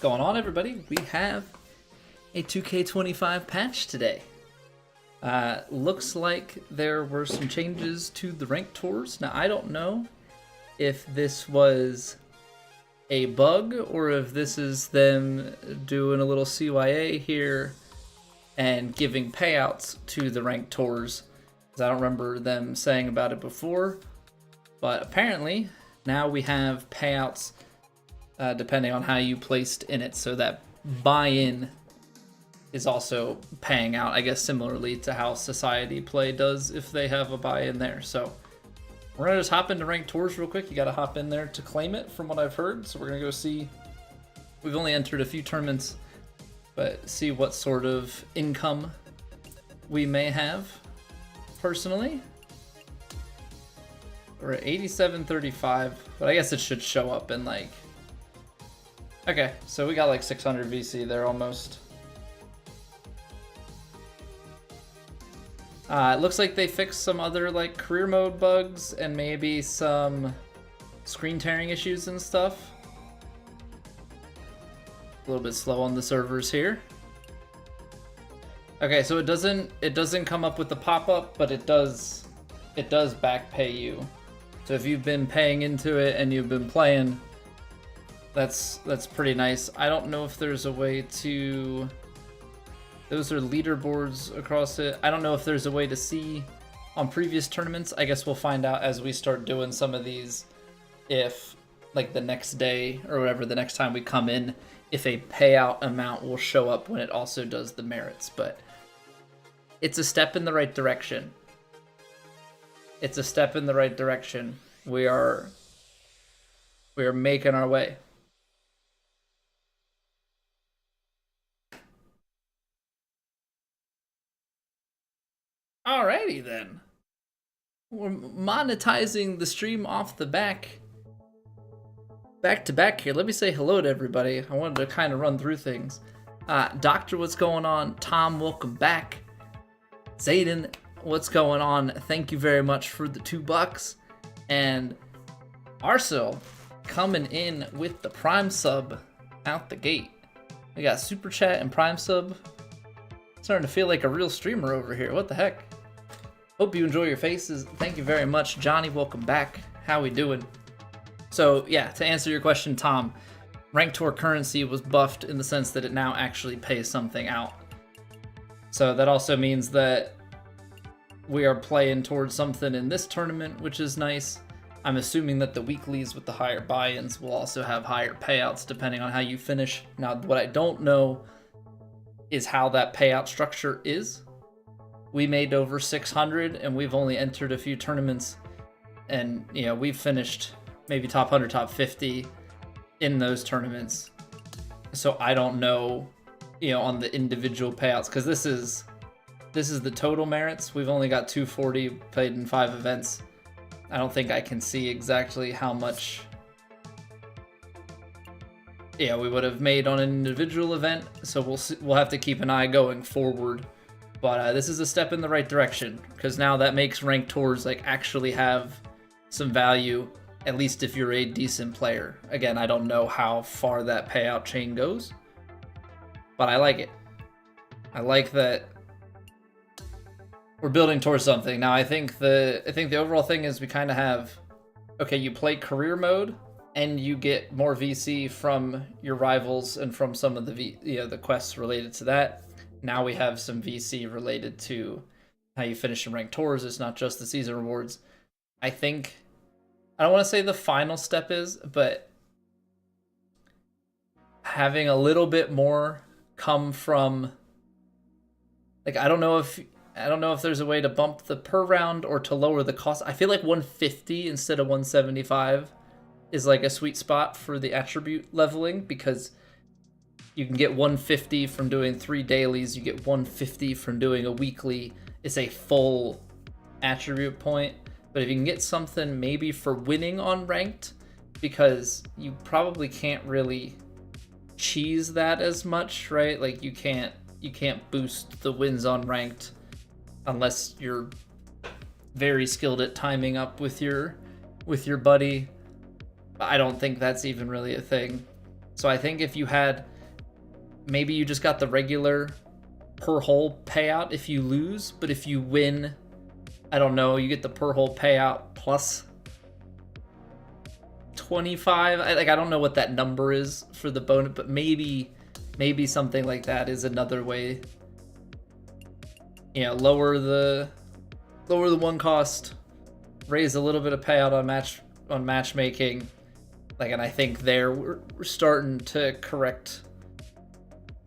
going on, everybody? We have a 2K25 patch today. Looks like there were some changes to the ranked tours. Now, I don't know if this was a bug or if this is them doing a little CYA here and giving payouts to the ranked tours, because I don't remember them saying about it before. But apparently, now we have payouts depending on how you placed in it, so that buy-in is also paying out, I guess, similarly to how Society Play does if they have a buy-in there. So we're gonna just hop into ranked tours real quick. You gotta hop in there to claim it from what I've heard. So we're gonna go see, we've only entered a few tournaments, but see what sort of income we may have personally. We're at 87.35, but I guess it should show up in like, okay, so we got like 600 VC there almost. It looks like they fixed some other like career mode bugs and maybe some screen tearing issues and stuff. A little bit slow on the servers here. Okay, so it doesn't come up with the pop-up, but it does back pay you. So if you've been paying into it and you've been playing, that's pretty nice. I don't know if there's a way to, those are leaderboards across it. I don't know if there's a way to see on previous tournaments. I guess we'll find out as we start doing some of these, if like the next day or whatever, the next time we come in, if a payout amount will show up when it also does the merits. But it's a step in the right direction. It's a step in the right direction. We are making our way. Alrighty then. We're monetizing the stream off the back to back here. Let me say hello to everybody. I wanted to kind of run through things. Doctor, what's going on? Tom, welcome back. Zayden, what's going on? Thank you very much for the $2. And Arcel coming in with the Prime sub out the gate. We got Super Chat and Prime sub. Starting to feel like a real streamer over here. What the heck? Hope you enjoy your faces. Thank you very much. Johnny, welcome back. How we doing? So yeah, to answer your question, Tom, Ranked Tour currency was buffed in the sense that it now actually pays something out. So that also means that we are playing towards something in this tournament, which is nice. I'm assuming that the weeklies with the higher buy-ins will also have higher payouts depending on how you finish. Now, what I don't know is how that payout structure is. We made over 600 and we've only entered a few tournaments, and you know, we've finished maybe top 100, top 50 in those tournaments. So I don't know, you know, on the individual payouts, because this is the total merits. We've only got 240 played in 5 events. I don't think I can see exactly how much, yeah, we would have made on an individual event. So we'll have to keep an eye going forward. But this is a step in the right direction, because now that makes ranked tours like actually have some value, at least if you're a decent player. Again, I don't know how far that payout chain goes, but I like it. I like that we're building towards something. Now I think the overall thing is we kind of have, okay, you play career mode and you get more VC from your rivals and from some of the the quests related to that. Now we have some VC related to how you finish in ranked tours. It's not just the season rewards. I think, I don't want to say the final step is, but having a little bit more come from, like, I don't know if there's a way to bump the per round or to lower the cost. I feel like 150 instead of 175 is like a sweet spot for the attribute leveling, because you can get 150 from doing 3 dailies, you get 150 from doing a weekly. It's a full attribute point. But if you can get something maybe for winning on ranked, because you probably can't really cheese that as much, right? Like you can't boost the wins on ranked unless you're very skilled at timing up with your buddy. I don't think that's even really a thing. So I think if you had maybe you just got the regular per hole payout if you lose, but if you win, I don't know, you get the per hole payout plus 25. I don't know what that number is for the bonus, but maybe something like that is another way. Lower the one cost, raise a little bit of payout on matchmaking. And I think there we're starting to correct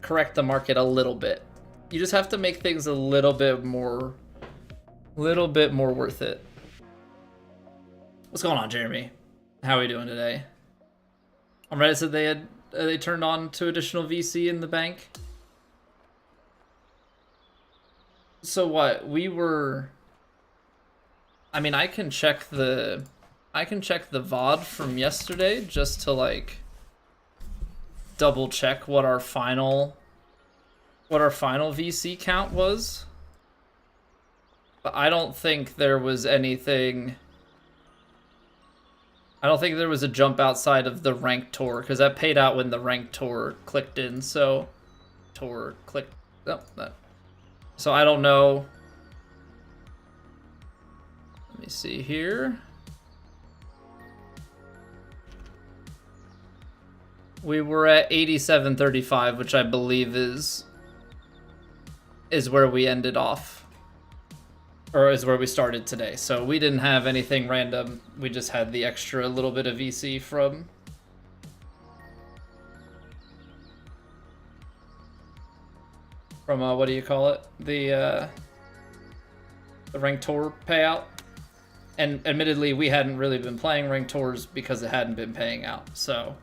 the market a little bit. You just have to make things a little bit more worth it. What's going on, Jeremy? How are we doing today? On Reddit said they turned on to additional VC in the bank. So what? I can check the VOD from yesterday just to double check what our final VC count was. But I don't think there was anything. I don't think there was a jump outside of the ranked tour, because that paid out when the ranked tour clicked in. So tour clicked. Oh, that. So I don't know. Let me see here. We were at 87.35, which I believe is where we ended off. Or is where we started today. So we didn't have anything random. We just had the extra little bit of VC from what do you call it? The ranked tour payout. And admittedly, we hadn't really been playing ranked tours because it hadn't been paying out. So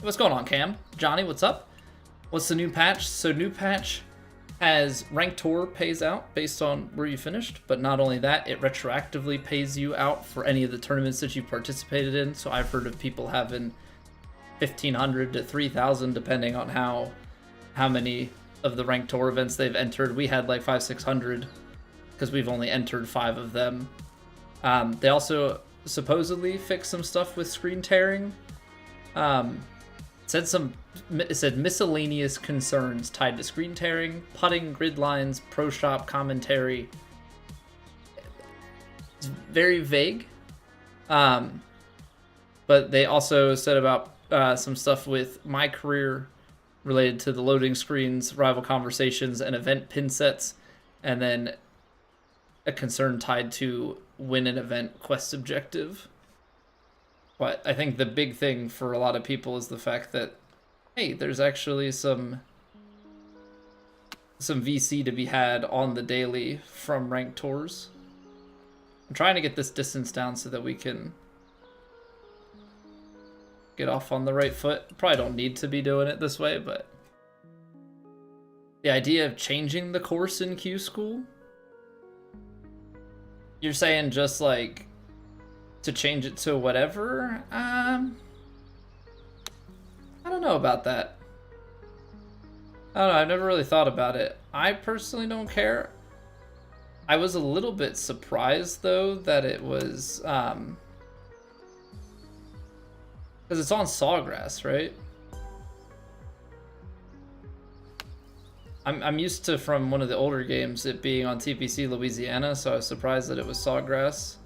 what's going on, Cam? Johnny, what's up? What's the new patch? So new patch has ranked tour pays out based on where you finished, but not only that, it retroactively pays you out for any of the tournaments that you participated in. So I've heard of people having 1,500 to 3,000 depending on how many of the ranked tour events they've entered. We had 500-600 because we've only entered 5 of them. They also supposedly fixed some stuff with screen tearing. It said miscellaneous concerns tied to screen tearing, putting, grid lines, pro shop commentary. It's very vague. But they also said about some stuff with my career related to the loading screens, rival conversations, and event pin sets, and then a concern tied to win an event quest objective. But I think the big thing for a lot of people is the fact that, hey, there's actually some VC to be had on the daily from ranked tours. I'm trying to get this distance down so that we can get off on the right foot. Probably don't need to be doing it this way, but the idea of changing the course in Q School, you're saying just to change it to whatever? I don't know about that. I don't know, I've never really thought about it. I personally don't care. I was a little bit surprised though that it was because it's on Sawgrass, right? I'm used to, from one of the older games, it being on TPC Louisiana, so I was surprised that it was Sawgrass.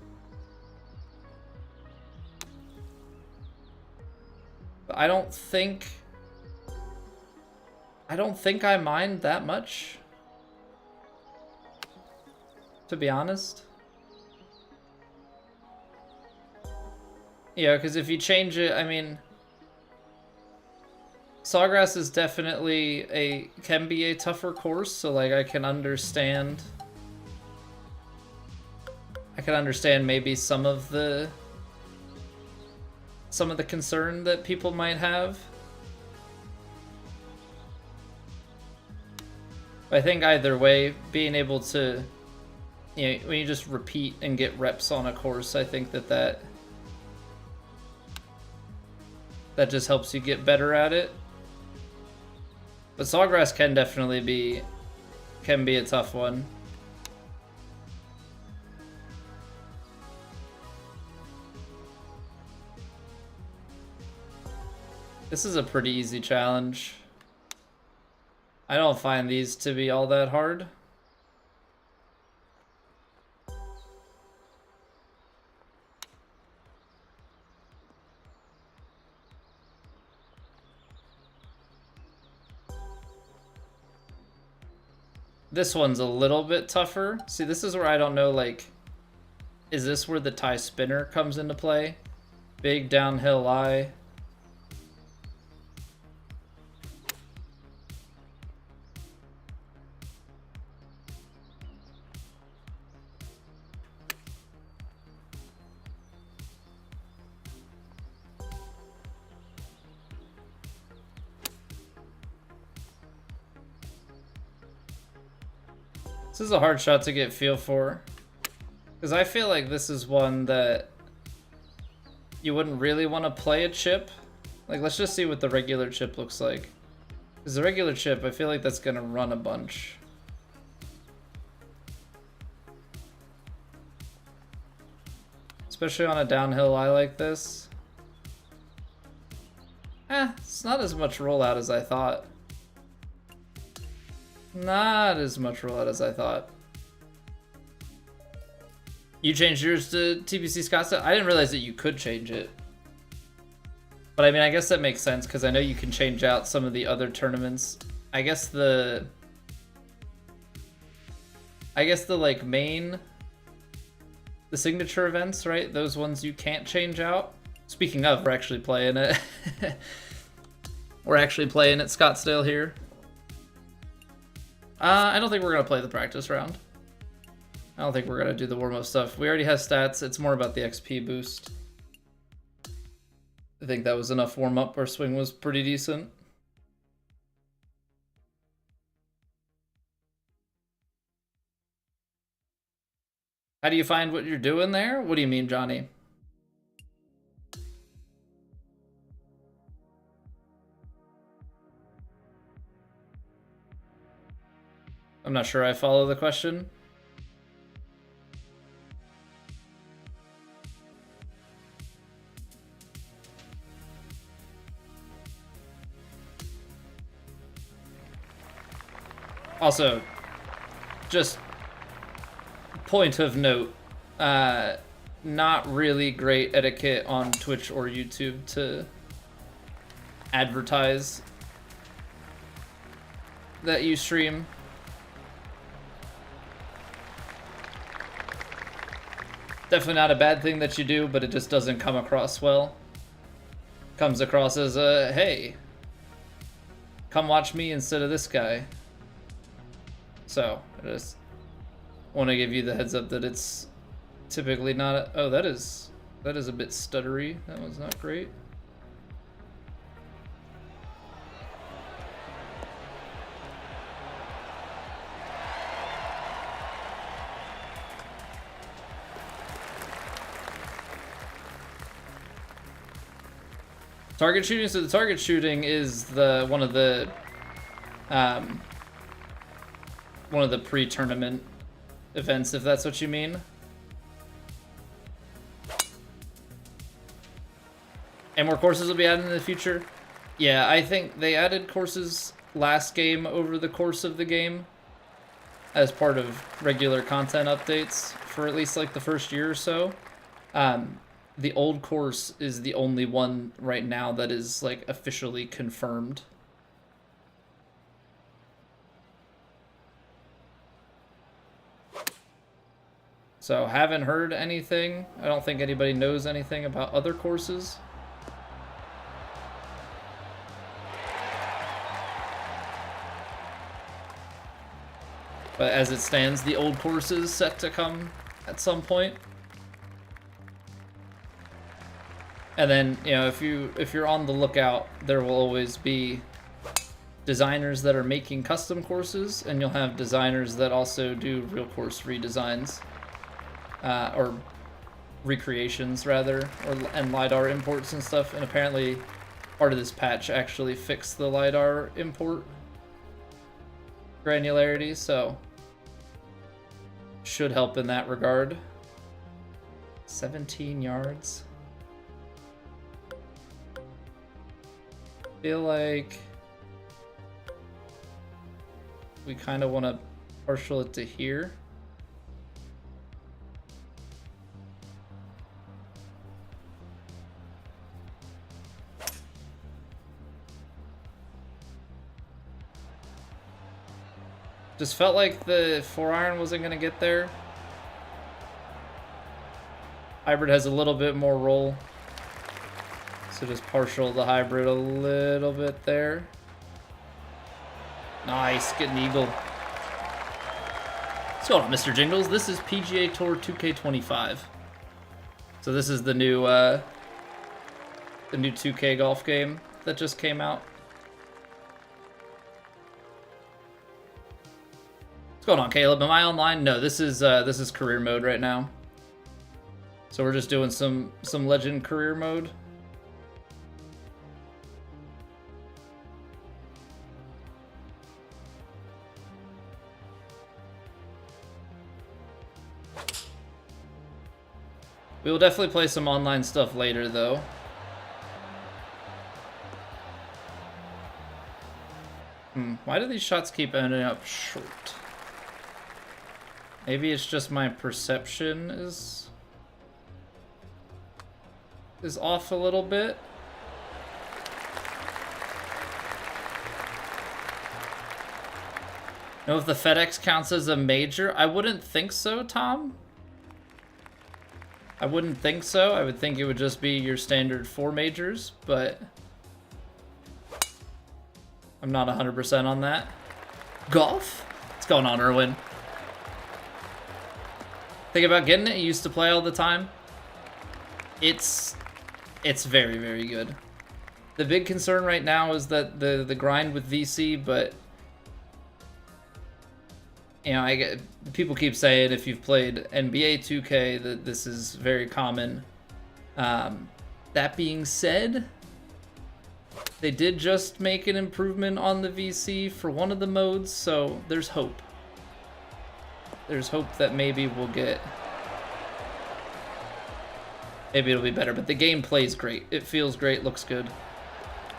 But I don't think I mind that much, to be honest. Yeah, because if you change it, I mean, Sawgrass is definitely can be a tougher course, so I can understand maybe some of the concern that people might have. But I think either way, being able to, when you just repeat and get reps on a course, I think that just helps you get better at it. But Sawgrass can definitely be a tough one. This is a pretty easy challenge. I don't find these to be all that hard. This one's a little bit tougher. See, this is where I don't know, like, is this where the tie spinner comes into play? Big downhill lie. This is a hard shot to get feel for, because I feel like this is one that you wouldn't really want to play a chip. Like, let's just see what the regular chip looks like. Because the regular chip, I feel like that's going to run a bunch. Especially on a downhill lie like this. It's not as much rollout as I thought. Not as much rollout as I thought. You changed yours to TPC Scottsdale? I didn't realize that you could change it. But I mean, I guess that makes sense because I know you can change out some of the other tournaments. I guess the like main, the signature events, right? Those ones you can't change out. Speaking of, we're actually playing it. We're actually playing at Scottsdale here. I don't think we're going to play the practice round. I don't think we're going to do the warm-up stuff. We already have stats. It's more about the XP boost. I think that was enough warm-up. Our swing was pretty decent. How do you find what you're doing there? What do you mean, Johnny? I'm not sure I follow the question. Also, just point of note, not really great etiquette on Twitch or YouTube to advertise that you stream. Definitely not a bad thing that you do, but it just doesn't come across well. Comes across as a, hey, come watch me instead of this guy. So, I just want to give you the heads up that it's typically not a, oh, that is a bit stuttery. That was not great. Target shooting, so the target shooting is the one of the pre-tournament events, if that's what you mean. And more courses will be added in the future. Yeah, I think they added courses last game over the course of the game as part of regular content updates for at least like the first year or so. The old course is the only one right now that is like officially confirmed. So haven't heard anything. I don't think anybody knows anything about other courses. But as it stands, the old course is set to come at some point. And then, you know, if you're on the lookout, there will always be designers that are making custom courses, and you'll have designers that also do real course redesigns, or recreations rather, and LiDAR imports and stuff. And apparently, part of this patch actually fixed the LiDAR import granularity, so should help in that regard. 17 yards. Feel like We kind of want to partial it to here. Just felt like the 4-iron wasn't going to get there. Hybrid has a little bit more roll. So just partial the hybrid a little bit there. Nice, getting eagle. What's going on, Mr. Jingles? This is PGA Tour 2K25. So this is the new 2K golf game that just came out. What's going on, Caleb? Am I online? No, this is career mode right now. So we're just doing some legend career mode. We will definitely play some online stuff later, though. Why do these shots keep ending up short? Maybe it's just my perception is off a little bit. Know if the FedEx counts as a major? I wouldn't think so, Tom. I wouldn't think so. I would think it would just be your standard 4 majors, but I'm not 100% on that. Golf? What's going on, Erwin? Think about getting it? You used to play all the time? It's very, very good. The big concern right now is that the grind with VC, but you know, people keep saying if you've played NBA 2K that this is very common. That being said, they did just make an improvement on the VC for one of the modes, so there's hope. There's hope that maybe we'll get... Maybe it'll be better, but the game plays great. It feels great, looks good.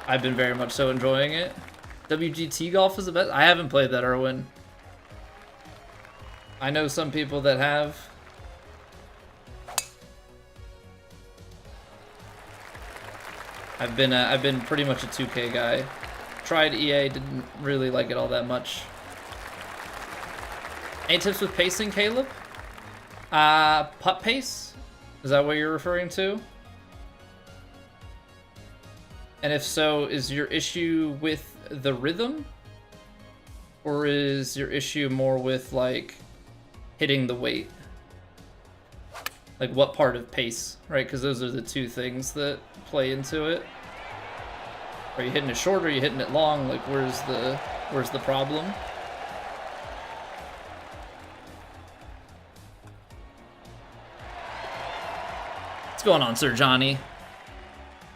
I've been very much so enjoying it. WGT Golf is the best. I haven't played that, Erwin. I know some people that have. I've been pretty much a 2K guy. Tried EA, didn't really like it all that much. Any tips with pacing, Caleb? Putt pace? Is that what you're referring to? And if so, is your issue with the rhythm? Or is your issue more with, like, hitting the weight? Like, what part of pace, right? Because those are the two things that play into it. Are you hitting it short or are you hitting it long? Like, where's the problem? What's going on, Sir Johnny?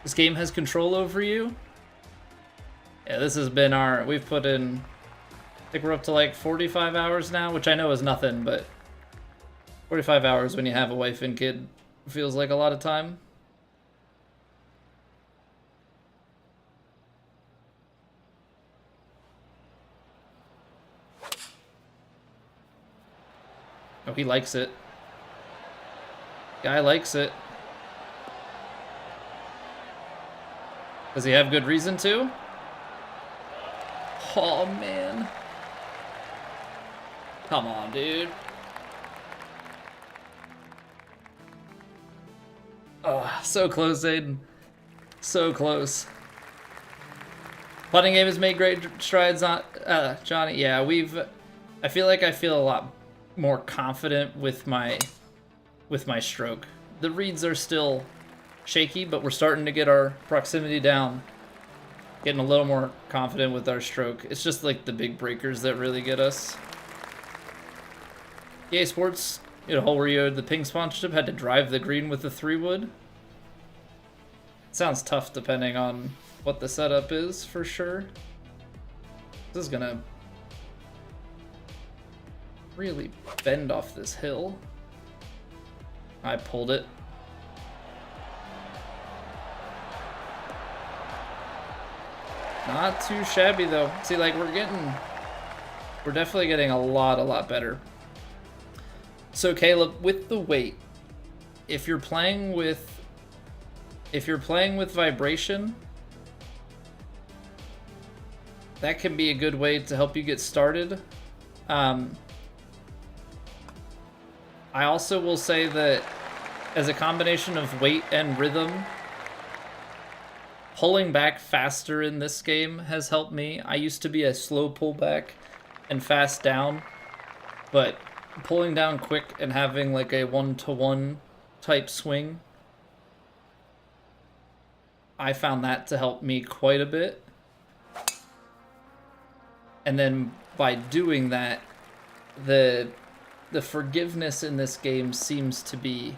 This game has control over you? Yeah, this has been we've put in, I think we're up to like 45 hours now, which I know is nothing, but 45 hours when you have a wife and kid feels like a lot of time. Oh, he likes it. Guy likes it. Does he have good reason to? Oh, man. Come on, dude. Oh, so close, Aiden. So close. Putting game has made great strides on Johnny. Yeah, I feel like I feel a lot more confident with my stroke. The reads are still shaky, but we're starting to get our proximity down. Getting a little more confident with our stroke. It's just like the big breakers that really get us. EA Sports, a hole where you had the ping sponsorship, had to drive the green with the 3-wood. Sounds tough depending on what the setup is, for sure. This is gonna really bend off this hill. I pulled it. Not too shabby though. See, like we're getting We're definitely getting a lot better. So Caleb, with the weight, if you're playing with vibration, that can be a good way to help you get started. I also will say that as a combination of weight and rhythm, pulling back faster in this game has helped me. I used to be a slow pullback and fast down, but pulling down quick and having like a 1-to-1 type swing, I found that to help me quite a bit. And then by doing that, the forgiveness in this game seems to be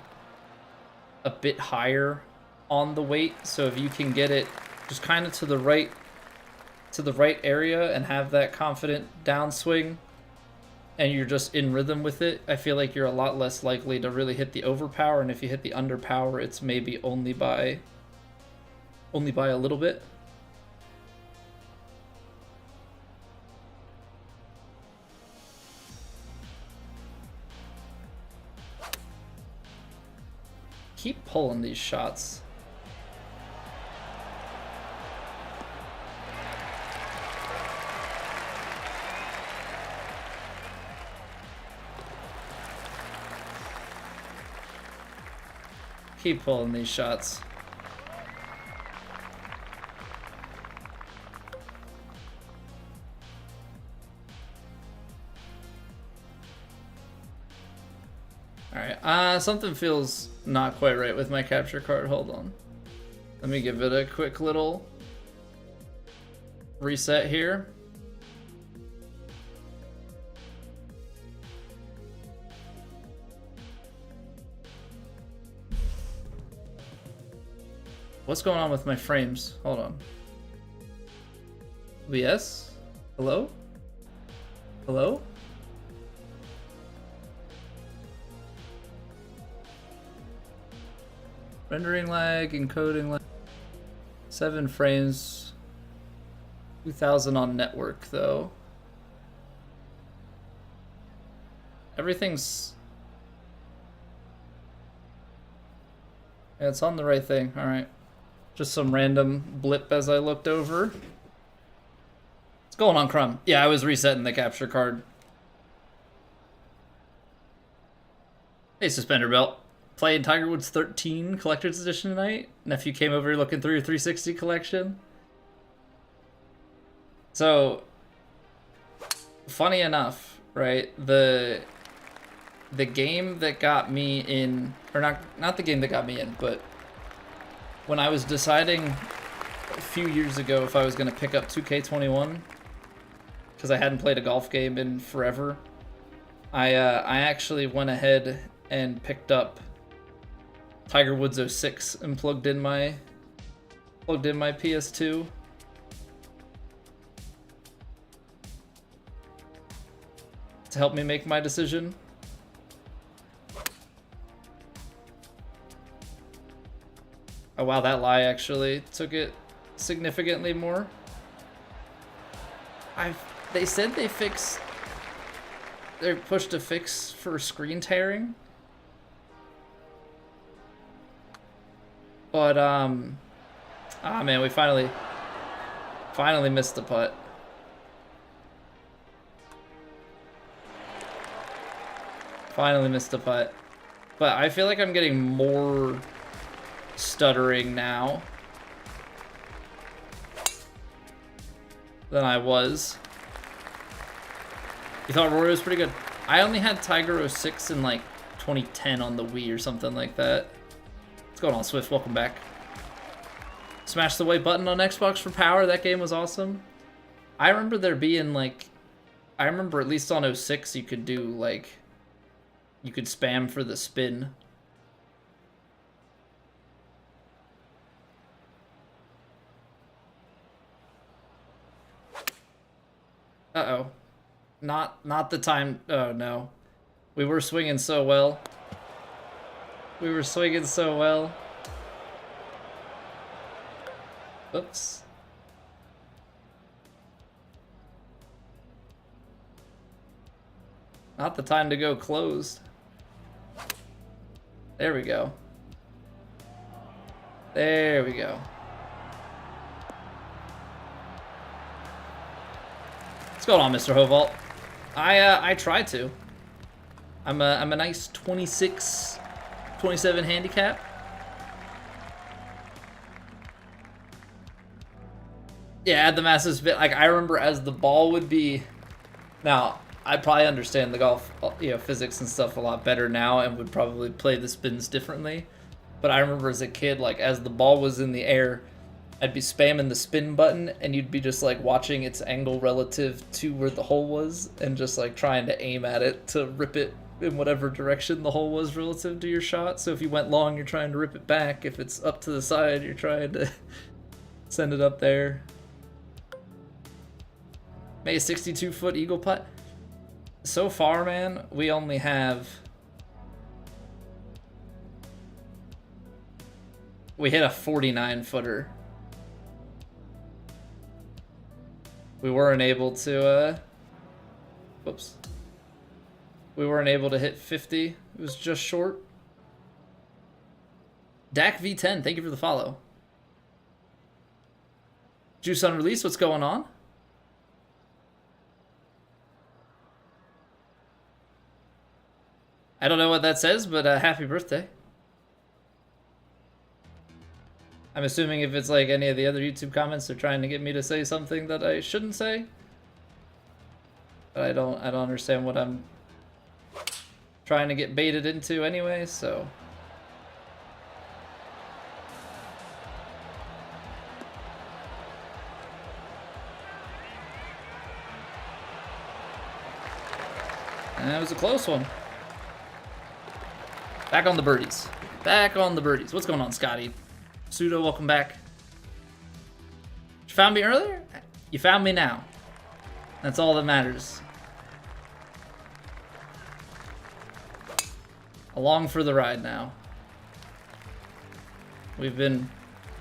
a bit higher on the weight. So if you can get it just kind of to the right area and have that confident downswing, and you're just in rhythm with it, I feel like you're a lot less likely to really hit the overpower. And if you hit the underpower, it's maybe only by a little bit. Keep pulling these shots. Keep pulling these shots. Alright, something feels not quite right with my capture card. Hold on. Let me give it a quick little reset here. What's going on with my frames? Hold on. OBS? Hello? Hello? Rendering lag, encoding lag. 7 frames. 2000 on network though. Everything's... yeah, it's on the right thing. Alright. Just some random blip as I looked over. What's going on, Crumb? Yeah, I was resetting the capture card. Hey, Suspender Belt. Playing Tiger Woods 13 Collector's Edition tonight. Nephew came over looking through your 360 collection. So, funny enough, right? The game that got me in, or not the game that got me in, but when I was deciding a few years ago if I was going to pick up 2K21, because I hadn't played a golf game in forever, I actually went ahead and picked up Tiger Woods 06 and plugged in my PS2. To help me make my decision. Oh wow, that lie actually took it significantly more. They said they pushed a fix for screen tearing. But ah man, we finally missed the putt. Finally missed the putt. But I feel like I'm getting more stuttering now than I was. You thought Rory was pretty good? I only had Tiger 06 in like 2010 on the Wii or something like that. What's going on, Swift? Welcome back. Smash the white button on Xbox for power. That game was awesome. I remember there being like, I remember at least on 06 you could do like, you could spam for the spin. Uh-oh. Not the time. Oh, no. We were swinging so well. We were swinging so well. Oops. Not the time to go closed. There we go. There we go. What's going on, Mr. Hovault? I try to. I'm a nice 26, 27 handicap. Yeah, add the massive spin. Like, I remember as the ball would be. Now, I probably understand the golf, physics and stuff a lot better now, and would probably play the spins differently. But I remember as a kid, like, as the ball was in the air, I'd be spamming the spin button, and you'd be just like watching its angle relative to where the hole was, and just like trying to aim at it to rip it in whatever direction the hole was relative to your shot. So if you went long, you're trying to rip it back. If it's up to the side, you're trying to send it up there. Made a 62-foot eagle putt. So far, man, we only have. We hit a 49-footer. We weren't able to, whoops. We weren't able to hit 50. It was just short. Dak V10, thank you for the follow. Juice on release, what's going on? I don't know what that says, but happy birthday. I'm assuming if it's like any of the other YouTube comments, they're trying to get me to say something that I shouldn't say. But I don't understand what I'm trying to get baited into anyway, so. And that was a close one. Back on the birdies. Back on the birdies. What's going on, Scotty? Pseudo, welcome back. You found me earlier? You found me now. That's all that matters. Along for the ride now. We've been,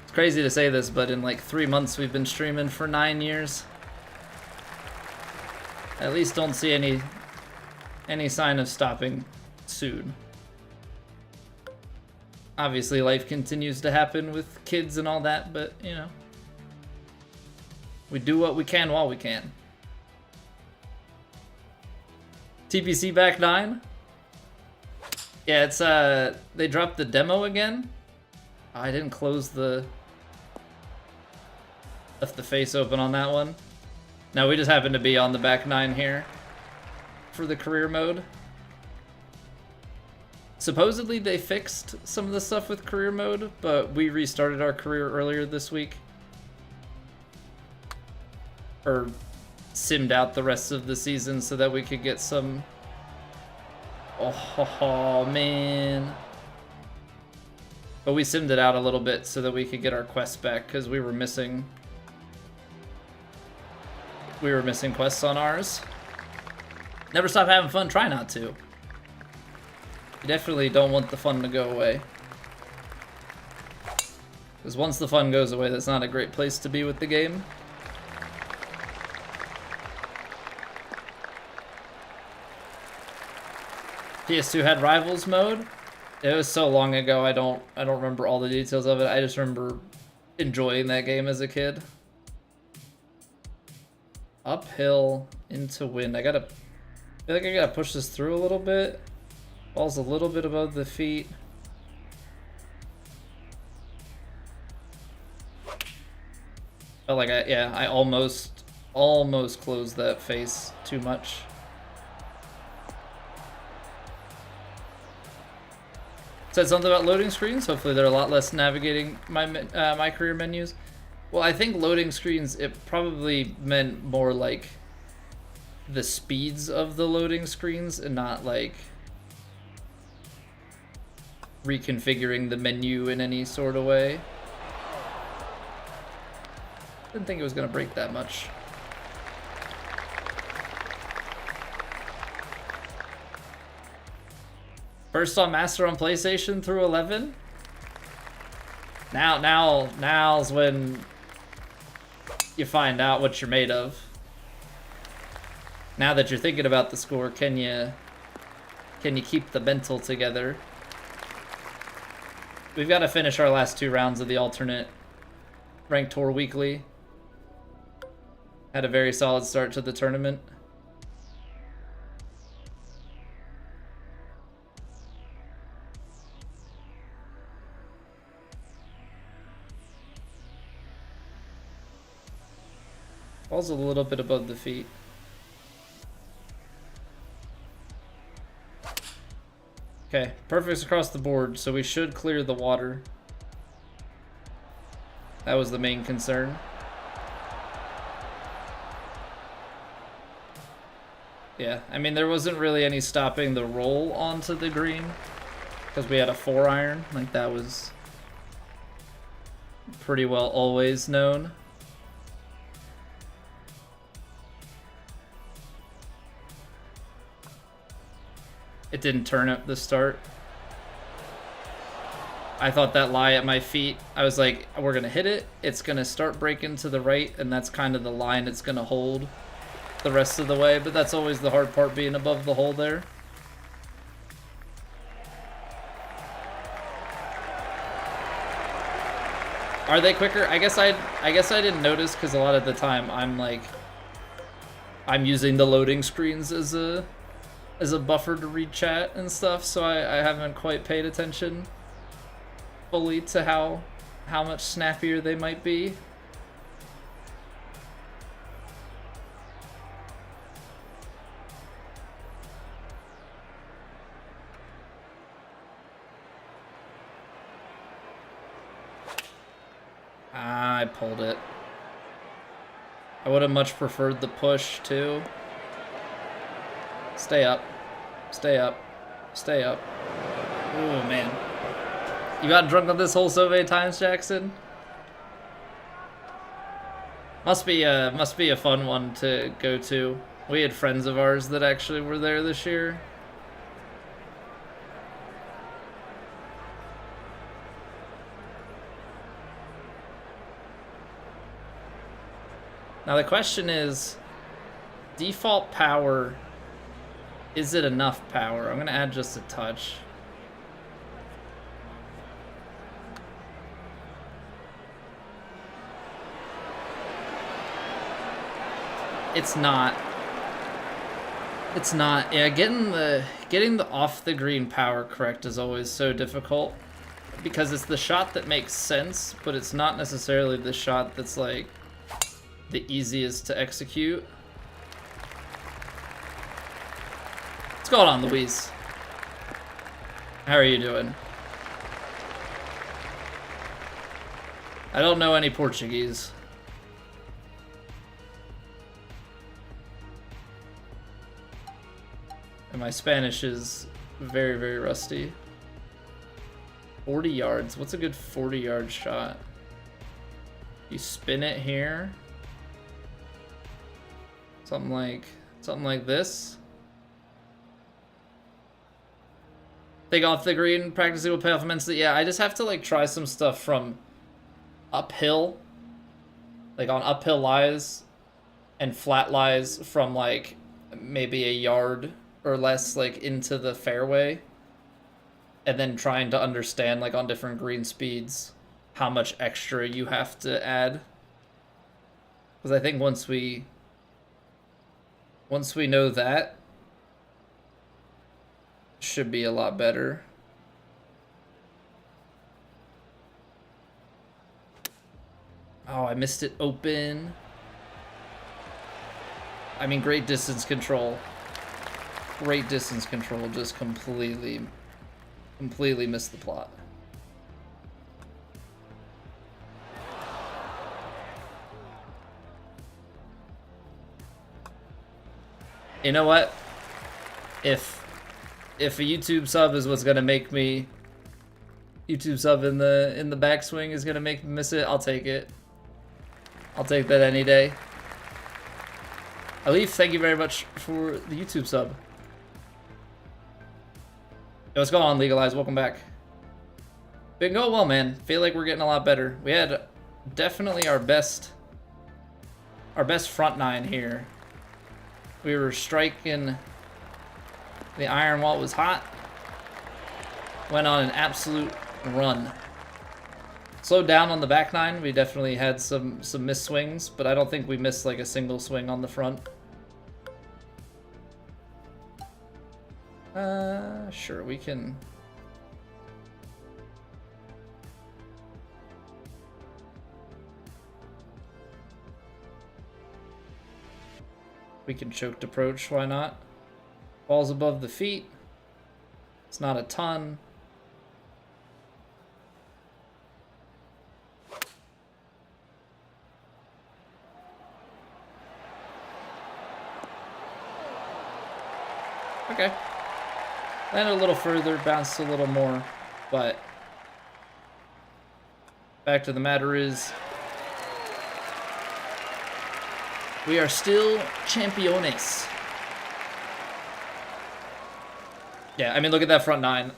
it's crazy to say this, but in like 3 months we've been streaming for 9 years. At least don't see any sign of stopping soon. Obviously, life continues to happen with kids and all that, but, you know, we do what we can while we can. TPC back 9. Yeah, it's, they dropped the demo again. Oh, I didn't left the face open on that one. No, we just happen to be on the back 9 here for the career mode. Supposedly they fixed some of the stuff with career mode, but we restarted our career earlier this week. Or simmed out the rest of the season so that we could get some. Oh man. But we simmed it out a little bit so that we could get our quests back, because we were missing quests on ours. Never stop having fun, try not to. You definitely don't want the fun to go away. Because once the fun goes away, that's not a great place to be with the game. PS2 had Rivals mode. It was so long ago, I don't remember all the details of it. I just remember enjoying that game as a kid. Uphill into wind. I feel like I gotta push this through a little bit. Ball's a little bit above the feet. Felt like I almost closed that face too much. Said something about loading screens. Hopefully they're a lot less navigating my career menus. Well, I think loading screens, it probably meant more like the speeds of the loading screens and not like reconfiguring the menu in any sort of way. Didn't think it was gonna break that much. First on Master on PlayStation through 11. Now's when you find out what you're made of. Now that you're thinking about the score, can you Can you keep the mental together? We've got to finish our last 2 rounds of the alternate ranked tour weekly. Had a very solid start to the tournament. Ball's a little bit above the feet. Okay, perfects across the board, so we should clear the water. That was the main concern. Yeah, I mean, there wasn't really any stopping the roll onto the green because we had a 4-iron. Like, that was pretty well always known. It didn't turn at the start. I thought that lie at my feet, I was like, we're gonna hit it, it's gonna start breaking to the right, and that's kind of the line it's gonna hold the rest of the way, but that's always the hard part, being above the hole there. Are they quicker? I guess I didn't notice, because a lot of the time I'm using the loading screens as a buffer to read chat and stuff, so I haven't quite paid attention fully to how much snappier they might be. I pulled it. I would have much preferred the push too. Stay up. Stay up. Stay up. Oh, man. You got drunk on this hole so many times, Jackson? Must be a fun one to go to. We had friends of ours that actually were there this year. Now the question is, default power, is it enough power? I'm gonna add just a touch. It's not. It's not. Yeah, getting the off the green power correct is always so difficult, because it's the shot that makes sense, but it's not necessarily the shot that's like the easiest to execute. What's going on, Louise? How are you doing? I don't know any Portuguese. And my Spanish is very, very rusty. 40 yards. What's a good 40-yard shot? You spin it here. Something like this. Take off the green, practicing will pay off immensely. Yeah, I just have to like try some stuff from uphill. Like on uphill lies and flat lies from like maybe a yard or less like into the fairway. And then trying to understand like on different green speeds how much extra you have to add. Because I think once we know that, should be a lot better. Oh, I missed it open. I mean, great distance control. Great distance control, just completely missed the plot. You know what? If a YouTube sub is what's gonna make me, YouTube sub in the backswing is gonna make me miss it, I'll take it. I'll take that any day. Alif, thank you very much for the YouTube sub. Yo, what's going on, Legalize? Welcome back. Been going well, man. Feel like we're getting a lot better. We had definitely our best front nine here. We were striking The iron while it was hot. Went on an absolute run. Slowed down on the back nine. We definitely had some missed swings, but I don't think we missed like a single swing on the front. Sure, we can. We can choked approach, why not? Ball's above the feet. It's not a ton. Okay. Landed a little further, bounced a little more, but fact of the matter is, we are still champions. Yeah, I mean, look at that front nine.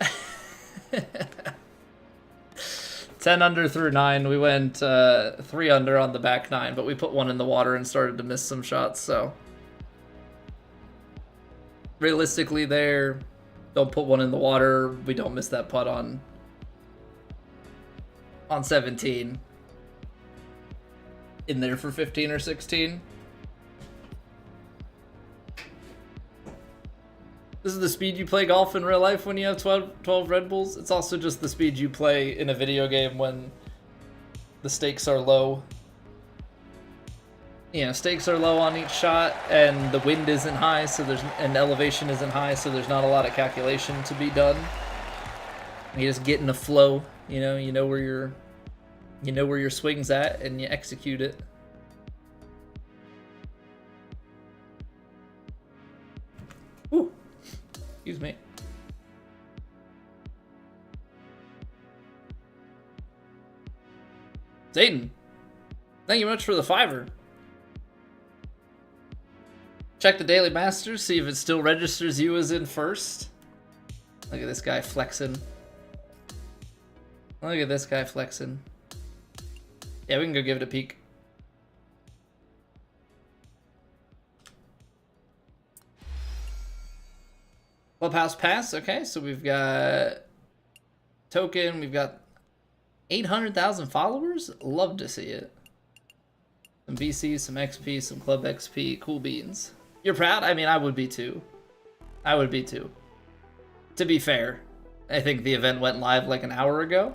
10 under through 9. We went 3 under on the back 9, but we put 1 in the water and started to miss some shots, so. Realistically there, don't put 1 in the water. We don't miss that putt on 17. In there for 15 or 16. This is the speed you play golf in real life when you have 12 Red Bulls. It's also just the speed you play in a video game when the stakes are low. You know, stakes are low on each shot, and the wind isn't high, so and elevation isn't high, so there's not a lot of calculation to be done. You just get in a flow. You know where your swing's at, and you execute it. Ooh. Excuse me. Zayden, thank you much for the $5. Check the Daily Masters, see if it still registers you as in first. Look at this guy flexing. Look at this guy flexing. Yeah, we can go give it a peek. Clubhouse Pass, okay, so we've got token, we've got 800,000 followers. Love to see it. Some BC, some XP, some Club XP, cool beans. You're proud? I mean, I would be too. I would be too. To be fair, I think the event went live like an hour ago,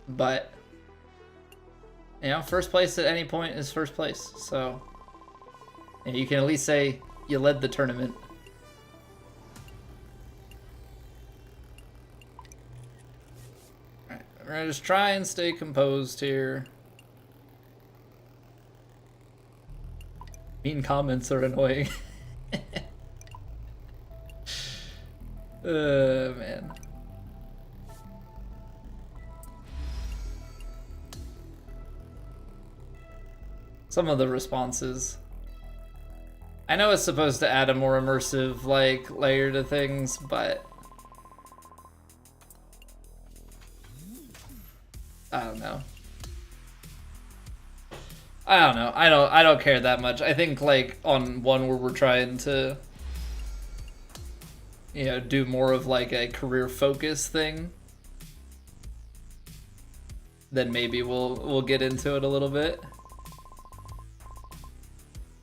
but you know, first place at any point is first place, so you can at least say you led the tournament. Alright, we're gonna just try and stay composed here. Mean comments are annoying. Man. Some of the responses. I know it's supposed to add a more immersive, like, layer to things, but I don't know. I don't care that much. I think like on one where we're trying to, you know, do more of like a career focus thing, then maybe we'll get into it a little bit.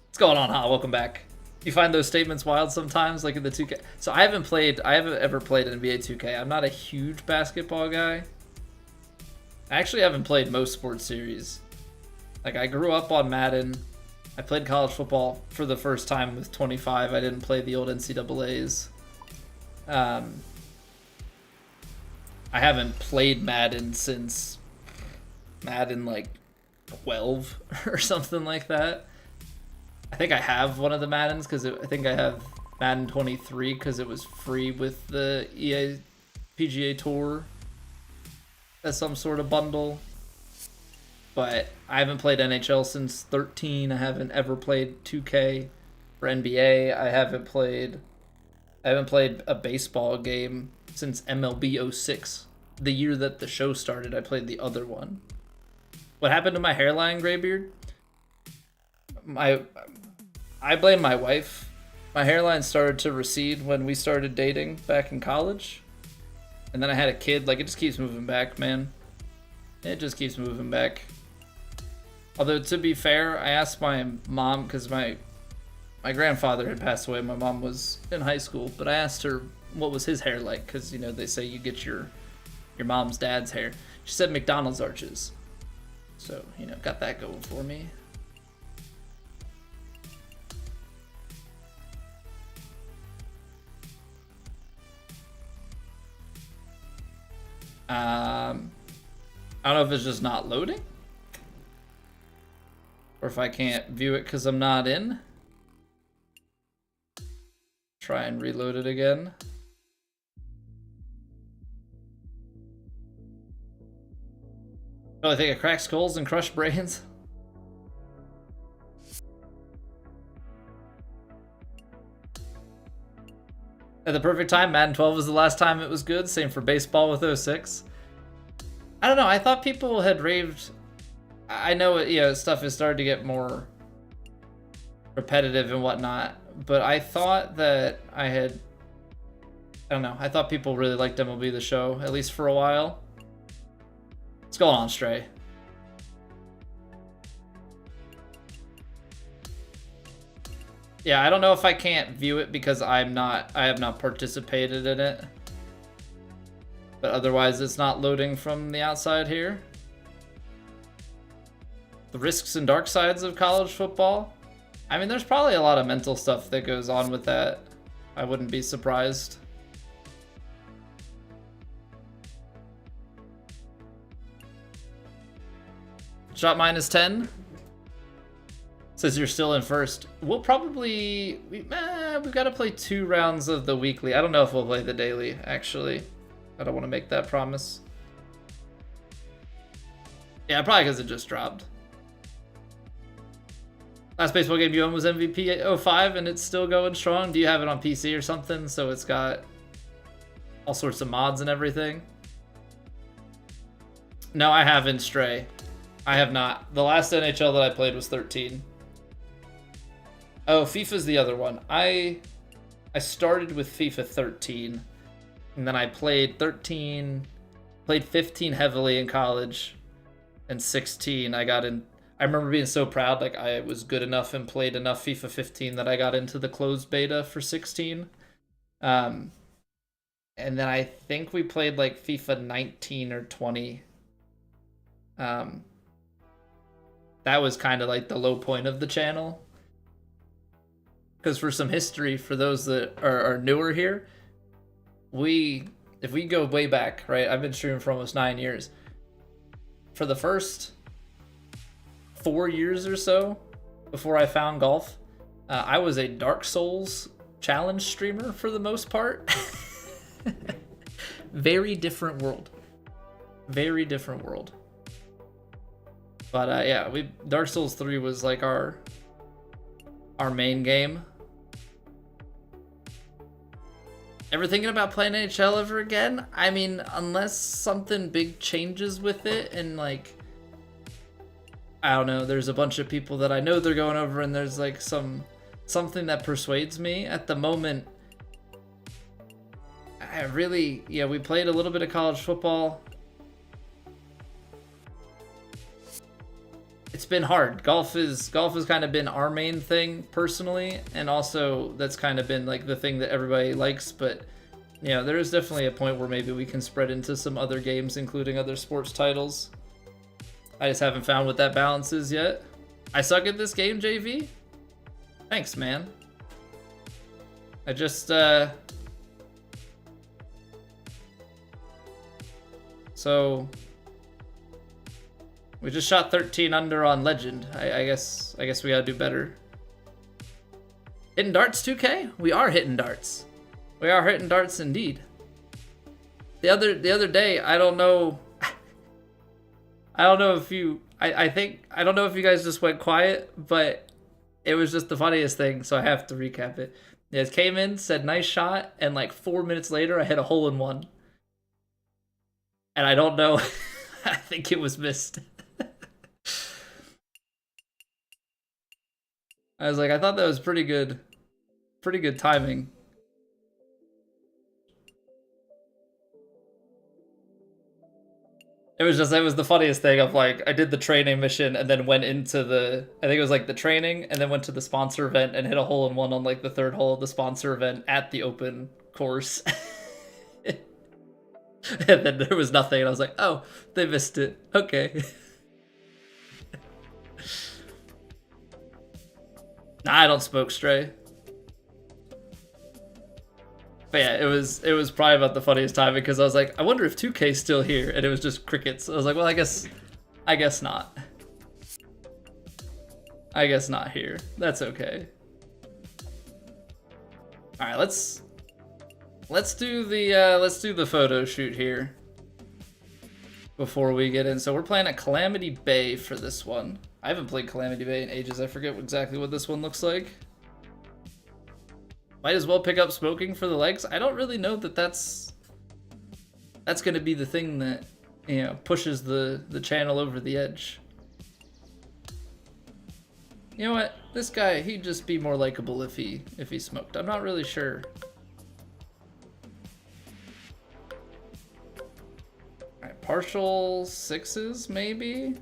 What's going on, huh? Welcome back. You find those statements wild sometimes, like in the 2K. So I haven't ever played NBA 2K. I'm not a huge basketball guy. I actually haven't played most sports series. Like, I grew up on Madden. I played college football for the first time with 25. I didn't play the old NCAAs. I haven't played Madden since Madden, like, 12 or something like that. I think I have one of the Maddens because I think I have Madden 23 because it was free with the EA PGA Tour as some sort of bundle. But I haven't played NHL since 13. I haven't ever played 2K for NBA. I haven't played a baseball game since MLB 06. The year that the show started, I played the other one. What happened to my hairline, Graybeard? I blame my wife. My hairline started to recede when we started dating back in college. And then I had a kid. Like, it just keeps moving back, man. It just keeps moving back. Although, to be fair, I asked my mom, because my grandfather had passed away. My mom was in high school. But I asked her what was his hair like, because, you know, they say you get your mom's dad's hair. She said McDonald's arches. So, you know, got that going for me. I don't know if it's just not loading, or if I can't view it because I'm not in. Try and reload it again. Oh, I think I cracked skulls and crushed brains. At the perfect time, Madden 12 was the last time it was good. Same for baseball with 06. I don't know. I thought people had raved. I know, you know, stuff has started to get more repetitive and whatnot, but I thought that I don't know. I thought people really liked MLB The Show, at least for a while. What's going on, Stray? Yeah, I don't know if I can't view it because I have not participated in it. But otherwise it's not loading from the outside here. The risks and dark sides of college football. I mean, there's probably a lot of mental stuff that goes on with that. I wouldn't be surprised. Shot minus 10. Says you're still in first. We'll probably... we've got to play 2 rounds of the weekly. I don't know if we'll play the daily, actually. I don't want to make that promise. Yeah, probably because it just dropped. Last baseball game you won was MVP 05, and it's still going strong. Do you have it on PC or something? So it's got all sorts of mods and everything. No, I haven't, Stray. I have not. The last NHL that I played was 13. Oh, FIFA's the other one. I started with FIFA 13, and then I played 13, played 15 heavily in college, and 16 I got in. I remember being so proud, like I was good enough and played enough FIFA 15 that I got into the closed beta for 16. And then I think we played like FIFA 19 or 20. That was kind of like the low point of the channel. Because for some history, for those that are newer here, if we go way back, right? I've been streaming for almost 9 years. For the first 4 years or so, before I found golf, I was a Dark Souls challenge streamer for the most part. Very different world. Very different world. But yeah, Dark Souls 3 was like our main game. Ever thinking about playing NHL ever again? I mean, unless something big changes with it and like, I don't know, there's a bunch of people that I know they're going over and there's like something that persuades me. At the moment, I really, yeah, we played a little bit of college football. It's been hard. Golf has kind of been our main thing personally, and also that's kind of been like the thing that everybody likes. But yeah, there is definitely a point where maybe we can spread into some other games, including other sports titles. I just haven't found what that balance is yet. I suck at this game, JV. Thanks, man. I just so we just shot 13 under on Legend. I guess we gotta do better. Hitting darts 2K? We are hitting darts. We are hitting darts indeed. The other day, I don't know if you I don't know if you guys just went quiet, but it was just the funniest thing, so I have to recap it. Yeah, it came in, said nice shot, and like 4 minutes later I hit a hole in one. And I don't know. I think it was missed. I was like, I thought that was pretty good. Pretty good timing. It was the funniest thing of like, I did the training mission and then went into I think it was like the training and then went to the sponsor event and hit a hole in one on like the third hole of the sponsor event at the open course. And then there was nothing and I was like, oh, they missed it. Okay. Nah, I don't smoke Stray. But yeah, it was probably about the funniest time because I was like, I wonder if 2K's still here, and it was just crickets. I was like, well, I guess not. I guess not here. That's okay. All right, let's do the photo shoot here before we get in. So we're playing at Calamity Bay for this one. I haven't played Calamity Bay in ages. I forget exactly what this one looks like. Might as well pick up smoking for the legs. I don't really know that that's going to be the thing that, you know, pushes the channel over the edge. You know what? This guy, he'd just be more likable if he smoked. I'm not really sure. All right, partial sixes maybe.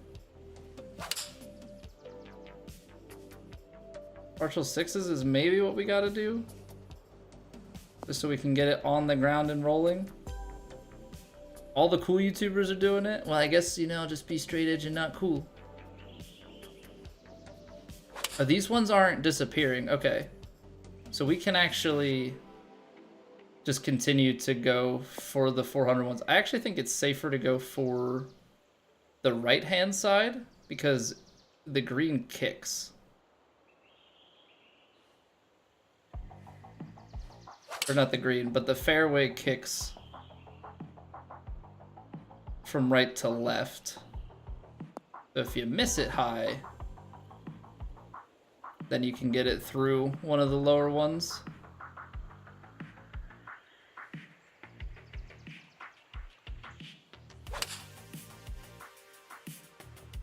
Partial sixes is maybe what we got to do. Just so we can get it on the ground and rolling. All the cool YouTubers are doing it. Well, I guess, you know, just be straight edge and not cool. Oh, these ones aren't disappearing. Okay. So we can actually just continue to go for the 400 ones. I actually think it's safer to go for the right-hand side because the green kicks. Or not the green, but the fairway kicks from right to left. So if you miss it high, then you can get it through one of the lower ones.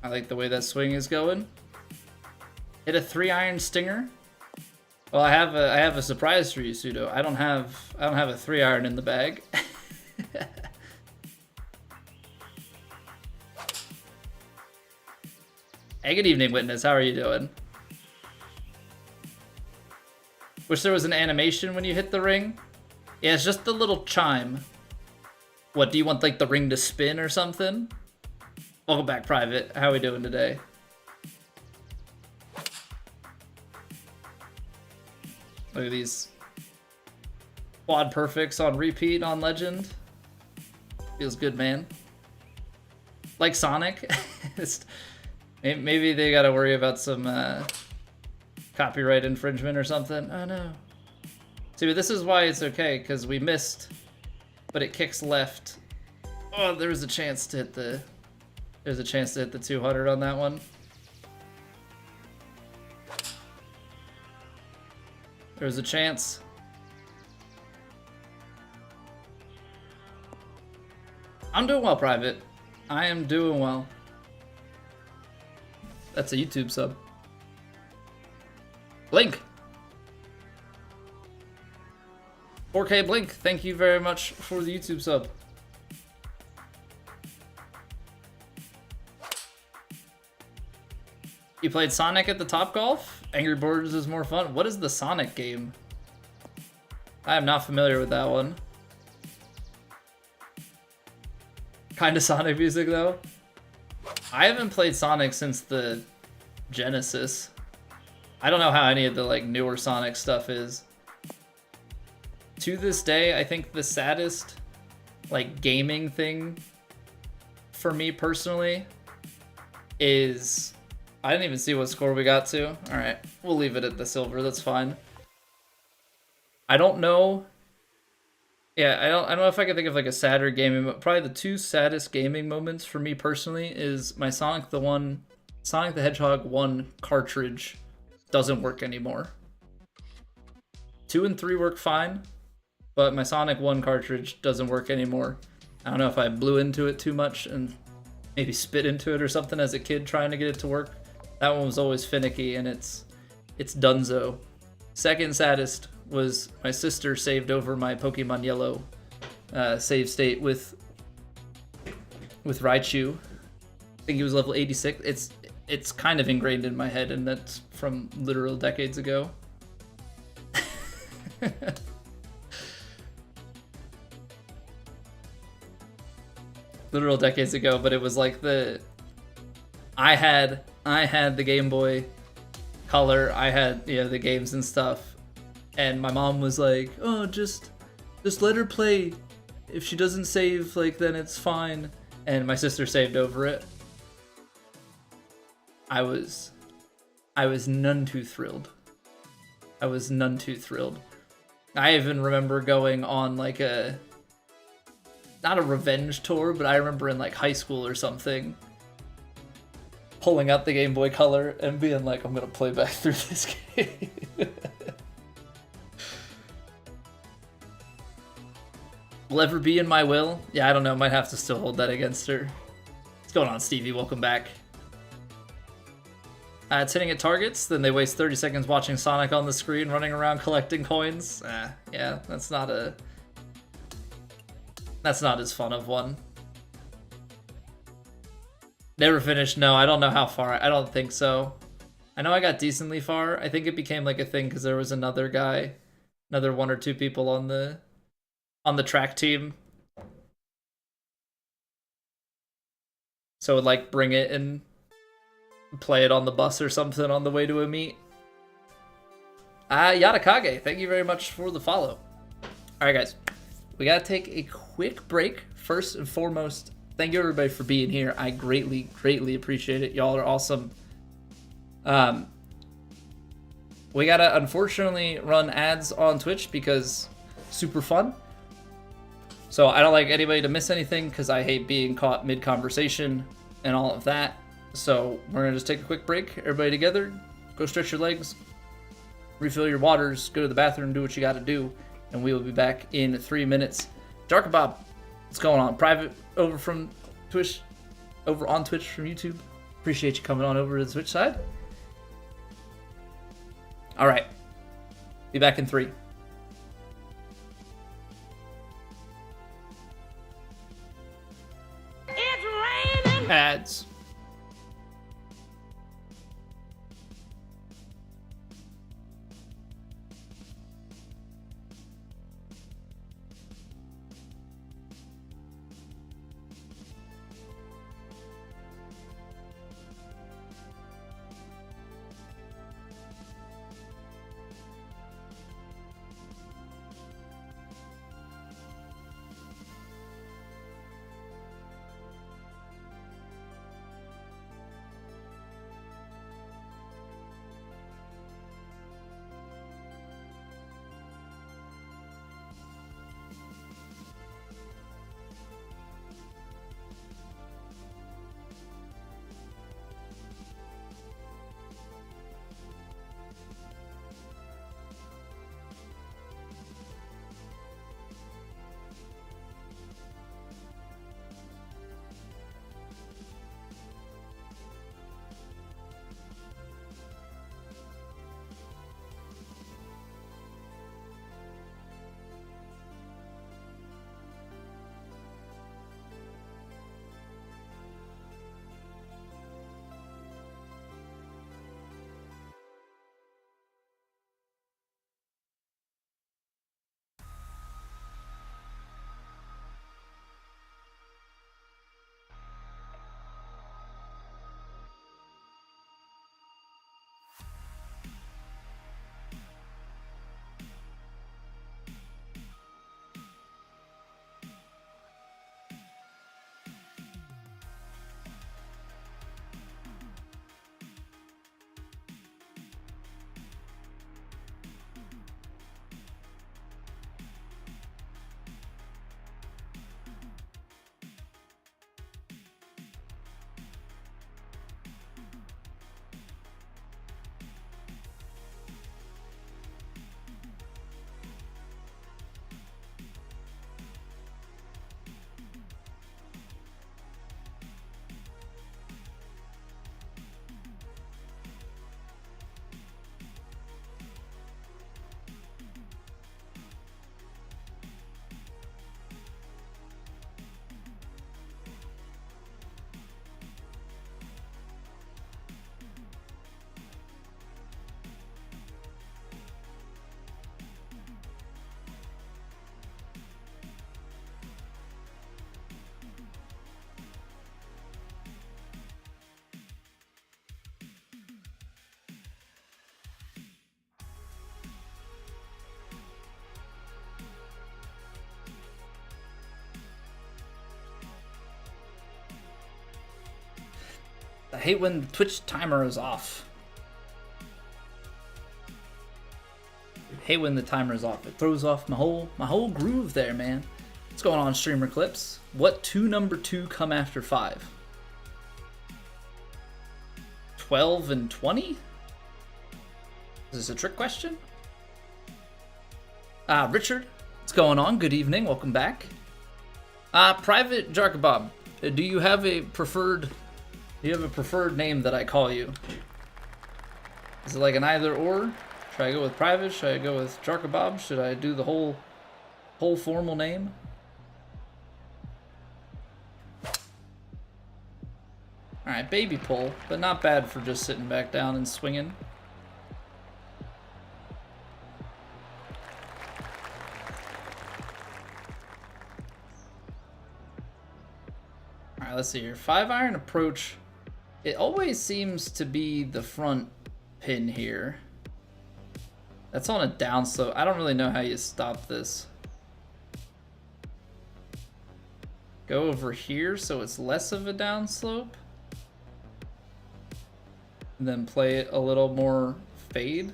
I like the way that swing is going. Hit a 3-iron stinger. Well, I have a surprise for you, Pseudo. I don't have a 3-iron in the bag. Hey, good evening, Witness. How are you doing? Wish there was an animation when you hit the ring. Yeah, it's just the little chime. What, do you want like the ring to spin or something? Welcome back, Private. How are we doing today? Look at these quad perfects on repeat on Legend. Feels good, man. Like Sonic. Maybe they gotta worry about some copyright infringement or something. Oh no. See, but this is why it's okay, because we missed, but it kicks left. Oh, there was a chance to hit the 200 on that one. There's a chance. I'm doing well, Private. I am doing well. That's a YouTube sub. Blink. 4K Blink, thank you very much for the YouTube sub. You played Sonic at the Topgolf? Angry Birds is more fun. What is the Sonic game? I am not familiar with that one. Kind of Sonic music though. I haven't played Sonic since the Genesis. I don't know how any of the like newer Sonic stuff is. To this day, I think the saddest like gaming thing for me personally is, I didn't even see what score we got to. All right, we'll leave it at the silver. That's fine. I don't know. Yeah, I don't know if I can think of like a sadder gaming, but probably the two saddest gaming moments for me personally is my Sonic the Hedgehog 1 cartridge doesn't work anymore. 2 and 3 work fine, but my Sonic 1 cartridge doesn't work anymore. I don't know if I blew into it too much and maybe spit into it or something as a kid trying to get it to work. That one was always finicky and it's donezo. Second saddest was my sister saved over my Pokemon Yellow save state with Raichu. I think he was level 86. It's kind of ingrained in my head, and that's from literal decades ago. Literal decades ago, but it was like I had the Game Boy Color, I had, you know, the games and stuff, and my mom was like, "Oh, just let her play. If she doesn't save, like, then it's fine." And my sister saved over it. I was none too thrilled. I was none too thrilled. I even remember going on like not a revenge tour, but I remember in like high school or something, pulling out the Game Boy Color and being like, I'm gonna play back through this game. Will ever be in my will? Yeah, I don't know, might have to still hold that against her. What's going on, Stevie? Welcome back. It's hitting at targets, then they waste 30 seconds watching Sonic on the screen running around collecting coins. Yeah, that's not as fun of one. Never finished. No, I don't know how far. I don't think so. I know I got decently far. I think it became like a thing because there was another guy, another 1 or 2 people on the track team. So it would like bring it and play it on the bus or something on the way to a meet. Yatakage, thank you very much for the follow. Alright guys, we gotta take a quick break. First and foremost, thank you everybody for being here. I greatly appreciate it. Y'all are awesome. We gotta unfortunately run ads on Twitch because super fun. So I don't like anybody to miss anything because I hate being caught mid-conversation and all of that. So we're gonna just take a quick break, everybody together, go stretch your legs, refill your waters, go to the bathroom, do what you gotta do, and we will be back in 3 minutes. Dark Bob, what's going on? Private over from Twitch, over on Twitch from YouTube. Appreciate you coming on over to the Twitch side. All right, be back in 3. It's raining. Ads. I hate when the Twitch timer is off. I hate when the timer is off. It throws off my whole groove there, man. What's going on, streamer clips? What two number 2 come after 5? 12 and 20? Is this a trick question? Richard, what's going on? Good evening, welcome back. Private Jarkabob, do you have a preferred name that I call you? Is it like an either or? Should I go with private? Should I go with Jarkabob? Should I do the whole formal name? Alright, baby pull, but not bad for just sitting back down and swinging. Alright, let's see here. 5-iron approach. It always seems to be the front pin here. That's on a downslope. I don't really know how you stop this. Go over here so it's less of a downslope. And then play it a little more fade.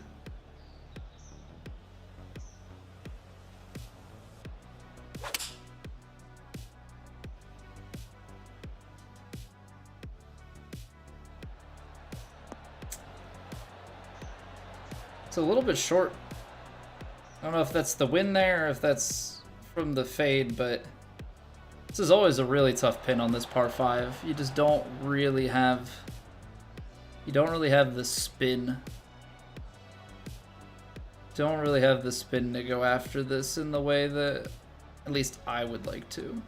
It's a little bit short. I don't know if that's the wind there or if that's from the fade, but this is always a really tough pin on this par 5. You just don't really have the spin. Don't really have the spin to go after this in the way that at least I would like to.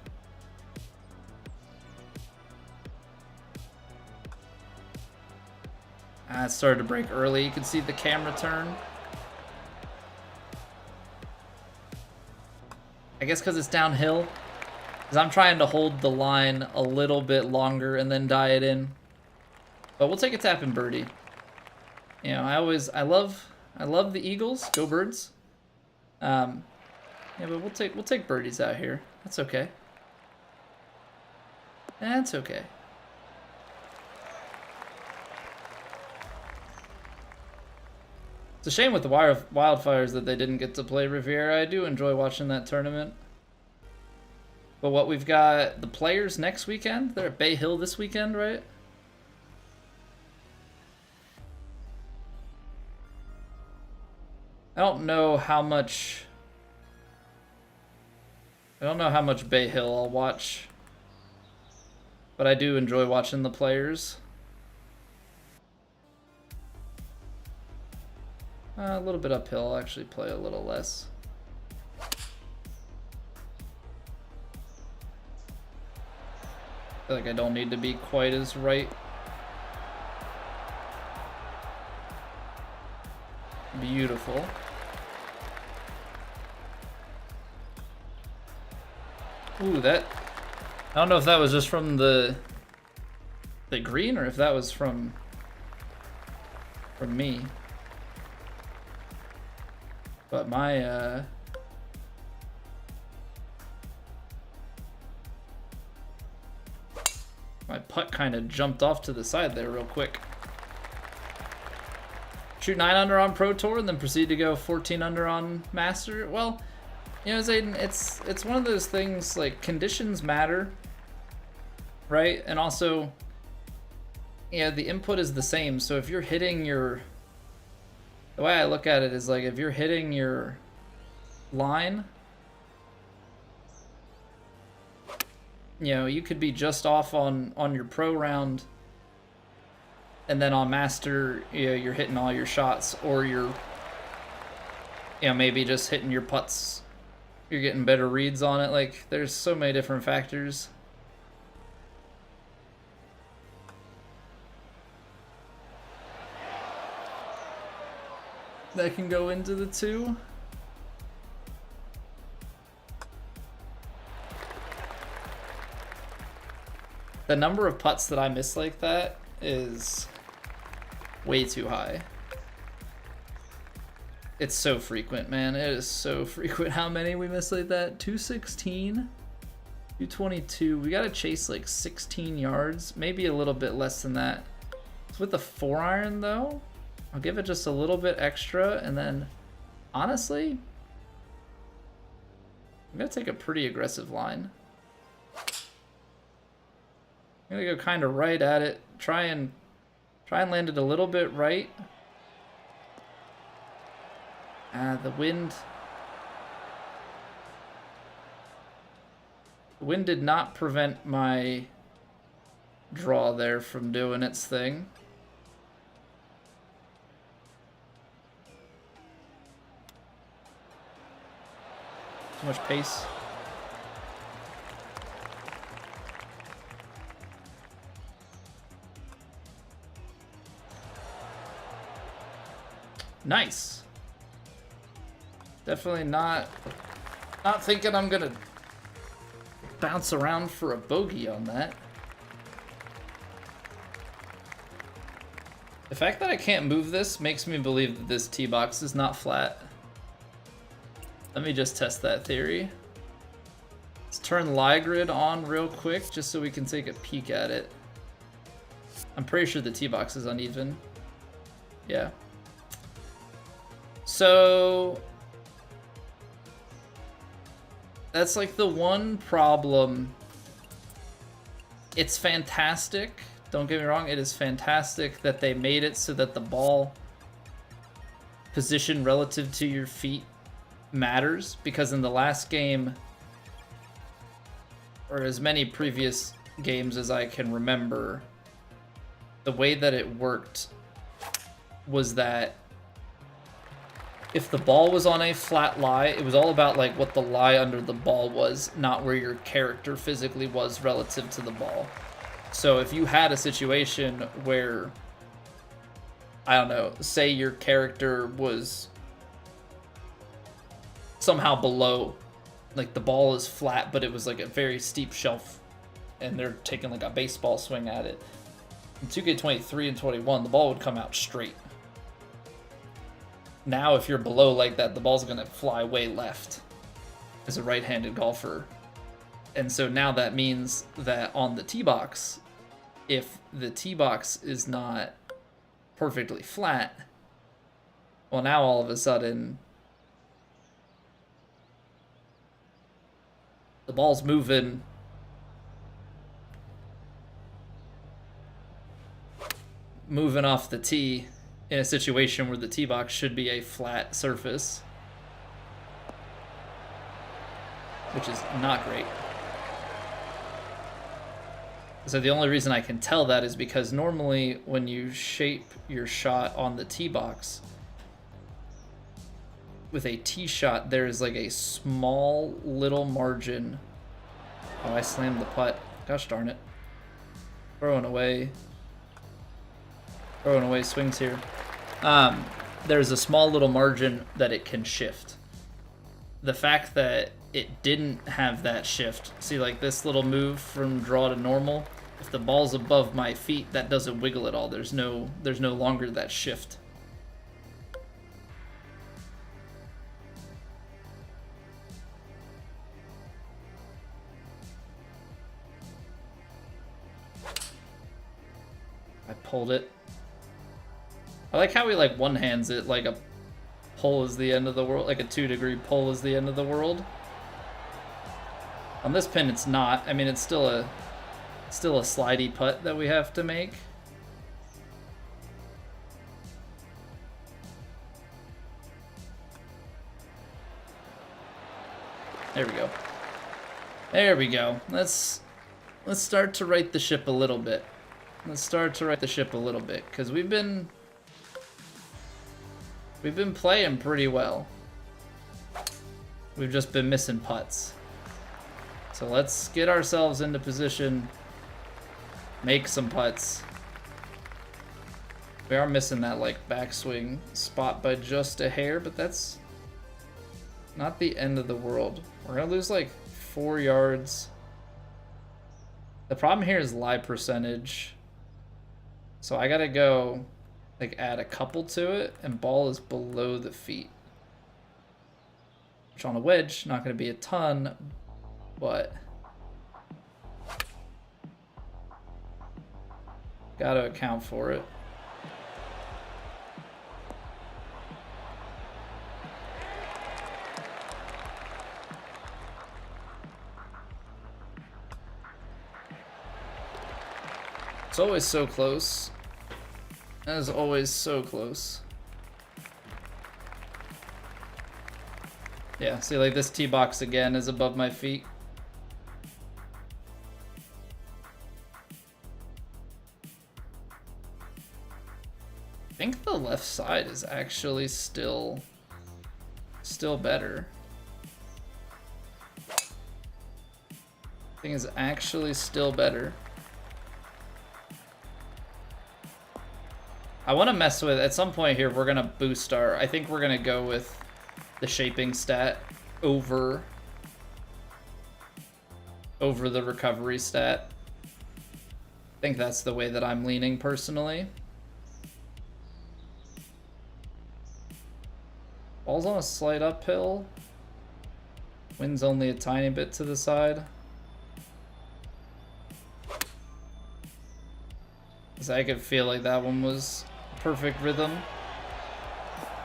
It started to break early. You can see the camera turn. I guess because it's downhill. Because I'm trying to hold the line a little bit longer and then die it in. But we'll take a tap and birdie. You know, I love the Eagles. Go Birds. Yeah, but we'll take birdies out here. That's okay. That's okay. It's a shame with the wildfires that they didn't get to play Riviera. I do enjoy watching that tournament. But what we've got, the Players next weekend. They're at Bay Hill this weekend, right? I don't know how much Bay Hill I'll watch. But I do enjoy watching the Players. A little bit uphill, I'll actually play a little less. I feel like I don't need to be quite as right. Beautiful. Ooh, that... I don't know if that was just from the green or if that was from me. But my putt kind of jumped off to the side there real quick. Shoot 9 under on Pro Tour and then proceed to go 14 under on Master. Well, you know, Zayden, it's one of those things, like, conditions matter, right? And also, yeah, the input is the same. So if you're hitting your... The way I look at it is, like, if you're hitting your line, you know, you could be just off on your pro round, and then on Master, you know, you're hitting all your shots, or you're, you know, maybe just hitting your putts. You're getting better reads on it. Like, there's so many different factors. That can go into the 2. The number of putts that I miss like that is way too high. It's so frequent, man. It is so frequent how many we miss like that. 216, 222. We gotta chase like 16 yards, maybe a little bit less than that. With the 4-iron though, I'll give it just a little bit extra, and then honestly, I'm gonna take a pretty aggressive line. I'm gonna go kind of right at it, try and land it a little bit right. The wind did not prevent my draw there from doing its thing. Too much pace. Nice. Definitely not thinking I'm gonna bounce around for a bogey on that. The fact that I can't move this makes me believe that this tee box is not flat. Let me just test that theory. Let's turn LiGrid on real quick just so we can take a peek at it. I'm pretty sure the tee box is uneven. Yeah. So that's like the one problem. It's fantastic. Don't get me wrong, it is fantastic that they made it so that the ball position relative to your feet matters, because in the last game, or as many previous games as I can remember, the way that it worked was that if the ball was on a flat lie, it was all about like what the lie under the ball was, not where your character physically was relative to the ball. So if you had a situation where, I don't know, say your character was somehow below, like the ball is flat, but it was like a very steep shelf and they're taking like a baseball swing at it. In 2K23 and 21, the ball would come out straight. Now, if you're below like that, the ball's gonna fly way left as a right-handed golfer. And so now that means that on the tee box, if the tee box is not perfectly flat, well, now all of a sudden the ball's moving off the tee in a situation where the tee box should be a flat surface, which is not great. So the only reason I can tell that is because normally when you shape your shot on the tee box with a tee shot, there is like a small little margin. Oh, I slammed the putt. Gosh darn it. Throwing away swings here. There's a small little margin that it can shift. The fact that it didn't have that shift, see, like this little move from draw to normal, if the ball's above my feet, that doesn't wiggle at all. There's no longer that shift. I pulled it. I like how he like one hands it like a pull is the end of the world, like a 2-degree pull is the end of the world. On this pin, it's not. I mean, it's still a slidey putt that we have to make. There we go. There we go. Let's start to right the ship a little bit. Because we've been playing pretty well. We've just been missing putts. So let's get ourselves into position, make some putts. We are missing that like backswing spot by just a hair, but that's not the end of the world. We're gonna lose like 4 yards. The problem here is lie percentage. So I gotta go like add a couple to it, and ball is below the feet. Which on a wedge, not gonna be a ton, but gotta account for it. It's always so close. That is always so close. Yeah, see, like this tee box again is above my feet. I think the left side is actually still better. I think it's actually still better. I want to mess with, at some point here, we're going to boost our, I think we're going to go with the shaping stat over the recovery stat. I think that's the way that I'm leaning personally. Ball's on a slight uphill. Wind's only a tiny bit to the side. So I could feel like that one was perfect rhythm.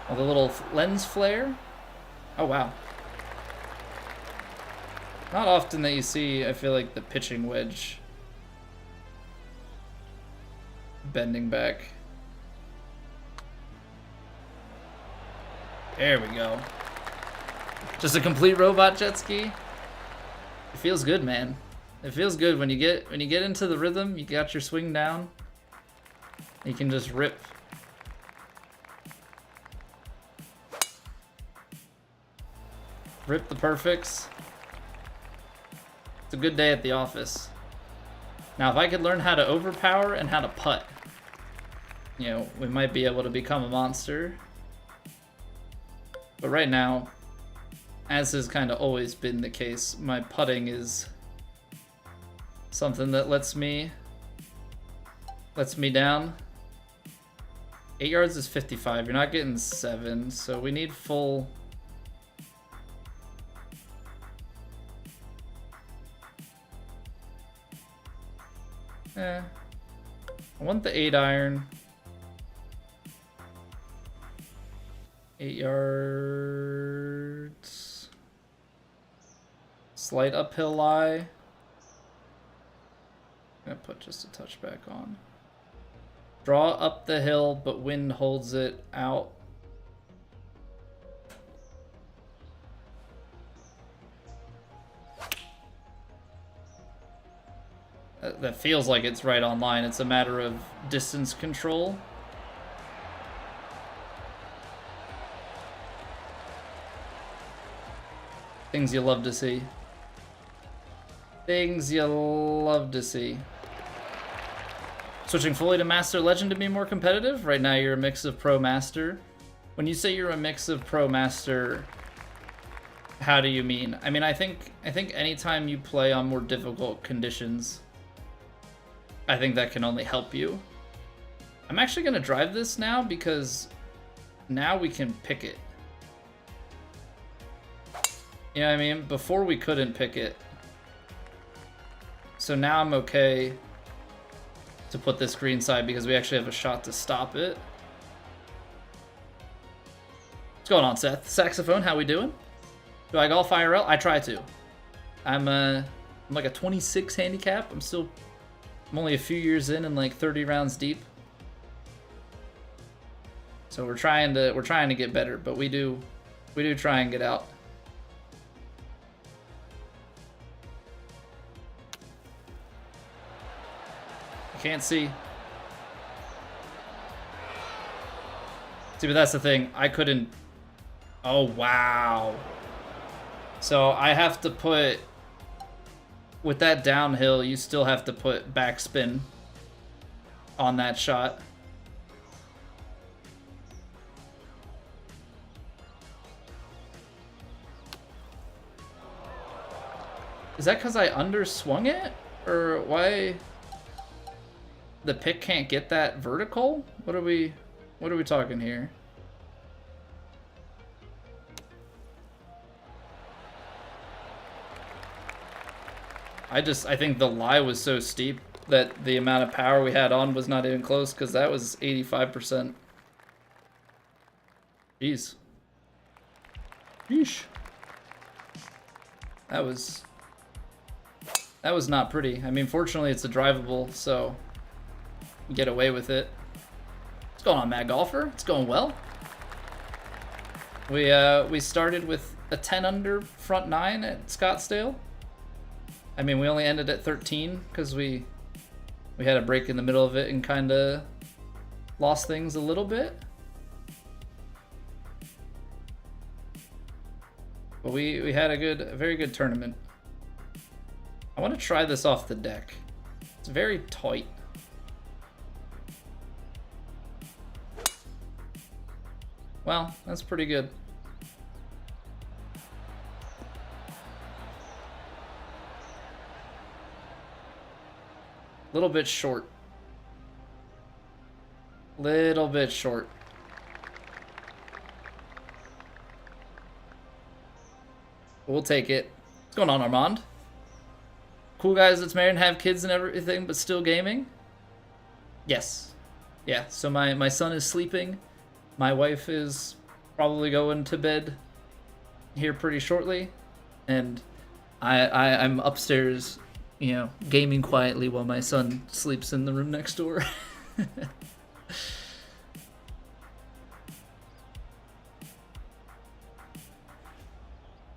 Oh, the little lens flare. Oh, wow. Not often that you see, I feel like, the pitching wedge bending back. There we go. Just a complete robot jet ski. It feels good, man. It feels good when you get into the rhythm, you got your swing down. You can just rip. Rip the perfects. It's a good day at the office. Now, if I could learn how to overpower and how to putt, you know, we might be able to become a monster. But right now, as has kind of always been the case, my putting is something that lets me down. 8 yards is 55. You're not getting 7, so we need full. I want the 8 iron. 8 yards. Slight uphill lie. I'm gonna put just a touch back on. Draw up the hill, but wind holds it out. That feels like it's right on line. It's a matter of distance control. Things you love to see. Things you love to see. Switching fully to Master Legend to be more competitive. Right now you're a mix of Pro Master. When you say you're a mix of Pro Master, how do you mean? I mean, I think anytime you play on more difficult conditions, I think that can only help you. I'm actually gonna drive this now because now we can pick it. You know what I mean? Before we couldn't pick it. So now I'm okay to put this green side because we actually have a shot to stop it. What's going on, Seth? Saxophone, how we doing? Do I golf IRL? I try to. I'm like a 26 handicap. I'm only a few years in and like 30 rounds deep. So we're trying to get better, but we do try and get out. I can't see. See, but that's the thing. I couldn't. Oh, wow. So I have to put, with that downhill, you still have to put backspin on that shot. Is that because I underswung it? Or why the pick can't get that vertical? What are we talking here? I think the lie was so steep that the amount of power we had on was not even close, because that was 85%. Jeez. Yeesh. That was not pretty. I mean, fortunately it's a drivable, so get away with it. What's going on, Mad Golfer? It's going well. We started with a 10 under front 9 at Scottsdale. I mean, we only ended at 13 because we had a break in the middle of it and kind of lost things a little bit. But we had a very good tournament. I want to try this off the deck. It's very tight. Well, that's pretty good. Little bit short. Little bit short. We'll take it. What's going on, Armand? Cool guys that's married and have kids and everything, but still gaming? Yes. Yeah, so my son is sleeping. My wife is probably going to bed here pretty shortly. And I'm upstairs, you know, gaming quietly while my son sleeps in the room next door.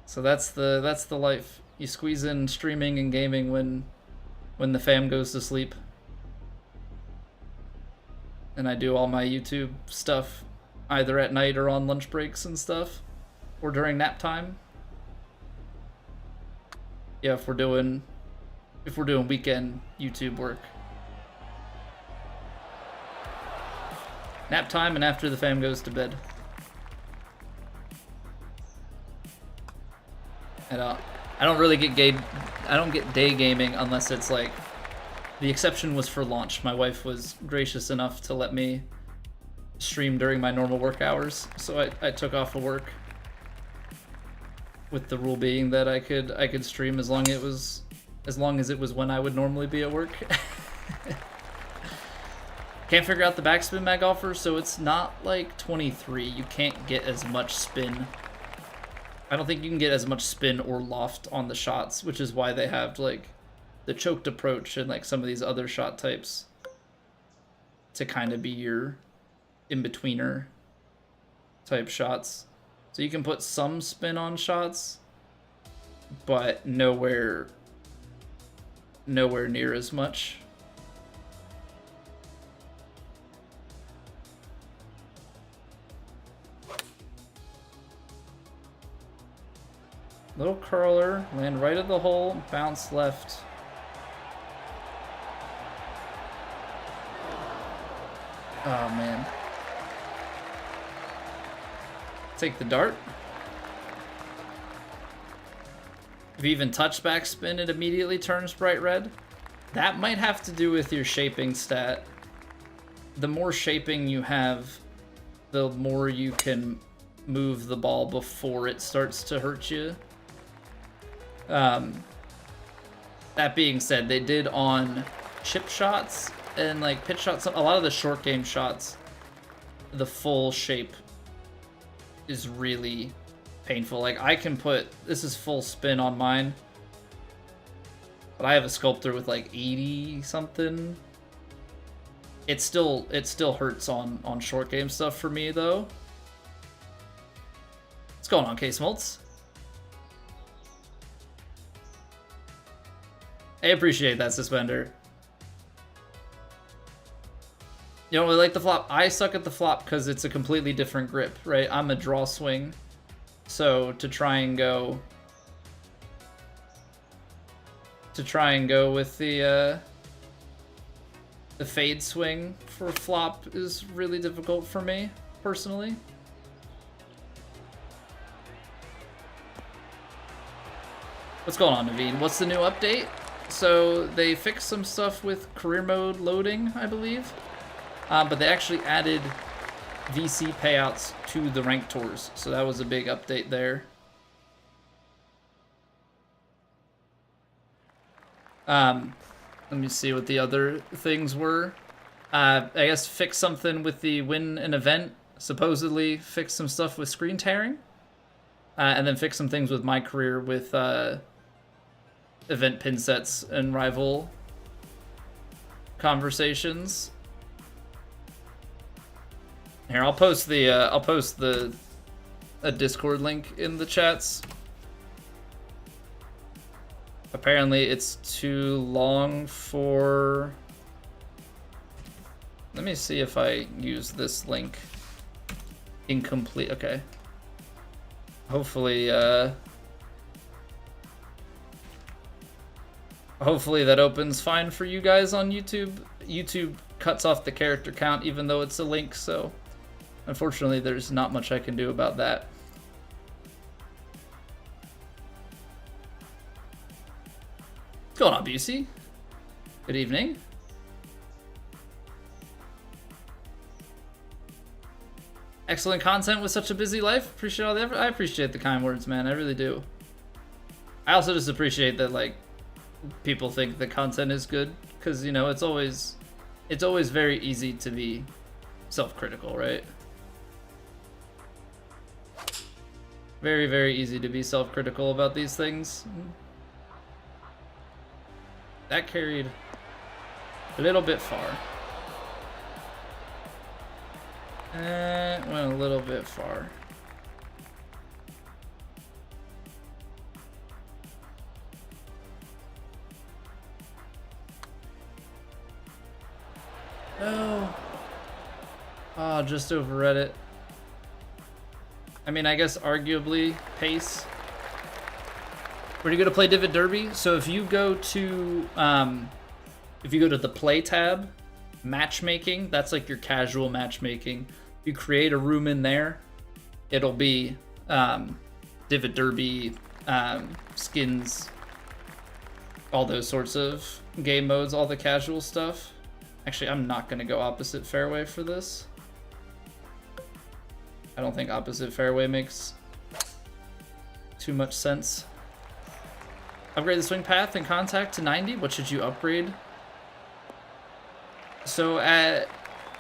So that's the life. You squeeze in streaming and gaming when the fam goes to sleep. And I do all my YouTube stuff either at night or on lunch breaks and stuff, or during nap time. Yeah, if we're doing weekend YouTube work. Nap time and after the fam goes to bed. I don't really get I don't get day gaming unless it's like, the exception was for launch. My wife was gracious enough to let me stream during my normal work hours, so I took off of work, with the rule being that I could stream as long as it was when I would normally be at work. Can't figure out the backspin, Mad Golfer, so it's not like 23. You can't get as much spin. I don't think you can get as much spin or loft on the shots, which is why they have like the choked approach and like some of these other shot types to kind of be your in-betweener type shots. So you can put some spin on shots, but nowhere near as much. Little curler, land right at the hole, bounce left. Oh man. Take the dart. If you even touch backspin, it immediately turns bright red. That might have to do with your shaping stat. The more shaping you have, the more you can move the ball before it starts to hurt you. That being said, they did on chip shots and like pitch shots, a lot of the short game shots, the full shape is really painful. Like I can put, this is full spin on mine, but I have a sculptor with like 80 something. It still hurts on short game stuff for me though. What's going on, Case Moltz? I appreciate that, Suspender. You don't really like the flop? I suck at the flop because it's a completely different grip, right? I'm a draw swing. So to try and go with the fade swing for flop is really difficult for me, personally. What's going on, Naveen? What's the new update? So they fixed some stuff with career mode loading, I believe. But they actually added VC payouts to the ranked tours. So that was a big update there. Let me see what the other things were. I guess fix something with the win an event. Supposedly fix some stuff with screen tearing. And then fix some things with my career with event pin sets and rival conversations. Here, I'll post the a Discord link in the chats. Apparently it's too long for... Let me see if I use this link. Incomplete, okay. Hopefully, hopefully that opens fine for you guys on YouTube. YouTube cuts off the character count even though it's a link, so unfortunately there's not much I can do about that. What's going on, Busey? Good evening. Excellent content with such a busy life. Appreciate all the effort. I appreciate the kind words, man. I really do. I also just appreciate that, like, people think the content is good, because, you know, it's always very easy to be self-critical, right? Very, very easy to be self-critical about these things. That carried a little bit far. Went a little bit far. No. Oh, just overread it. I mean, I guess arguably pace. Pretty good to play Divot Derby. So if you go to the play tab, matchmaking, that's like your casual matchmaking. You create a room in there, it'll be Divot Derby, skins, all those sorts of game modes, all the casual stuff. Actually, I'm not gonna go opposite fairway for this. I don't think opposite fairway makes too much sense. Upgrade the swing path and contact to 90. What should you upgrade? So at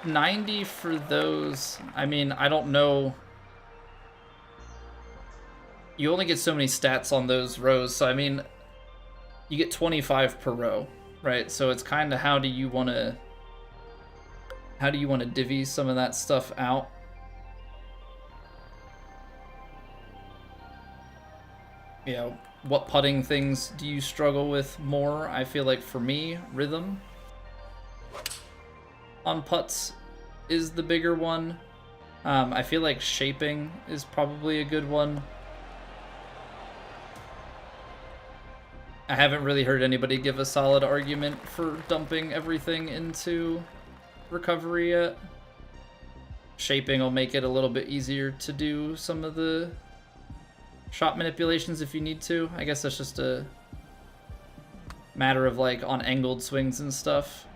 90 for those, I mean, I don't know. You only get so many stats on those rows. So, I mean, you get 25 per row, right? So it's kind of how do you want to divvy some of that stuff out? You know, what putting things do you struggle with more? I feel like for me, rhythm on putts is the bigger one. I feel like shaping is probably a good one. I haven't really heard anybody give a solid argument for dumping everything into recovery yet. Shaping will make it a little bit easier to do some of the shot manipulations if you need to. I guess that's just a matter of, like, on angled swings and stuff,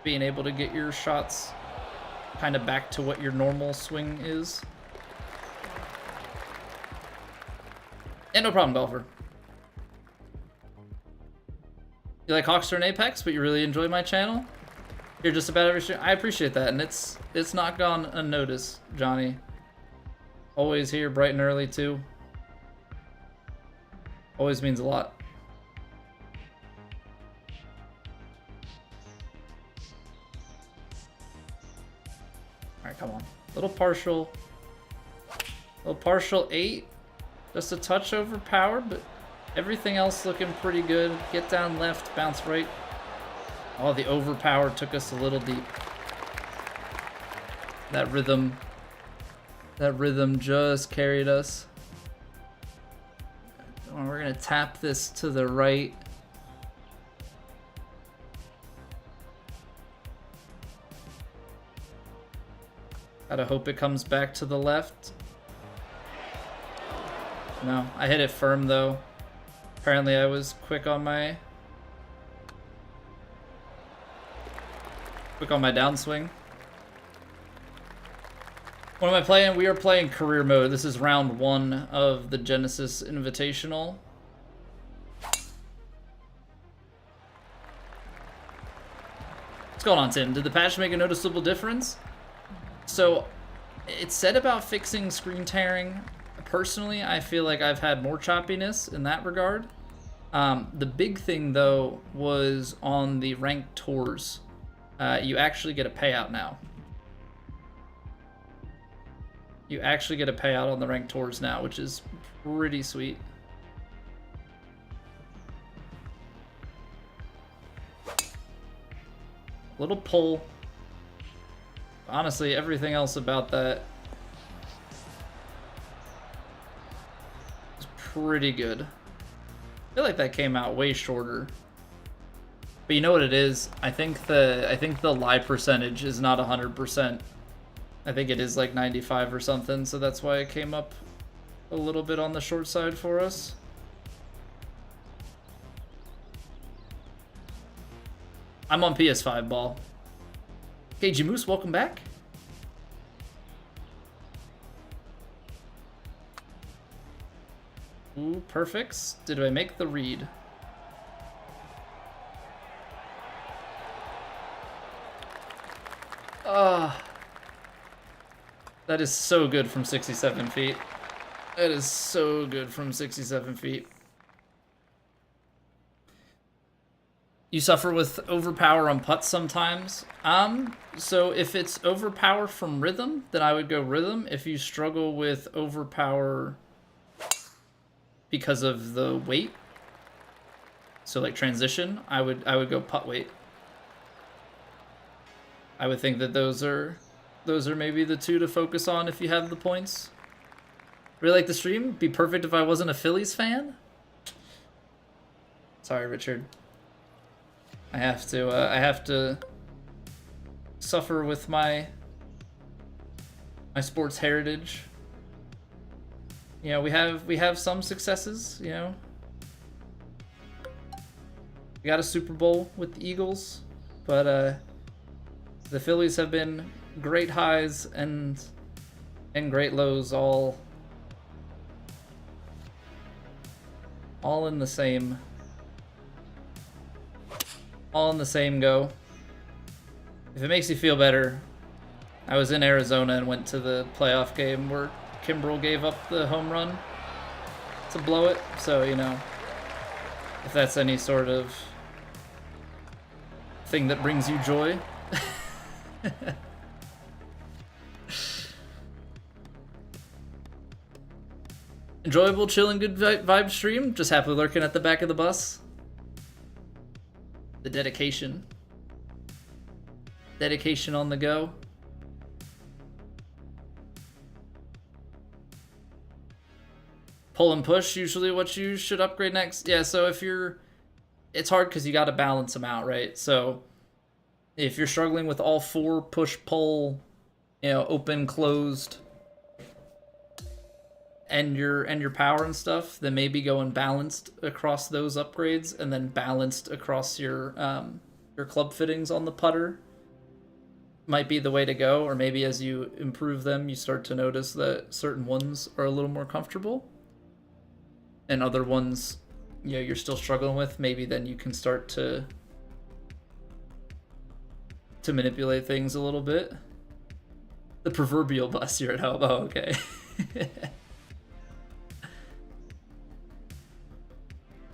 being able to get your shots kind of back to what your normal swing is. Yeah, no problem, golfer. You like Hawkster and Apex, but you really enjoy my channel? You're just about every stream. I appreciate that, and it's not gone unnoticed, Johnny. Always here, bright and early too. Always means a lot. Alright, come on. Little partial 8. Just a touch overpowered, but everything else looking pretty good. Get down left, bounce right. Oh, the overpower took us a little deep. That rhythm just carried us. We're gonna tap this to the right. Gotta hope it comes back to the left. No, I hit it firm though. Apparently I was quick on my downswing. What am I playing? We are playing career mode. This is round 1 of the Genesis Invitational. What's going on, Tim? Did the patch make a noticeable difference? So, it said about fixing screen tearing. Personally, I feel like I've had more choppiness in that regard. The big thing, though, was on the ranked tours. You actually get a payout now. You actually get a payout on the ranked tours now, which is pretty sweet. Little pull. Honestly, everything else about that is pretty good. I feel like that came out way shorter. But you know what it is? I think the lie percentage is not 100%. I think it is like 95 or something, so that's why it came up a little bit on the short side for us. I'm on PS5 ball. KG Moose, welcome back. Ooh, perfects. Did I make the read? That is so good from 67 feet. That is so good from 67 feet. You suffer with overpower on putts sometimes. So if it's overpower from rhythm, then I would go rhythm. If you struggle with overpower because of the weight, so like transition, I would go putt weight. I would think that those are maybe the two to focus on if you have the points. Really like the stream. Be perfect if I wasn't a Phillies fan. Sorry, Richard. I have to suffer with my sports heritage. You know, we have some successes, you know. We got a Super Bowl with the Eagles, but the Phillies have been great highs and great lows, all in the same go. If it makes you feel better, I was in Arizona and went to the playoff game where Kimbrel gave up the home run to blow it, so you know, if that's any sort of thing that brings you joy. Enjoyable, chilling, good vibe stream. Just happily lurking at the back of the bus. The dedication on the go. Pull and push, usually what you should upgrade next. Yeah, so if you're, it's hard because you got to balance them out, right? So if you're struggling with all four, push, pull, you know, open, closed, and your power and stuff, then maybe going balanced across those upgrades, and then balanced across your club fittings on the putter might be the way to go. Or maybe as you improve them, you start to notice that certain ones are a little more comfortable, and other ones, you know, you're still struggling with. Maybe then you can start to manipulate things a little bit. The proverbial bus you're at home. Oh, okay.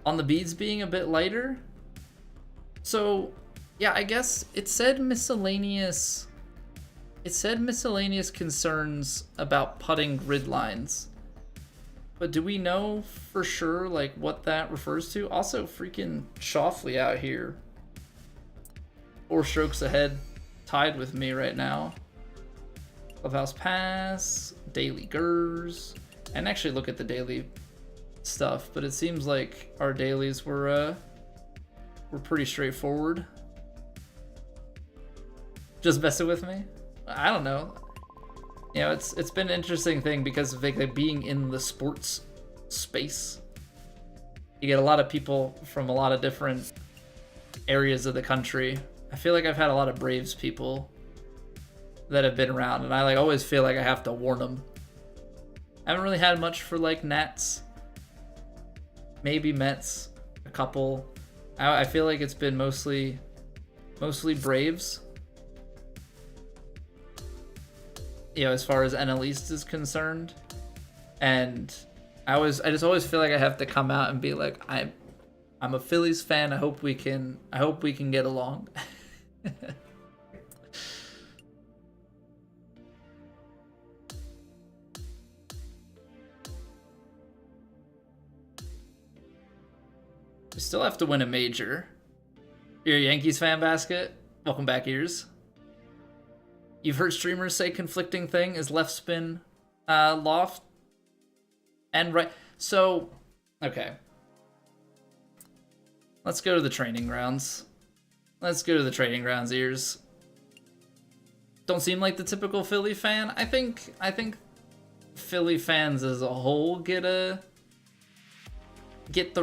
On the beads being a bit lighter. So, yeah, I guess it said miscellaneous concerns about putting grid lines. But do we know for sure, like, what that refers to? Also, freaking Shoffley out here. 4 strokes ahead, tied with me right now. Clubhouse Pass, daily GERS. And actually look at the daily stuff, but it seems like our dailies were pretty straightforward. Just messing with me? I don't know. You know, it's been an interesting thing because of like being in the sports space. You get a lot of people from a lot of different areas of the country. I feel like I've had a lot of Braves people that have been around, and I like always feel like I have to warn them. I haven't really had much for like Nats. Maybe Mets, a couple. I feel like it's been mostly Braves. You know, as far as NL East is concerned, and I just always feel like I have to come out and be like, I'm a Phillies fan. I hope we can get along. We still have to win a major. You're a Yankees fan, Basket? Welcome back, Ears. You've heard streamers say conflicting thing is left spin loft and right. So, okay. Let's go to the training grounds. Let's go to the training grounds, Ears. Don't seem like the typical Philly fan. I think Philly fans as a whole get the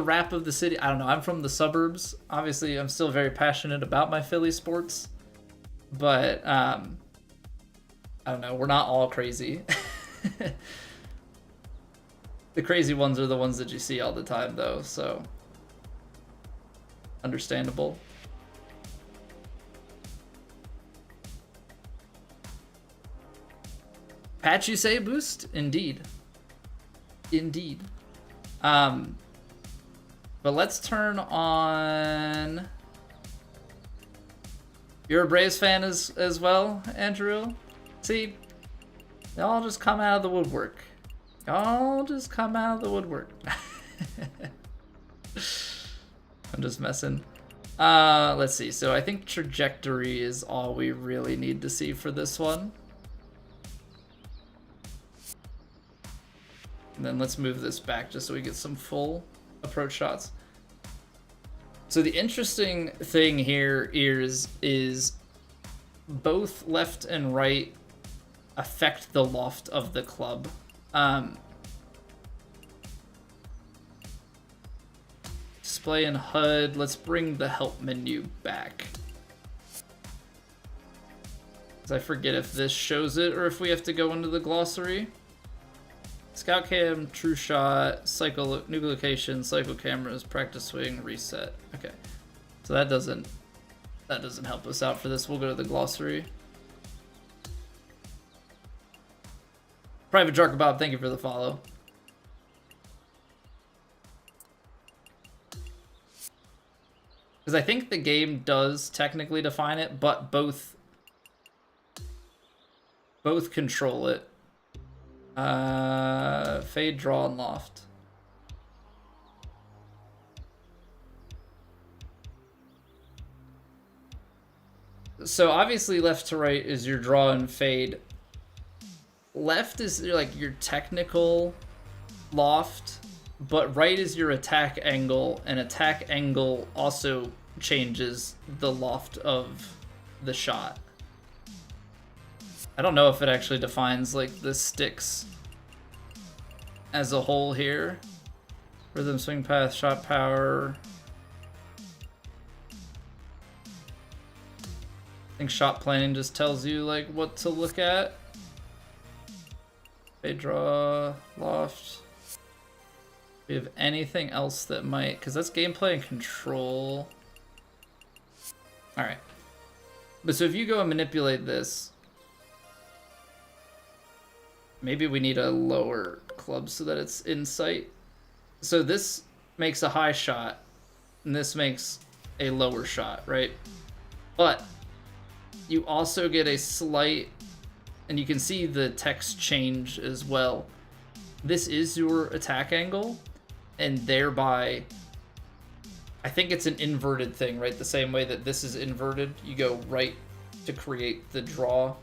rap of the city. I don't know. I'm from the suburbs. Obviously, I'm still very passionate about my Philly sports, but I don't know. We're not all crazy. The crazy ones are the ones that you see all the time, though. So understandable. Patch, you say boost? Indeed. Indeed. But let's turn on... You're a Braves fan as well, Andrew? See, they all just come out of the woodwork. Y'all just come out of the woodwork. I'm just messing. Let's see. So I think trajectory is all we really need to see for this one. And then let's move this back just so we get some full approach shots. So the interesting thing here is both left and right affect the loft of the club. Display and HUD. Let's bring the help menu back. Because I forget if this shows it or if we have to go into the glossary. Scout cam, true shot, cycle, new location, cycle cameras, practice swing, reset. Okay, so that doesn't help us out for this. We'll go to the glossary. Private Jark Bob, thank you for the follow. Because I think the game does technically define it, but both control it. Fade, draw, and loft. So obviously left to right is your draw and fade. Left is like your technical loft, but right is your attack angle, and attack angle also changes the loft of the shot. I don't know if it actually defines like the sticks as a whole here. Rhythm, swing path, shot power. I think shot planning just tells you like what to look at. Fade, draw, loft. Do we have anything else that might, because that's gameplay and control. All right. But so if you go and manipulate this, maybe we need a lower club so that it's in sight. So this makes a high shot, and this makes a lower shot, right? But you also get a slight, and you can see the text change as well. This is your attack angle, and thereby, I think it's an inverted thing, right? The same way that this is inverted, you go right to create the draw.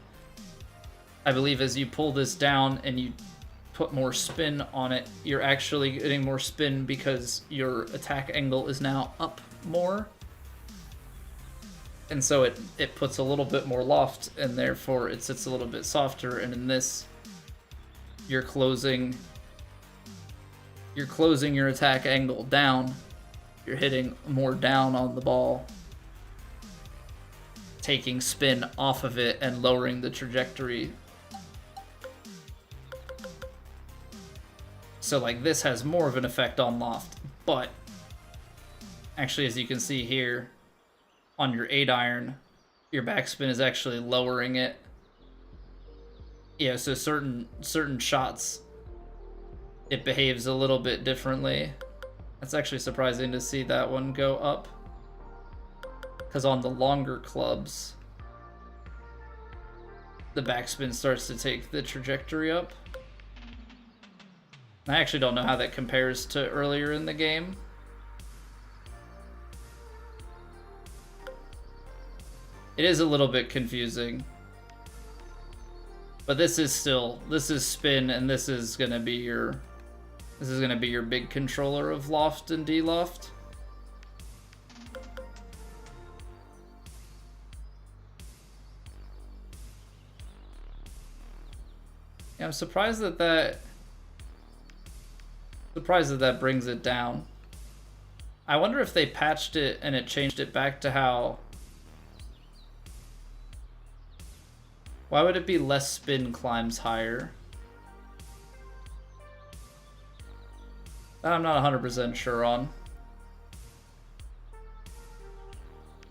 I believe as you pull this down and you put more spin on it, you're actually getting more spin because your attack angle is now up more. And so it puts a little bit more loft, and therefore it sits a little bit softer. And in this, you're closing your attack angle down. You're hitting more down on the ball, taking spin off of it and lowering the trajectory. So like this has more of an effect on loft, but actually, as you can see here on your 8-iron, your backspin is actually lowering it. Yeah, so certain shots, it behaves a little bit differently. That's actually surprising to see that one go up, because on the longer clubs, the backspin starts to take the trajectory up. I actually don't know how that compares to earlier in the game. It is a little bit confusing. But this is spin, and this is gonna be your big controller of loft and deloft. Yeah, I'm surprised that brings it down. I wonder if they patched it and it changed it back to how. Why would it be less spin climbs higher? That I'm not 100% sure on.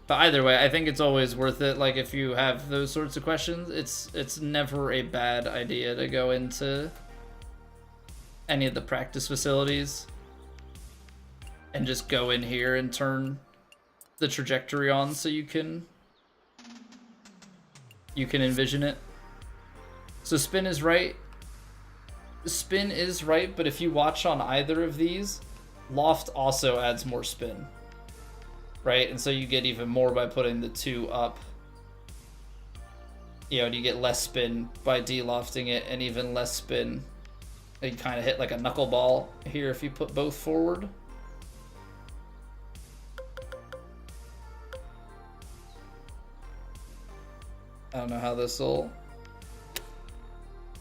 But either way, I think it's always worth it. Like, if you have those sorts of questions, it's never a bad idea to go into any of the practice facilities and just go in here and turn the trajectory on so you can envision it. So spin is right. Spin is right, but if you watch on either of these, loft also adds more spin. Right? And so you get even more by putting the 2 up. You know, and you get less spin by delofting it, and even less spin. You kind of hit like a knuckleball here if you put both forward. I don't know how this will.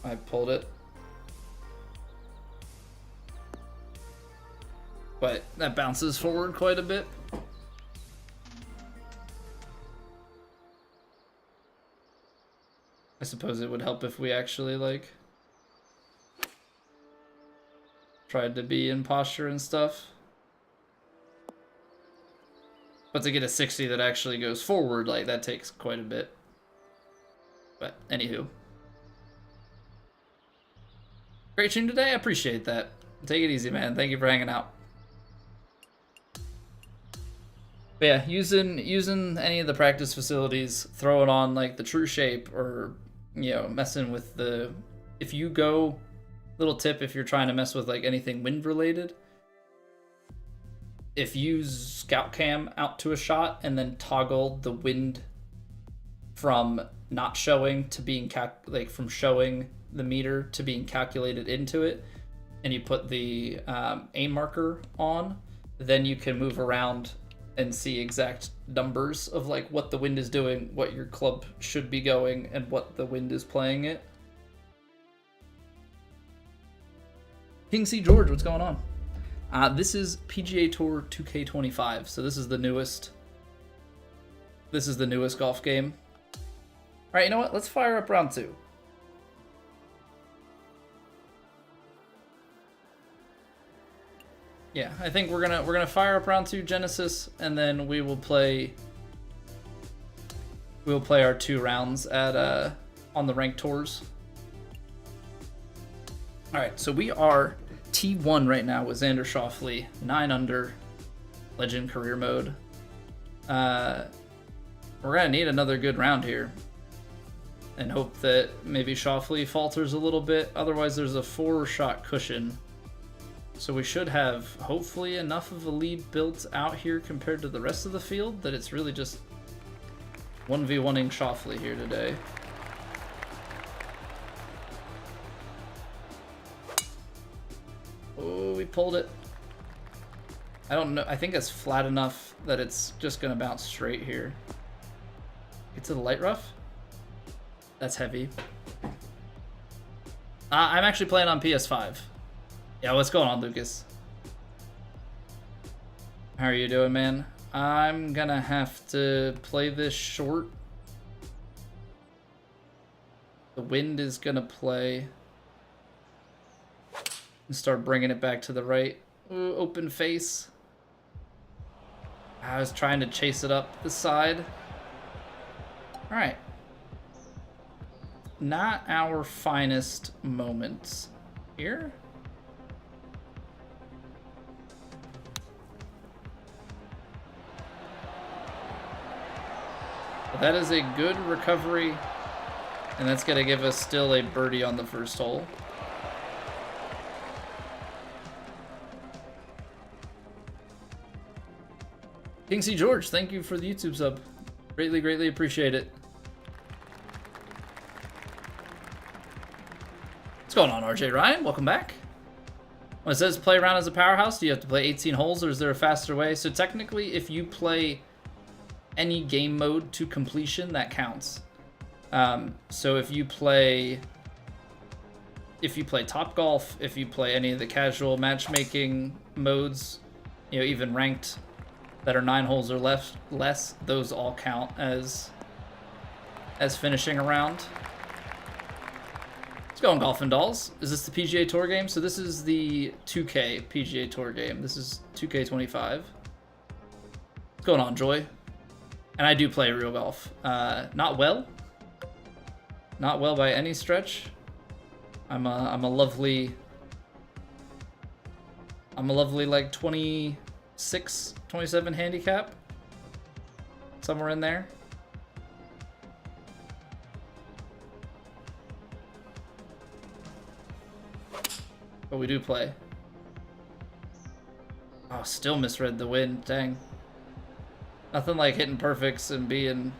I pulled it. But that bounces forward quite a bit. I suppose it would help if we actually, like, tried to be in posture and stuff. But to get a 60 that actually goes forward, like, that takes quite a bit. But, anywho. Great stream today, I appreciate that. Take it easy, man. Thank you for hanging out. But yeah, using any of the practice facilities, throwing on, like, the true shape, or, you know, messing with the... If you go... Little tip if you're trying to mess with, like, anything wind related. If you scout cam out to a shot and then toggle the wind from not showing to being from showing the meter to being calculated into it, and you put the aim marker on, then you can move around and see exact numbers of, like, what the wind is doing, what your club should be going, and what the wind is playing it. King C. George, what's going on? This is PGA Tour 2K25, so this is the newest golf game. All right, you know what? Let's fire up round 2. Yeah, I think we're gonna fire up round 2 Genesis, and then we will play our 2 rounds at on the ranked tours. All right, so we are T1 right now with Xander Schauffele, 9 under, legend career mode. We're gonna need another good round here, and hope that maybe Schauffele falters a little bit. Otherwise, there's a 4-shot cushion, so we should have hopefully enough of a lead built out here compared to the rest of the field that it's really just 1v1ing Schauffele here today. Oh, we pulled it. I don't know. I think it's flat enough that it's just going to bounce straight here. Get to the light rough. That's heavy. I'm actually playing on PS5. Yeah, what's going on, Lucas? How are you doing, man? I'm going to have to play this short. The wind is going to play. And start bringing it back to the right. Ooh, open face. I was trying to chase it up the side. All right. Not our finest moments here. But that is a good recovery, and that's going to give us still a birdie on the first hole. King C. George, thank you for the YouTube sub. Greatly, greatly appreciate it. What's going on, RJ Ryan? Welcome back. When it says play around as a powerhouse, do you have to play 18 holes or is there a faster way? So technically, if you play any game mode to completion, that counts. So if you play Topgolf, if you play any of the casual matchmaking modes, you know, even ranked that are 9 holes or less, those all count as finishing a round. Let's go on Golfing Dolls. Is this the PGA Tour game? So this is the 2K PGA Tour game. This is 2K25. What's going on, Joy? And I do play real golf. Not well. Not well by any stretch. I'm a lovely like 26, 27 handicap. Somewhere in there. But we do play. Oh, still misread the wind. Dang. Nothing like hitting perfects and being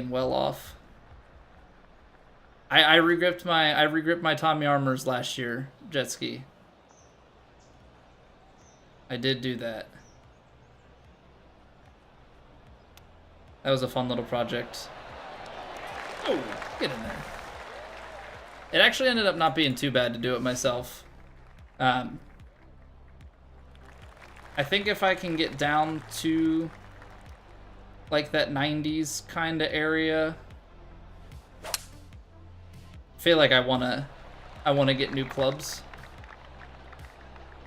well off. I regripped my Tommy Armours last year, jet ski. I did do that. That was a fun little project. Oh, get in there. It actually ended up not being too bad to do it myself. I think if I can get down to like that 90s kind of area, I feel like I wanna get new clubs.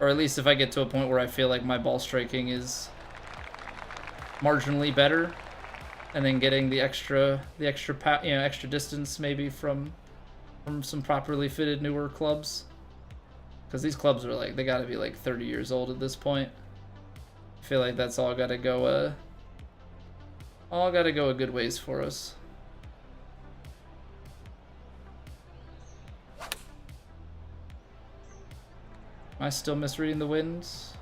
Or at least if I get to a point where I feel like my ball striking is marginally better, and then getting the extra distance maybe from some properly fitted newer clubs, because these clubs are like, they got to be like 30 years old at this point. I feel like that's all got to go a good ways for us. Am I still misreading the winds?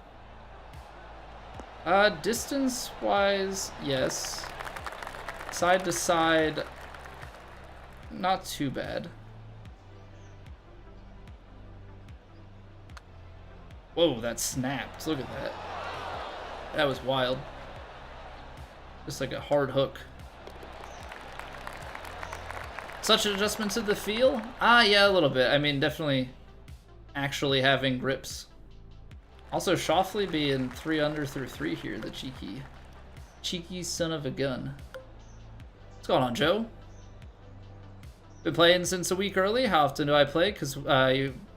Distance wise, yes. Side to side, not too bad. Whoa, that snapped. Look at that. That was wild. Just like a hard hook. Such an adjustment to the feel? Yeah, a little bit. I mean, definitely actually having grips. Also, Shoffley being 3 under through 3 here, the cheeky son of a gun. What's going on, Joe? Been playing since a week early. How often do I play? Because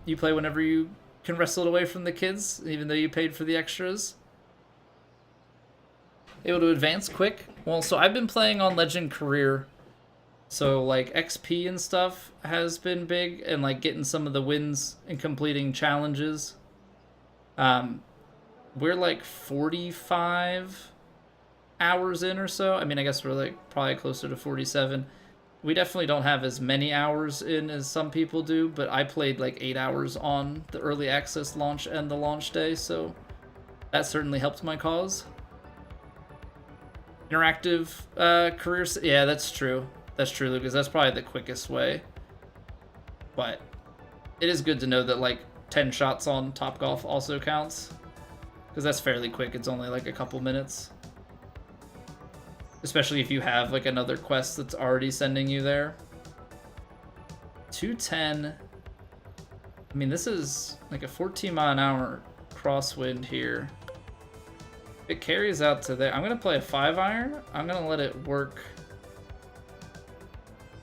you play whenever you can wrestle it away from the kids, even though you paid for the extras. Able to advance quick. Well, so I've been playing on Legend Career, so like XP and stuff has been big, and like getting some of the wins and completing challenges. We're like 45 hours in or so. I mean, I guess we're like probably closer to 47. We definitely don't have as many hours in as some people do, but I played like 8 hours on the early access launch and the launch day, so that certainly helped my cause. Interactive career, yeah, that's true. That's true, Lucas. That's probably the quickest way. But it is good to know that like 10 shots on Topgolf also counts, because that's fairly quick. It's only like a couple minutes. Especially if you have like another quest that's already sending you there. 210. I mean, this is like a 14-mile-an-hour crosswind here. It carries out to there. I'm gonna play a 5-iron. I'm gonna let it work.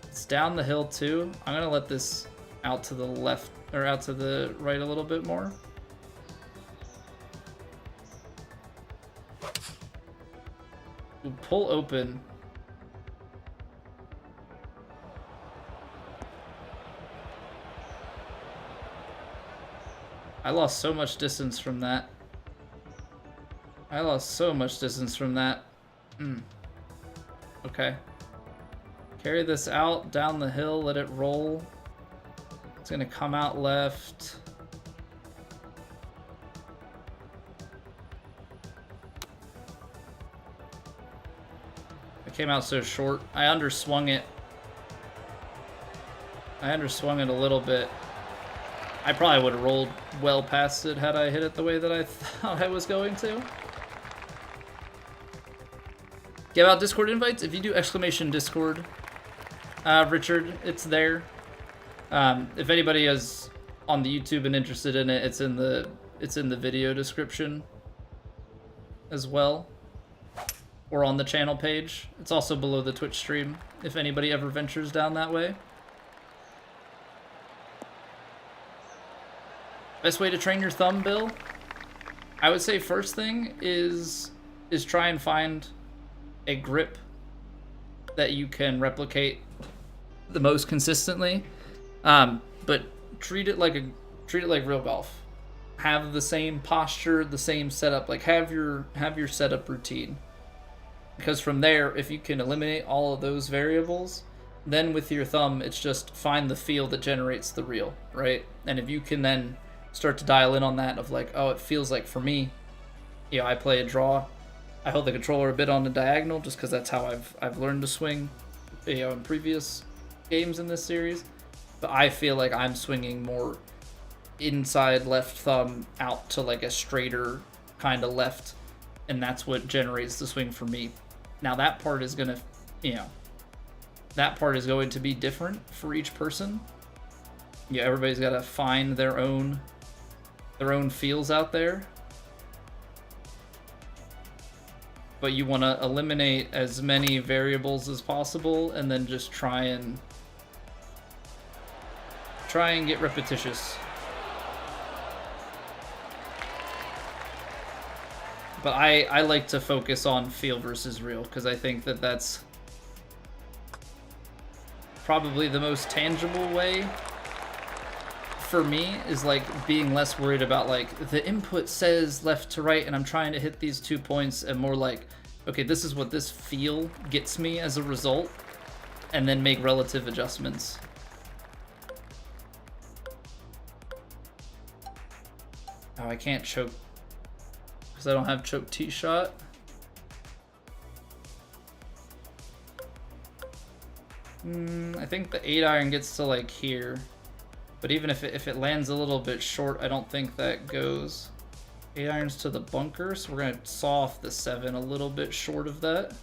It's down the hill too. I'm gonna let this out to the left or out to the right a little bit more. Ooh, pull open. I lost so much distance from that. Okay. Carry this out, down the hill, let it roll. It's gonna come out left. came out so short. I underswung it. I underswung it a little bit. I probably would have rolled well past it had I hit it the way that I thought I was going to. Give out Discord invites. If you do exclamation Discord, Richard, it's there. If anybody is on the YouTube and interested in it, it's in the video description as well, or on the channel page. It's also below the Twitch stream if anybody ever ventures down that way. Best way to train your thumb, Bill? I would say first thing is try and find a grip that you can replicate the most consistently. But treat it like real golf. Have the same posture, the same setup. Like have your setup routine. Because from there, if you can eliminate all of those variables, then with your thumb, it's just find the feel that generates the reel, right? And if you can then start to dial in on that of like, oh, it feels like for me, you know, I play a draw, I hold the controller a bit on the diagonal just because that's how I've learned to swing, you know, in previous games in this series. But I feel like I'm swinging more inside left thumb out to like a straighter kind of left, and that's what generates the swing for me. Now that part is gonna, you know, that part is going to be different for each person. Yeah, everybody's got to find their own feels out there. But you want to eliminate as many variables as possible and then just try and get repetitious. But I like to focus on feel versus reel because I think that that's probably the most tangible way for me, is like being less worried about like the input says left to right and I'm trying to hit these 2 points, and more like, okay, this is what this feel gets me as a result, and then make relative adjustments. Oh, I can't choke because I don't have choke tee shot. I think the 8-iron gets to like here. But even if it lands a little bit short, I don't think that goes. 8-irons to the bunker, so we're gonna saw off the 7 a little bit short of that.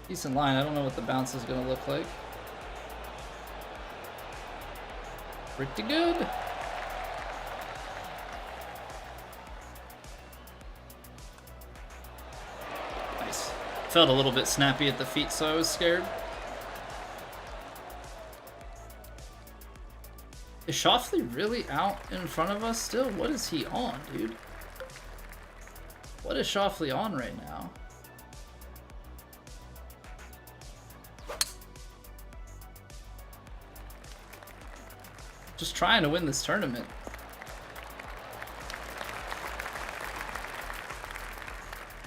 Decent line. I don't know what the bounce is gonna look like. Pretty good. Felt a little bit snappy at the feet, so I was scared. Is Shoffley really out in front of us still? What is he on, dude? What is Shoffley on right now? Just trying to win this tournament.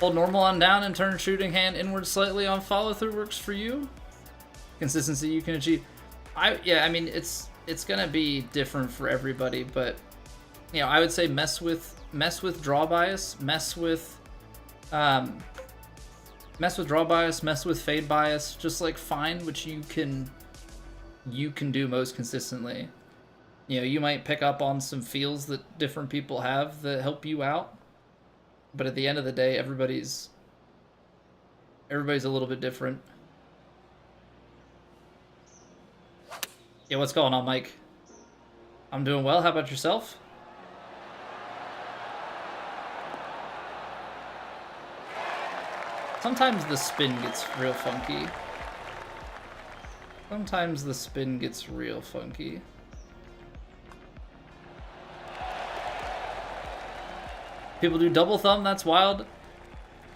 Hold normal on down and turn shooting hand inward slightly on follow through works for you. Consistency you can achieve. Yeah, I mean it's gonna be different for everybody, but you know, I would say mess with draw bias, mess with draw bias, mess with fade bias. Just like find what you can do most consistently. You know, you might pick up on some feels that different people have that help you out. But at the end of the day, everybody's a little bit different. Yeah, what's going on, Mike? I'm doing well. How about yourself? Sometimes the spin gets real funky. People do double thumb, that's wild.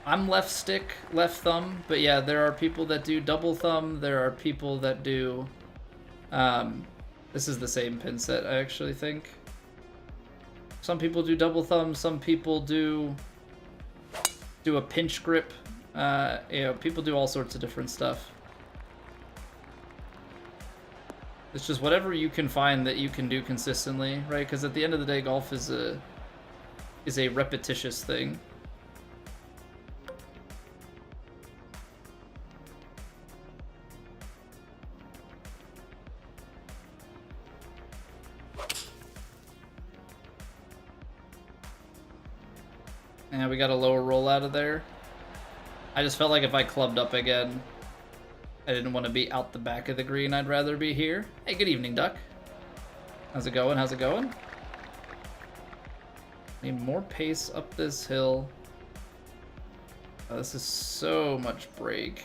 I'm left stick, left thumb, but yeah, there are people that do double thumb. There are people that do, this is the same pin set, I actually think. Some people do double thumb, some people do a pinch grip. You know, people do all sorts of different stuff. It's just whatever you can find that you can do consistently, right? Because at the end of the day, golf is a repetitious thing. And we got a lower roll out of there. I just felt like if I clubbed up again, I didn't want to be out the back of the green. I'd rather be here. Hey, good evening, Duck. How's it going? How's it going? Need more pace up this hill. Oh, this is so much break.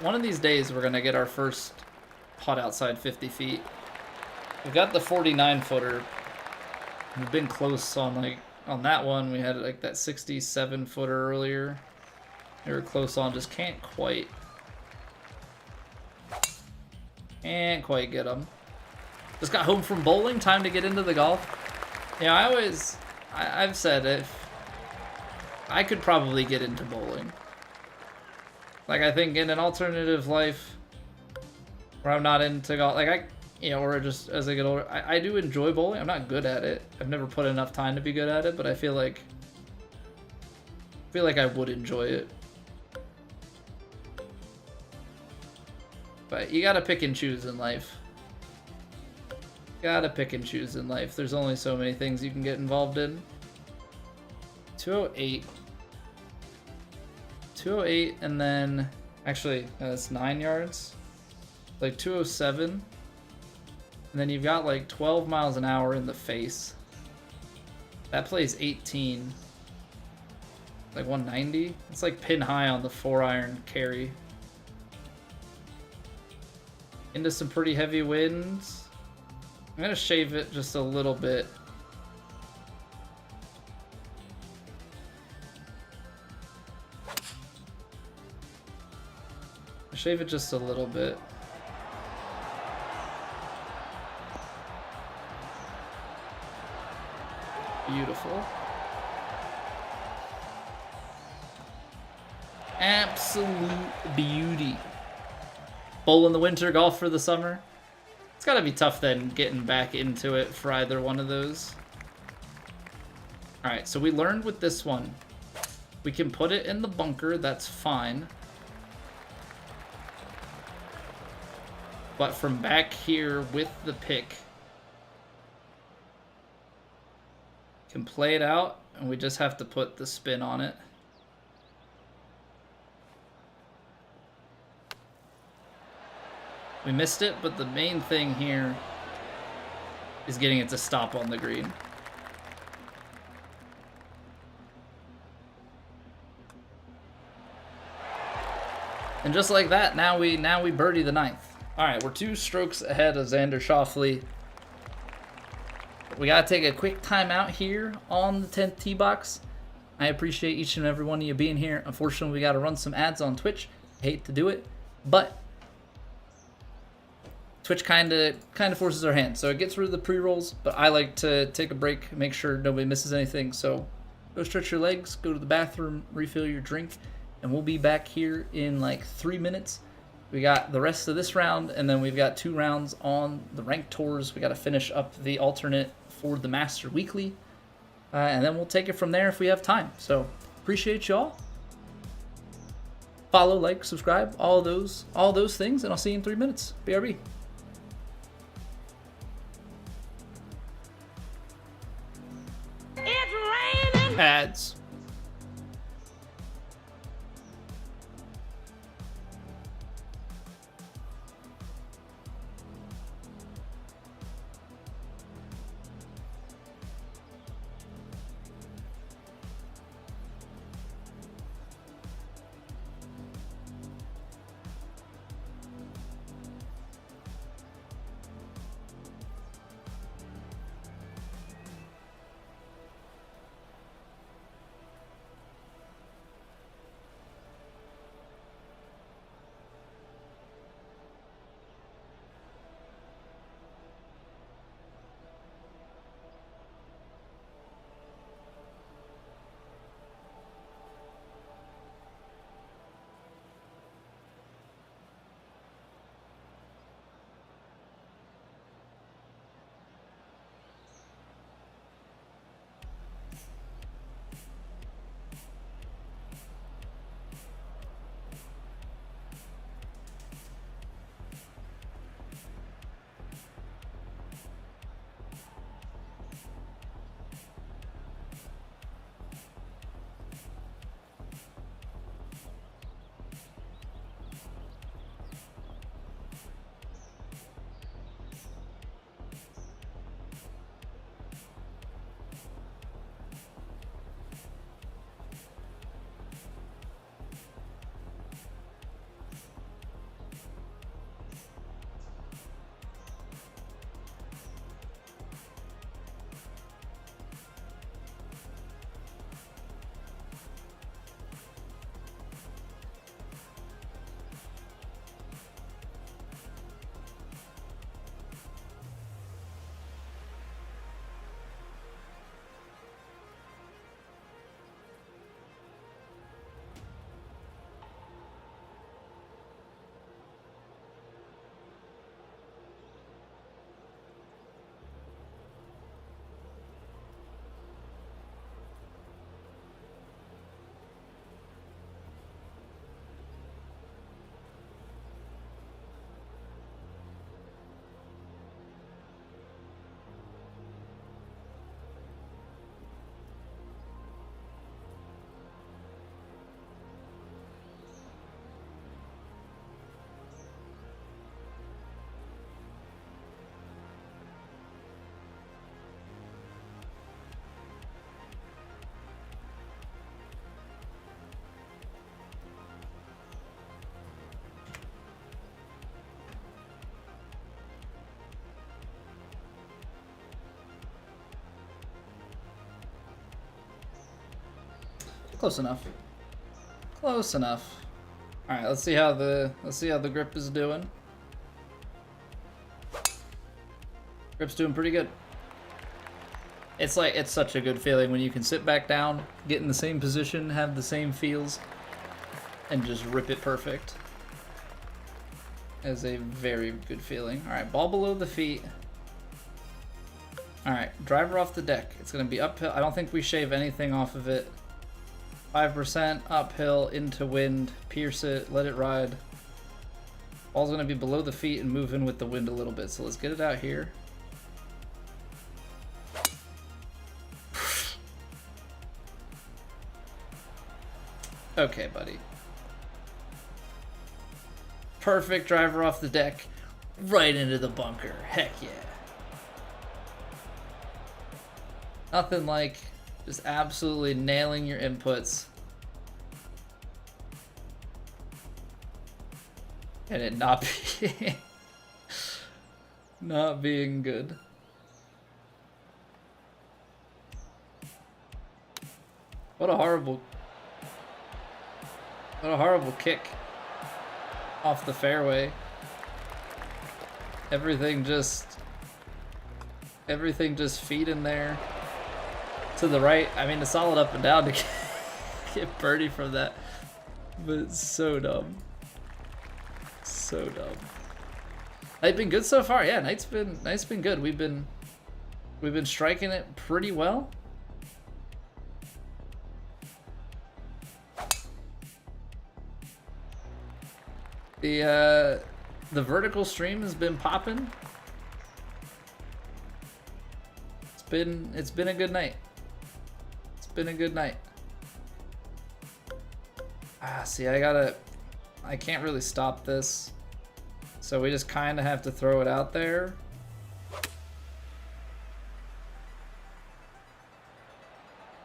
One of these days we're gonna get our first putt outside 50 feet. We've got the 49 footer. We've been close on that one. We had like that 67 footer earlier. We were close on, just can't quite get them. Just got home from bowling, time to get into the golf. Yeah, I've said if I could probably get into bowling. Like, I think in an alternative life where I'm not into golf, like or just as I get older, I do enjoy bowling. I'm not good at it. I've never put enough time to be good at it, but I feel like I would enjoy it. But you gotta pick and choose in life. Gotta pick and choose in life. There's only so many things you can get involved in. 208. 208, and then actually that's 9 yards, like 207, and then you've got like 12 miles an hour in the face. That plays 18, like 190. It's like pin high on the 4-iron carry. Into some pretty heavy winds. I'm gonna shave it just a little bit. Shave it just a little bit. Beautiful. Absolute beauty. Bowl in the winter, golf for the summer. It's gotta be tough then getting back into it for either one of those. Alright, so we learned with this one. We can put it in the bunker, that's fine. But from back here with the pick, can play it out, and we just have to put the spin on it. We missed it, but the main thing here is getting it to stop on the green. And just like that, now we birdie the 9th. All right, we're 2 strokes ahead of Xander Schauffele. We gotta take a quick timeout here on the 10th tee box. I appreciate each and every one of you being here. Unfortunately, we gotta run some ads on Twitch. I hate to do it, but Twitch kind of forces our hand. So it gets rid of the pre-rolls, but I like to take a break, make sure nobody misses anything. So go stretch your legs, go to the bathroom, refill your drink, and we'll be back here in like 3 minutes. We got the rest of this round, and then we've got 2 rounds on the ranked tours. We got to finish up the alternate for the Master Weekly, and then we'll take it from there if we have time. So appreciate y'all. Follow, like, subscribe, all those things, and I'll see you in 3 minutes. BRB. It's raining. Ads. Close enough. Close enough. All right, let's see how the grip is doing. Grip's doing pretty good. It's such a good feeling when you can sit back down, get in the same position, have the same feels, and just rip it perfect. Is a very good feeling. All right, ball below the feet. All right, driver off the deck. It's gonna be uphill. I don't think we shave anything off of it. 5% uphill into wind, pierce it, let it ride. Ball's gonna be below the feet and move in with the wind a little bit. So let's get it out here. Okay, buddy. Perfect driver off the deck, right into the bunker. Heck yeah. Nothing like just absolutely nailing your inputs and it not being not being good. What a horrible kick off the fairway. Everything just feet in there to the right. I mean, a solid up and down to get birdie from that, but it's so dumb. So dumb. Night's been good so far. Yeah, night's been good. We've been striking it pretty well. The vertical stream has been popping. It's been a good night. It's been a good night. See, I can't really stop this. So we just kind of have to throw it out there.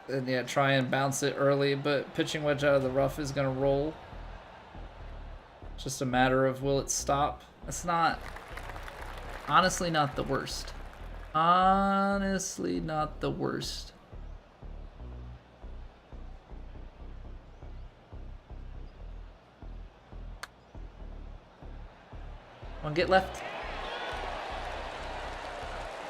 And yeah, try and bounce it early, but pitching wedge out of the rough is gonna roll. It's just a matter of will it stop. It's honestly not the worst. Honestly not the worst. One get left.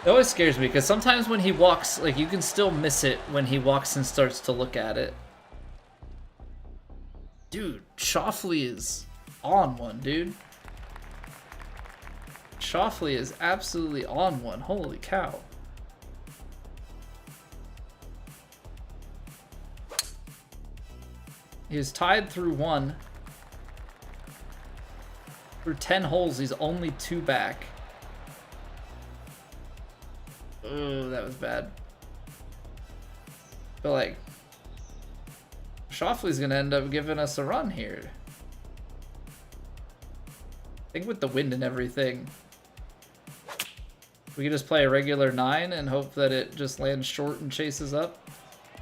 It always scares me because sometimes when he walks, like, you can still miss it when he walks and starts to look at it. Dude, Shoffley is on one, dude. Shoffley is absolutely on one. Holy cow. He was tied through one. Through 10 holes, he's only 2 back. Oh, that was bad. But like, Shoffley's gonna end up giving us a run here. I think with the wind and everything, we could just play a regular 9 and hope that it just lands short and chases up.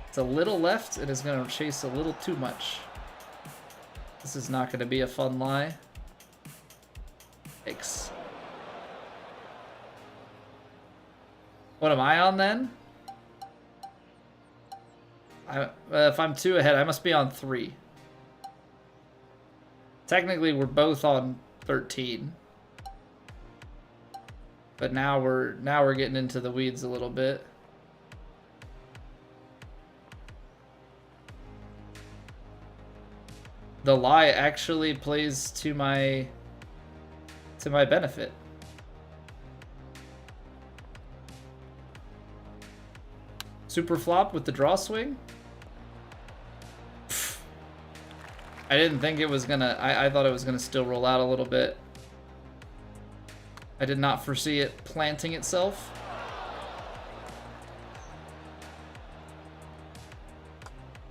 It's a little left and it's gonna chase a little too much. This is not gonna be a fun lie. Yikes. What am I on then? If I'm 2 ahead, I must be on 3. Technically, we're both on 13. But now we're getting into the weeds a little bit. The lie actually plays to my benefit. Super flop with the draw swing. I didn't think it was gonna, I thought it was gonna still roll out a little bit. I did not foresee it planting itself.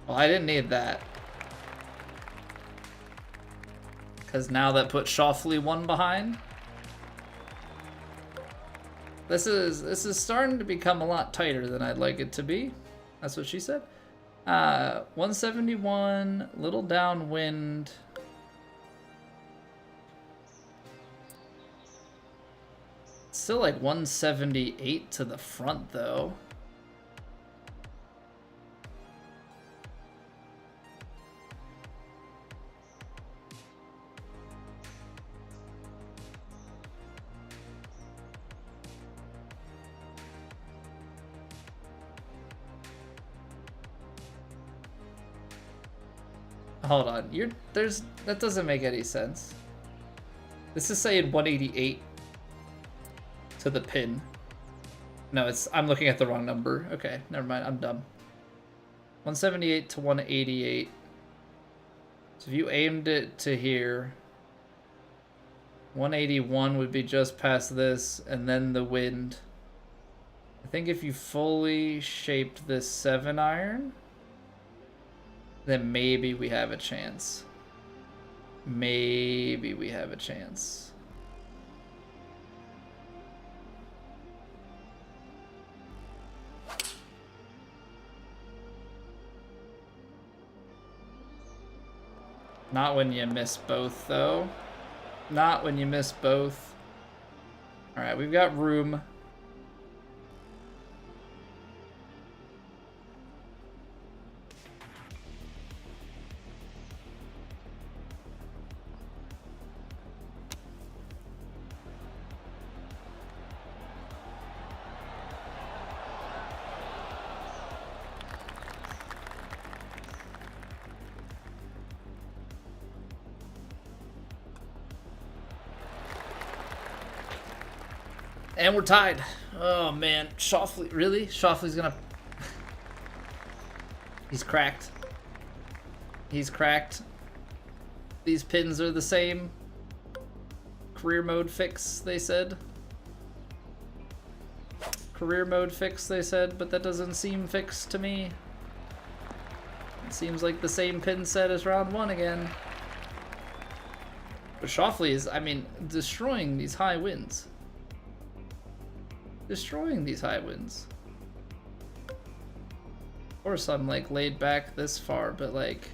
Well, I didn't need that. Because now that put Shoffley 1 behind. This is starting to become a lot tighter than I'd like it to be. That's what she said. 171, little downwind. Still like 178 to the front though. hold on. That doesn't make any sense. This is saying 188 to the pin. No, I'm looking at the wrong number. Okay, never mind. I'm dumb. 178 to 188. So if you aimed it to here, 181 would be just past this, and then the wind. I think if you fully shaped this 7-iron, then maybe we have a chance. Maybe we have a chance. Not when you miss both, though. Not when you miss both. All right, we've got room. And we're tied. Oh man, Schauffele, really? Schauffele's gonna... He's cracked. He's cracked. These pins are the same. Career mode fix, they said. Career mode fix, they said, but that doesn't seem fixed to me. It seems like the same pin set as round 1 again. But Schauffele is, I mean, destroying these high winds. Destroying these high winds. Of course, I'm like laid back this far, but like,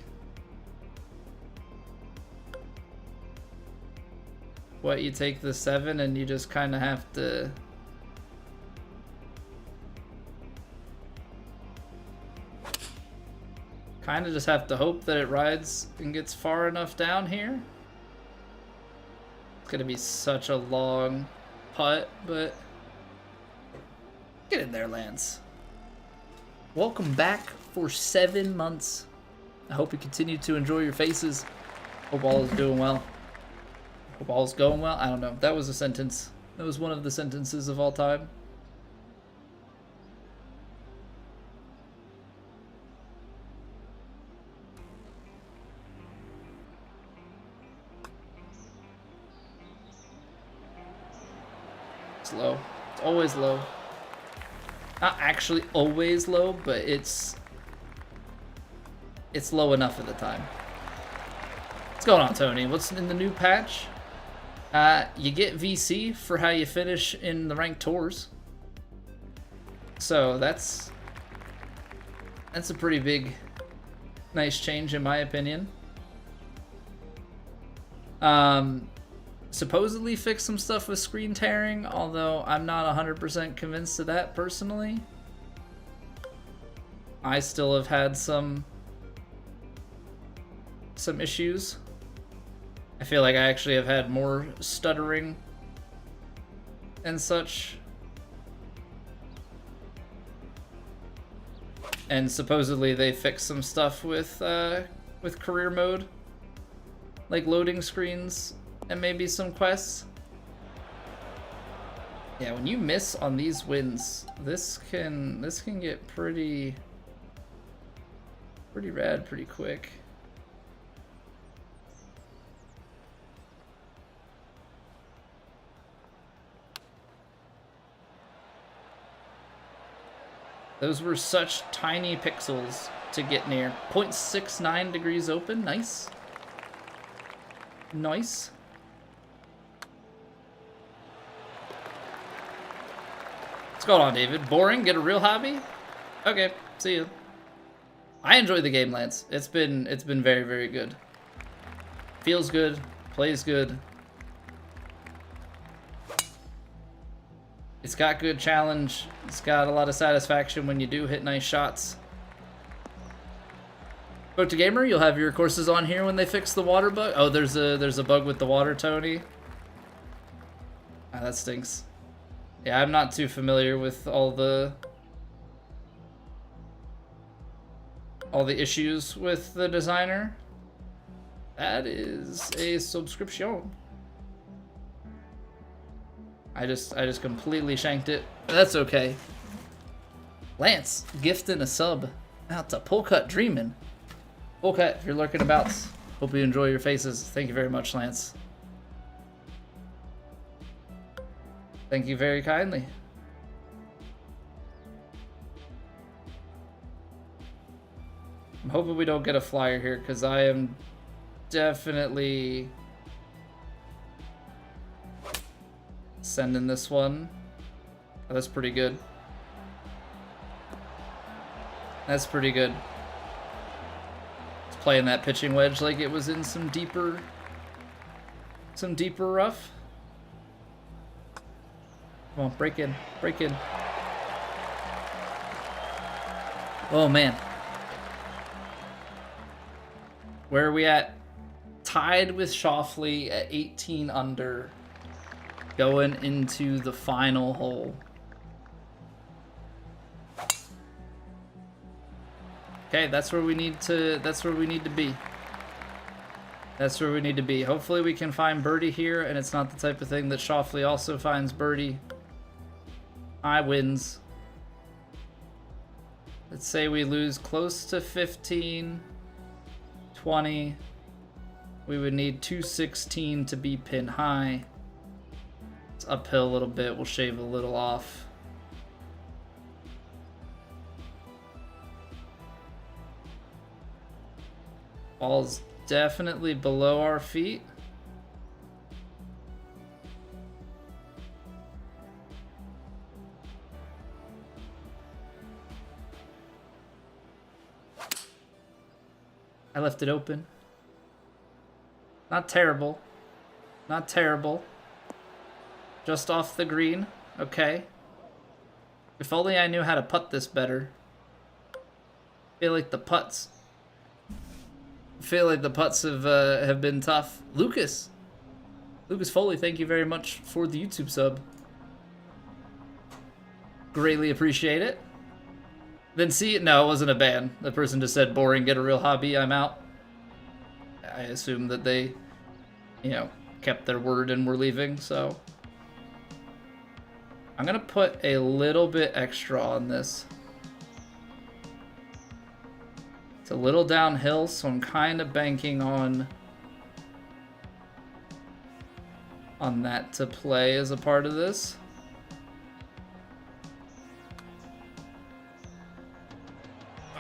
what, you take the 7 and you just kind of have to hope that it rides and gets far enough down here. It's gonna be such a long putt, but get in there, Lance. Welcome back for 7 months. I hope you continue to enjoy your faces. Hope all is doing well. Hope all is going well. I don't know. That was a sentence. That was one of the sentences of all time. It's low. It's always low. Not actually always low, but it's low enough at the time. What's going on, Tony? What's in the new patch? You get VC for how you finish in the ranked tours. So that's a pretty big, nice change in my opinion. Supposedly fix some stuff with screen tearing, although I'm not 100% convinced of that personally. I still have had some issues. I feel like I actually have had more stuttering and such. And supposedly they fixed some stuff with career mode, like loading screens and maybe some quests. Yeah, when you miss on these wins, this can get pretty rad pretty quick. Those were such tiny pixels to get near. 0.69 degrees open, nice. Nice. What's going on, David? Boring? Get a real hobby? Okay, see you. I enjoy the game, Lance. It's been very, very good. Feels good, plays good. It's got good challenge. It's got a lot of satisfaction when you do hit nice shots. Spoke to Gamer, you'll have your courses on here when they fix the water bug. Oh, there's a bug with the water, Tony. Ah, that stinks. Yeah, I'm not too familiar with all the issues with the designer. That is a subscription. I just completely shanked it. That's okay. Lance, gifting a sub out to Polcut Dreamin'. Polcut, if you're lurking about, hope you enjoy your faces. Thank you very much, Lance. Thank you very kindly. I'm hoping we don't get a flyer here, because I am definitely sending this one. Oh, that's pretty good. That's pretty good. It's playing that pitching wedge like it was in some deeper rough. Come on, break in, break in. Oh man. Where are we at? Tied with Schauffele at 18 under, going into the final hole. Okay, that's where we need to. That's where we need to be. That's where we need to be. Hopefully, we can find birdie here, and it's not the type of thing that Schauffele also finds birdie. I wins. Let's say we lose close to 15. 20. We would need 216 to be pin high. It's uphill a little bit. We'll shave a little off. Ball's definitely below our feet. I left it open. Not terrible. Not terrible. Just off the green. Okay. If only I knew how to putt this better. I feel like the putts have been tough. Lucas Foley, thank you very much for the YouTube sub. Greatly appreciate it. Then see, no, it wasn't a ban. The person just said, boring, get a real hobby, I'm out. I assume that they, you know, kept their word and were leaving, so. I'm gonna put a little bit extra on this. It's a little downhill, so I'm kind of banking on that to play as a part of this.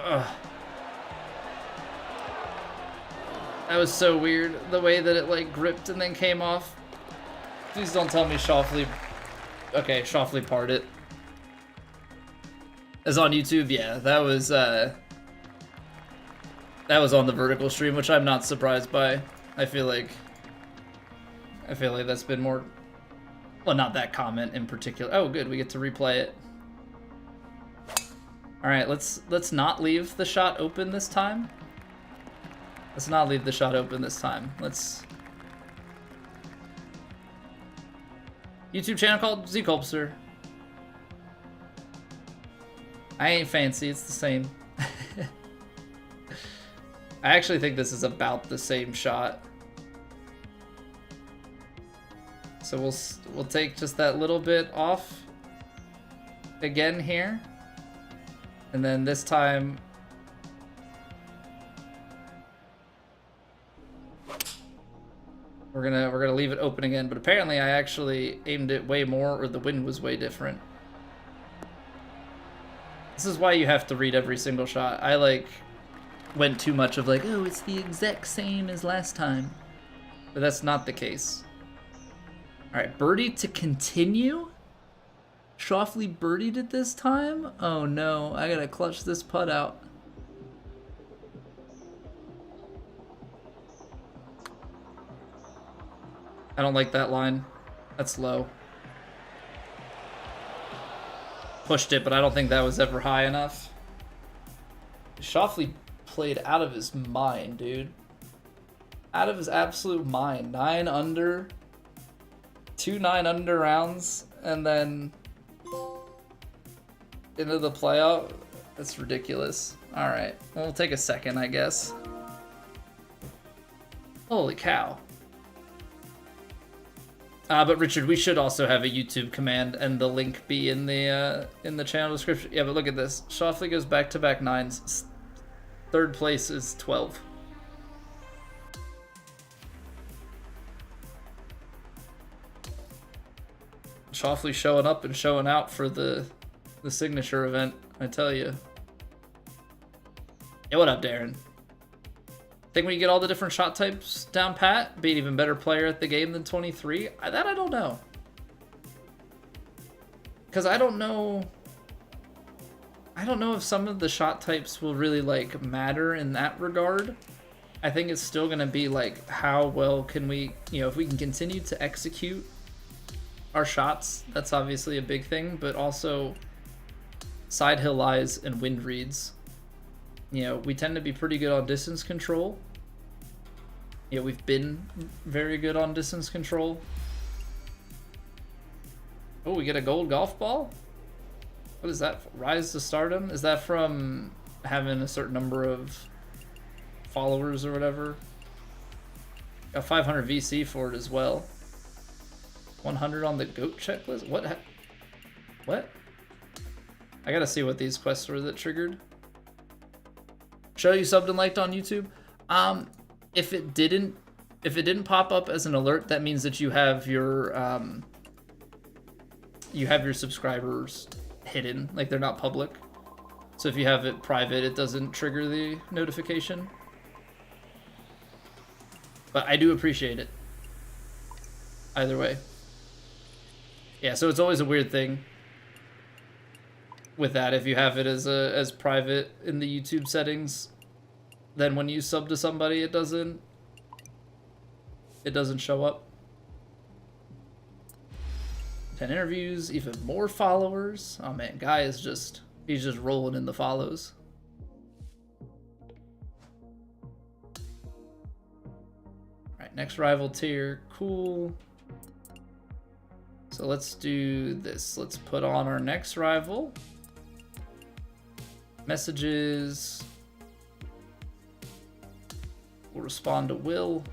Ugh. That was so weird, the way that it like gripped and then came off. Please don't tell me Schauffele. Okay, Schauffele parred it. As on YouTube, yeah, that was on the vertical stream, which I'm not surprised by. I feel like that's been more, well, not that comment in particular. Oh, good, we get to replay it. All right, let's not leave the shot open this time. Let's not leave the shot open this time. Let's. YouTube channel called Z-Culpster. I ain't fancy, it's the same. I actually think this is about the same shot. So we'll take just that little bit off again here. And then this time we're gonna leave it open again, but apparently I actually aimed it way more, or the wind was way different. This is why you have to read every single shot. I like went too much of like, oh, it's the exact same as last time. But that's not the case. All right, birdie to continue. Schauffele birdied it this time? Oh no, I gotta clutch this putt out. I don't like that line. That's low. Pushed it, but I don't think that was ever high enough. Schauffele played out of his mind, dude. Out of his absolute mind. 9 under. 2 9-under rounds, and then into the playoff. That's ridiculous. All right, well, we'll take a second, I guess. Holy cow. But Richard, we should also have a YouTube command and the link be in the channel description. Yeah, but look at this. Schauffele goes back-to-back nines. Third place is 12. Schauffele showing up and showing out for the signature event, I tell you. Hey, what up, Darren? Think when you get all the different shot types down pat, be an even better player at the game than 23? That I don't know. Because I don't know if some of the shot types will really, like, matter in that regard. I think it's still going to be, like, how well can we, you know, if we can continue to execute our shots, that's obviously a big thing, but also side hill lies and wind reads. You know, we tend to be pretty good on distance control. Yeah, we've been very good on distance control. Oh, we get a gold golf ball? What is that? Rise to Stardom? Is that from having a certain number of followers or whatever? Got 500 VC for it as well. 100 on the GOAT checklist? What? What? I gotta see what these quests were that triggered. Show you subbed and liked on YouTube. If it didn't pop up as an alert, that means that you have your subscribers hidden, like they're not public. So if you have it private, it doesn't trigger the notification. But I do appreciate it. Either way. Yeah, so it's always a weird thing with that. If you have it as private in the YouTube settings, then when you sub to somebody, it doesn't show up. 10 interviews, even more followers. Oh man, guy is he's just rolling in the follows. All right, next rival tier, cool. So let's do this. Let's put on our next rival. Messages. We'll respond to Will.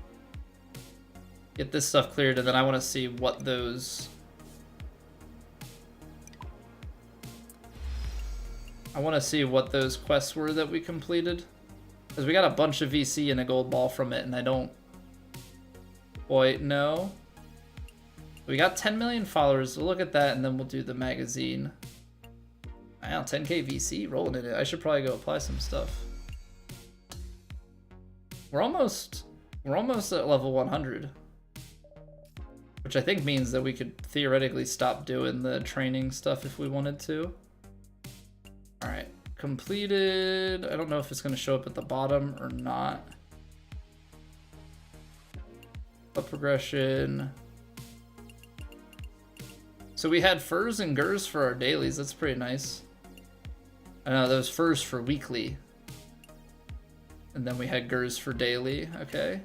Get this stuff cleared, and then I want to see what those... I want to see what those quests were that we completed. Because we got a bunch of VC and a gold ball from it, and I don't quite know. We got 10 million followers. We'll look at that, and then we'll do the magazine. Wow, 10k VC, rolling in it. I should probably go apply some stuff. We're almost at level 100. Which I think means that we could theoretically stop doing the training stuff if we wanted to. Alright, completed. I don't know if it's going to show up at the bottom or not. Up progression. So we had furs and gurs for our dailies. That's pretty nice. I know, those furs for weekly. And then we had gurs for daily. Okay.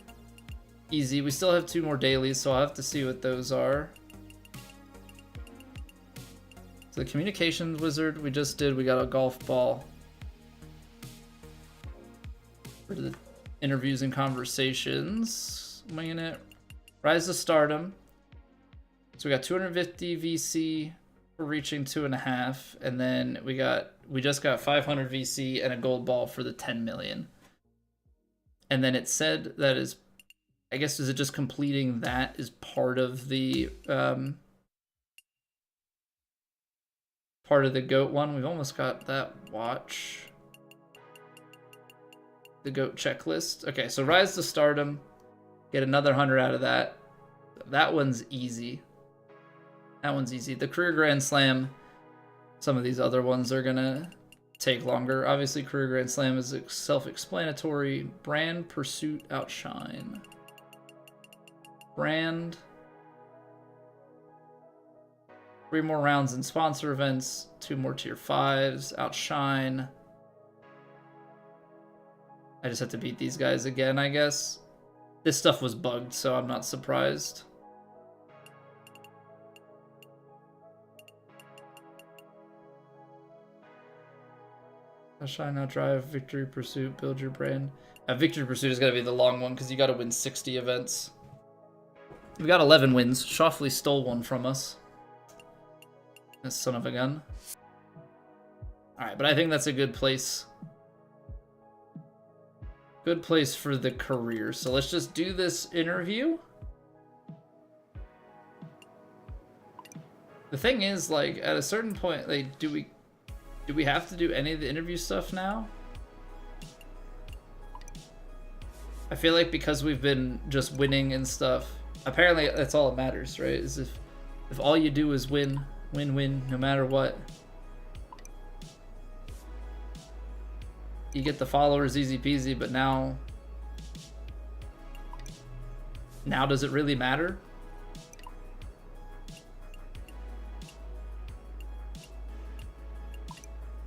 Easy. We still have 2 more dailies, so I'll have to see what those are. So the communications wizard we just did, we got a golf ball. For the interviews and conversations. Winging it. Rise to Stardom. So we got 250 VC for reaching 2.5, and then we just got 500 VC and a gold ball for the 10 million. And then it said that is, I guess, is it just completing that is part of the GOAT one? We've almost got that watch. The GOAT checklist. Okay, so Rise to Stardom. Get another 100 out of that. That one's easy. That one's easy. The Career Grand Slam, some of these other ones are gonna take longer. Obviously, Career Grand Slam is self-explanatory. Brand Pursuit Outshine. Brand. 3 more rounds in sponsor events. 2 more tier 5s. Outshine. I just have to beat these guys again, I guess. This stuff was bugged, so I'm not surprised. Shine Now Drive, Victory Pursuit, Build Your Brand. Victory Pursuit is going to be the long one because you got to win 60 events. We got 11 wins. Shoffley stole one from us. This son of a gun. Alright, but I think that's a good place. Good place for the career. So let's just do this interview. The thing is, like, at a certain point, like, do we have to do any of the interview stuff now? I feel like because we've been just winning and stuff, apparently that's all that matters, right? Is if all you do is win, no matter what, you get the followers easy peasy. But now does it really matter?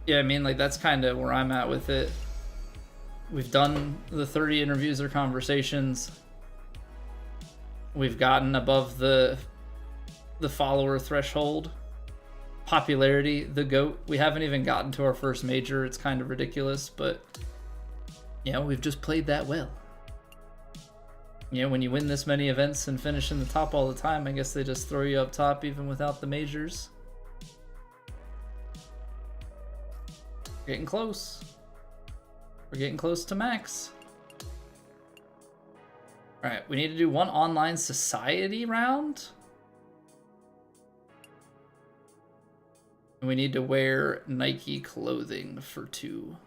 Yeah, I mean, like, that's kind of where I'm at with it. We've done the 30 interviews or conversations. We've gotten above the follower threshold. Popularity, the GOAT. We haven't even gotten to our first major. It's kind of ridiculous, but you know, we've just played that well. You know, when you win this many events and finish in the top all the time, I guess they just throw you up top even without the majors. Getting close. We're getting close to max. Alright, we need to do one online society round. And we need to wear Nike clothing for 2.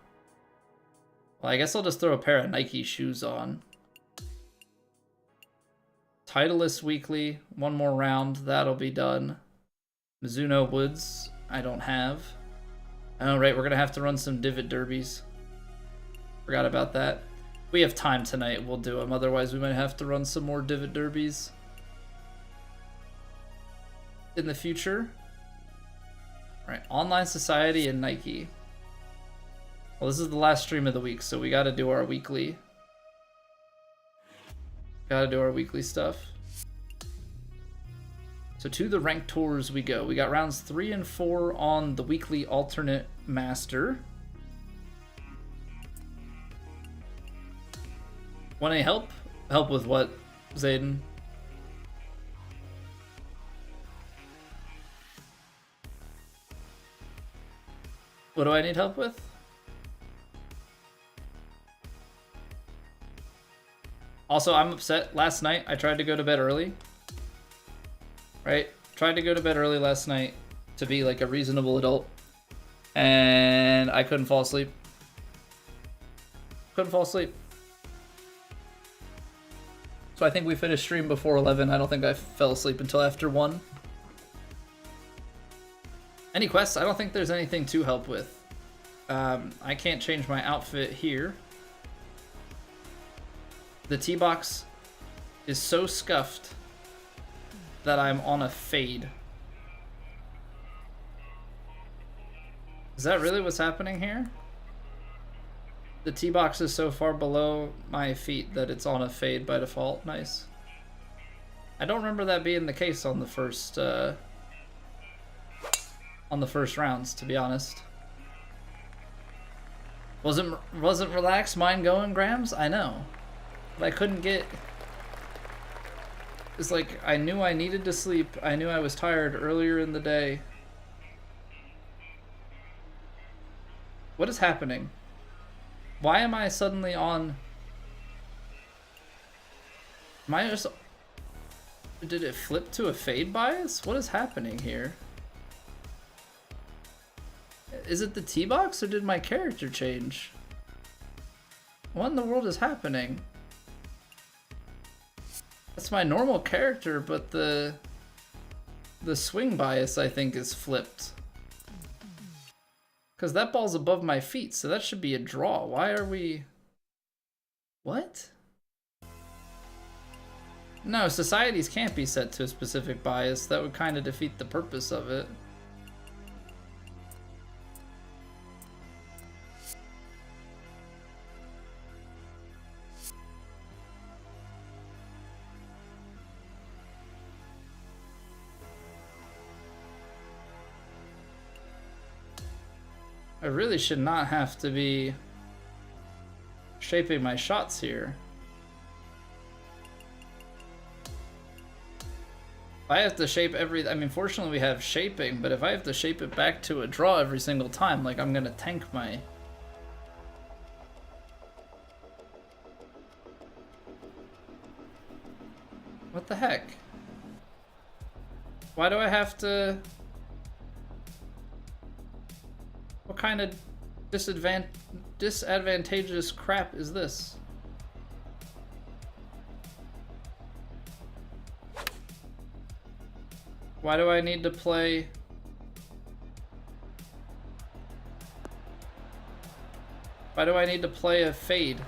Well, I guess I'll just throw a pair of Nike shoes on. Titleist weekly, one more round, that'll be done. Mizuno Woods, I don't have. Oh, right, we're gonna have to run some divot derbies. Forgot about that. We have time tonight, we'll do them. Otherwise, we might have to run some more divot derbies in the future. All right, Online Society and Nike. Well, this is the last stream of the week, so we gotta do our weekly. Gotta do our weekly stuff. So to the ranked tours we go. We got rounds 3 and 4 on the weekly alternate master. Want any help? Help with what, Zayden? What do I need help with? Also, I'm upset. Last night, I tried to go to bed early. Right? Tried to go to bed early last night to be like a reasonable adult. And I couldn't fall asleep. Couldn't fall asleep. So I think we finished stream before 11. I don't think I fell asleep until after 1. Any quests? I don't think there's anything to help with. I can't change my outfit here. The tee box is so scuffed that I'm on a fade. Is that really what's happening here? The tee box is so far below my feet that it's on a fade by default. Nice. I don't remember that being the case on the first rounds, to be honest. Wasn't relaxed mind going, Grams? I know. But I couldn't get... It's like, I knew I needed to sleep. I knew I was tired earlier in the day. What is happening? Why am I suddenly on... Am I just... Did it flip to a fade bias? What is happening here? Is it the tee box or did my character change? What in the world is happening? That's my normal character, but the swing bias, I think, is flipped. Because that ball's above my feet, so that should be a draw. Why are we... What? No, societies can't be set to a specific bias. That would kind of defeat the purpose of it. I really should not have to be shaping my shots here. If I have to shape I mean, fortunately we have shaping, but if I have to shape it back to a draw every single time, like, I'm gonna tank my... What the heck? Why do I have to... What kind of disadvantageous crap is this? Why do I need to play... Why do I need to play a fade?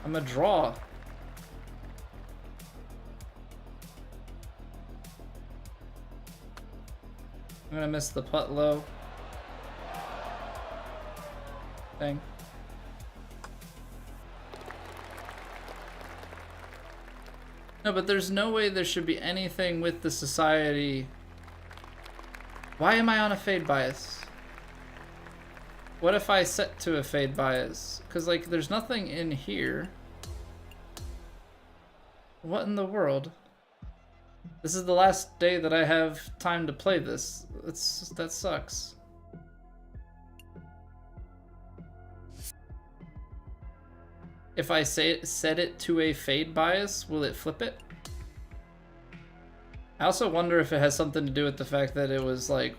I'm a draw. I'm gonna miss the putt low thing. No, but there's no way there should be anything with the society. Why am I on a fade bias? What if I set to a fade bias? Because, like, there's nothing in here. What in the world? This is the last day that I have time to play this. That sucks. If I set it to a fade bias, will it flip it? I also wonder if it has something to do with the fact that it was like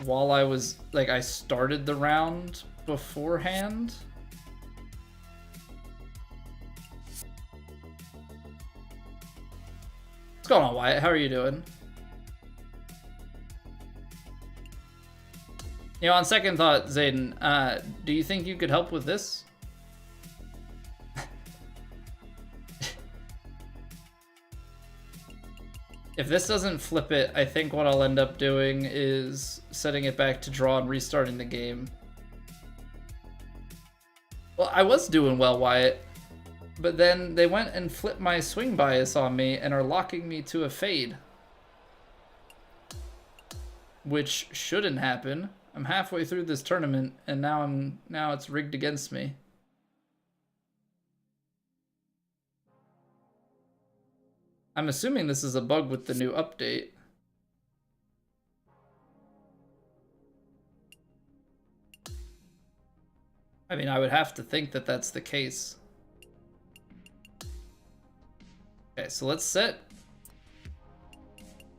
while I was like I started the round beforehand. What's going on, Wyatt? How are you doing? You know, on second thought, Zayden, do you think you could help with this? If this doesn't flip it, I think what I'll end up doing is setting it back to draw and restarting the game. Well, I was doing well, Wyatt, but then they went and flipped my swing bias on me and are locking me to a fade. Which shouldn't happen. I'm halfway through this tournament and now it's rigged against me. I'm assuming this is a bug with the new update. I mean, I would have to think that that's the case. Okay, so let's set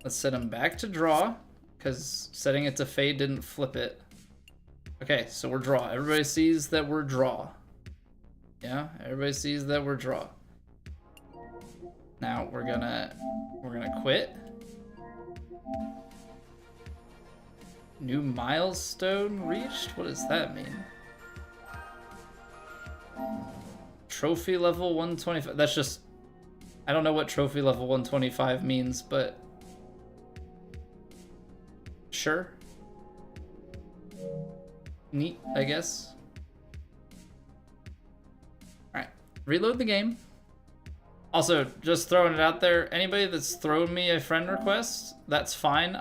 him back to draw, because setting it to fade didn't flip it. Okay, so we're draw. Everybody sees that we're draw. Yeah, everybody sees that we're draw. Now we're gonna quit. New milestone reached? What does that mean? Trophy level 125. That's just, I don't know what trophy level 125 means, but sure. Neat, I guess. Alright, reload the game. Also, just throwing it out there, anybody that's thrown me a friend request, that's fine.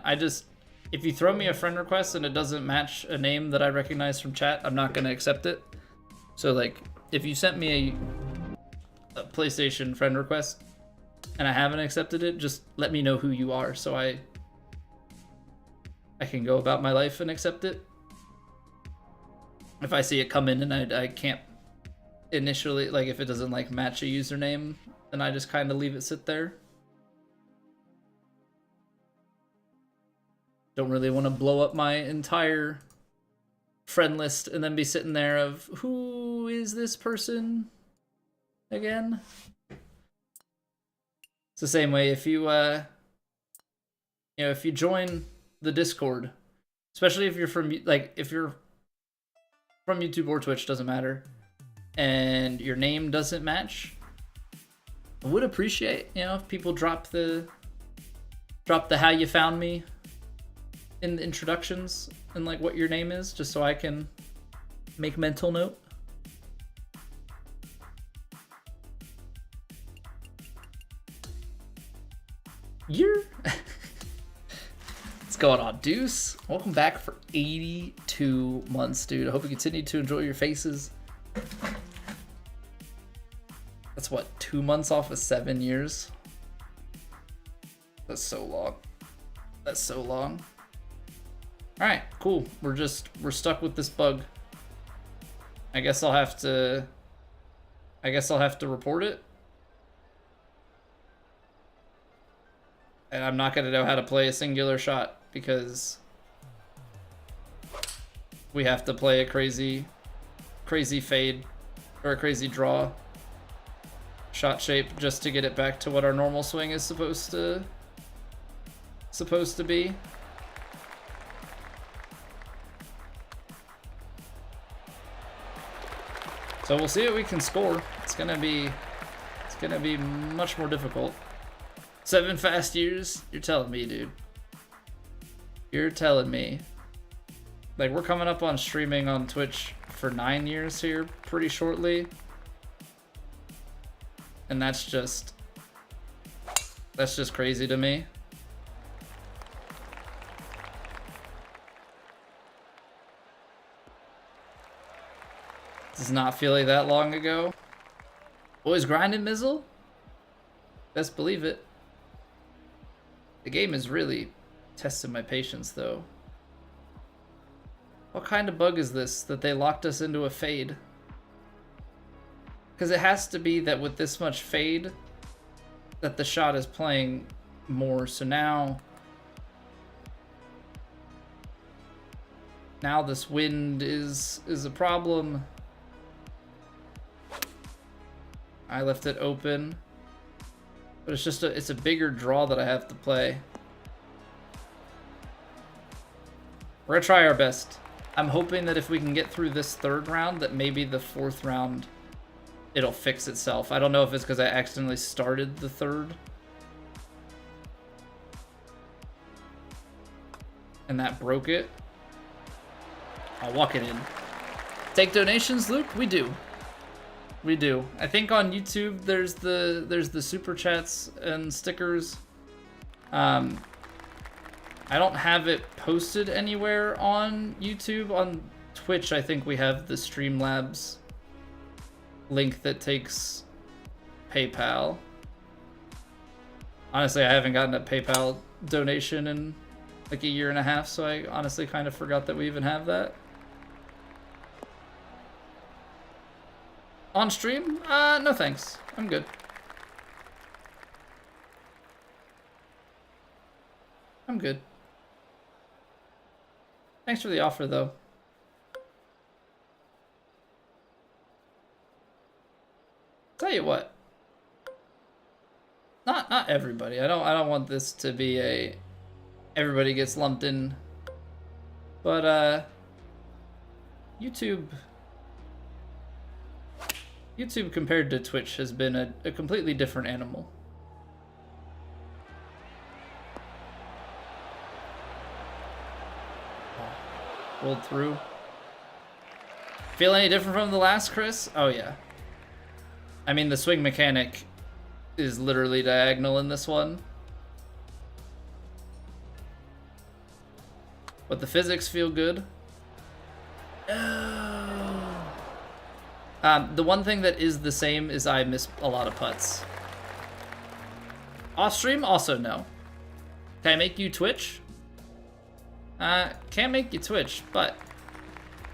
If you throw me a friend request and it doesn't match a name that I recognize from chat, I'm not gonna accept it. So, like, if you sent me a PlayStation friend request and I haven't accepted it, just let me know who you are so I can go about my life and accept it. If I see it come in and I can't initially, like, if it doesn't, like, match a username, then I just kind of leave it sit there. Don't really want to blow up my entire friend list and then be sitting there of, who is this person again? It's the same way if you, if you join the Discord, especially if you're from, like, if you're from YouTube or Twitch, doesn't matter, and your name doesn't match, I would appreciate, if people drop the how you found me in the introductions and, like, what your name is, just so I can make mental note. What's going on, Deuce? Welcome back for 82 months, dude. I hope you continue to enjoy your faces. That's what, 2 months off of 7 years? That's so long. That's so long. All right, cool. We're stuck with this bug. I guess I'll have to report it. And I'm not gonna know how to play a singular shot because we have to play a crazy fade or a crazy draw shot shape just to get it back to what our normal swing is supposed to be. So we'll see what we can score. It's gonna be much more difficult. 7 fast years? You're telling me, dude. You're telling me. Like, we're coming up on streaming on Twitch for 9 years here pretty shortly. And that's just crazy to me. Does not feel like that long ago. Always grinding, Mizzle? Best believe it. The game is really testing my patience, though. What kind of bug is this that they locked us into a fade? Because it has to be that with this much fade, that the shot is playing more. So now this wind is a problem. I left it open. But it's just it's a bigger draw that I have to play. We're gonna try our best. I'm hoping that if we can get through this 3rd round, that maybe the 4th round, it'll fix itself. I don't know if it's because I accidentally started the 3rd. And that broke it. I'll walk it in. Take donations, Luke? We do. We do. I think on YouTube there's the super chats and stickers. I don't have it posted anywhere on YouTube. On Twitch, I think we have the Streamlabs link that takes PayPal. Honestly, I haven't gotten a PayPal donation in like a year and a half, so I honestly kind of forgot that we even have that. On stream? No thanks. I'm good. I'm good. Thanks for the offer, though. Tell you what. Not everybody. I don't want this to be a everybody gets lumped in. But YouTube compared to Twitch has been a completely different animal. Rolled through. Feel any different from the last, Chris? Oh yeah. I mean, the swing mechanic is literally diagonal in this one. But the physics feel good. The one thing that is the same is I miss a lot of putts. Off stream, also no. Can I make you Twitch? Can't make you Twitch, but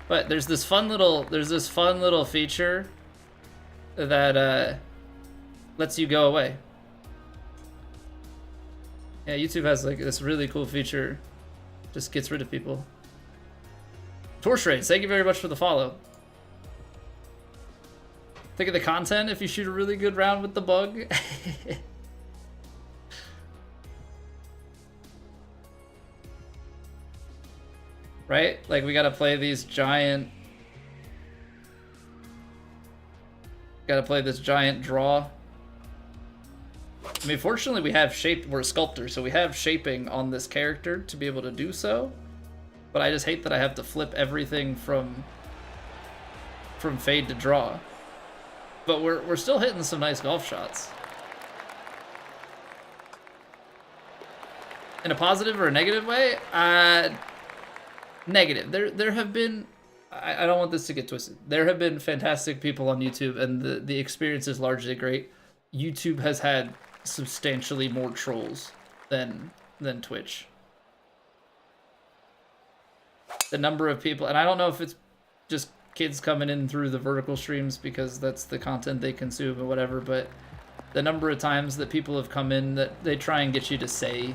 there's this fun little feature that lets you go away. Yeah, YouTube has like this really cool feature, just gets rid of people. Torch Raids, thank you very much for the follow. Think of the content if you shoot a really good round with the bug. Right? Like, we gotta play these giant... Gotta play this giant draw. I mean, fortunately we have we're a sculptor, so we have shaping on this character to be able to do so. But I just hate that I have to flip everything from fade to draw. But we're still hitting some nice golf shots. In a positive or a negative way? Negative. There have been, I don't want this to get twisted. There have been fantastic people on YouTube, and the experience is largely great. YouTube has had substantially more trolls than Twitch. The number of people, and I don't know if it's just kids coming in through the vertical streams because that's the content they consume or whatever, but the number of times that people have come in that they try and get you to say,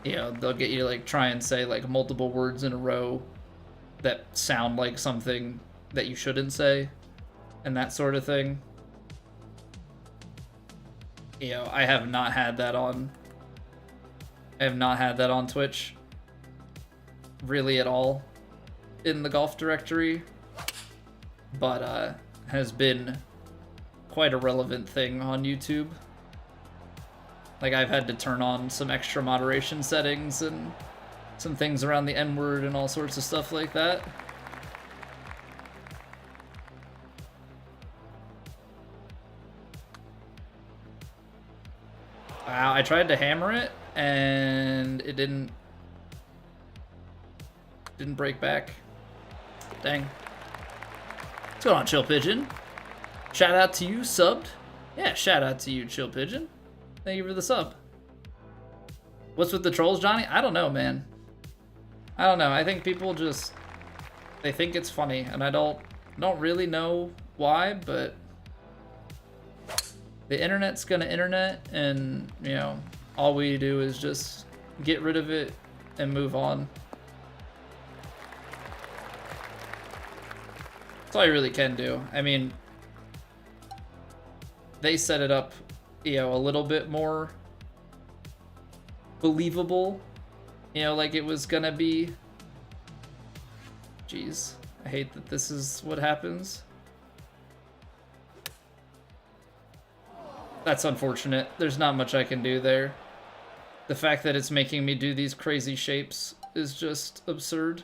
you know, they'll get you to like try and say like multiple words in a row that sound like something that you shouldn't say and that sort of thing. You know, I have not had that on Twitch really at all in the golf directory, but has been quite a relevant thing on YouTube. Like, I've had to turn on some extra moderation settings and some things around the N-word and all sorts of stuff like that. Wow, I tried to hammer it and it didn't break back. Dang. What's going on, Chill Pigeon? Shout out to you, subbed. Yeah, shout out to you, Chill Pigeon. Thank you for the sub. What's with the trolls, Johnny? I don't know, man. I don't know. I think people just, they think it's funny, and I don't really know why, but the internet's gonna internet, and you know, all we do is just get rid of it and move on. That's all you really can do. I mean, they set it up, you know, a little bit more believable, you know, like it was gonna be. Jeez, I hate that this is what happens. That's unfortunate. There's not much I can do there. The fact that it's making me do these crazy shapes is just absurd.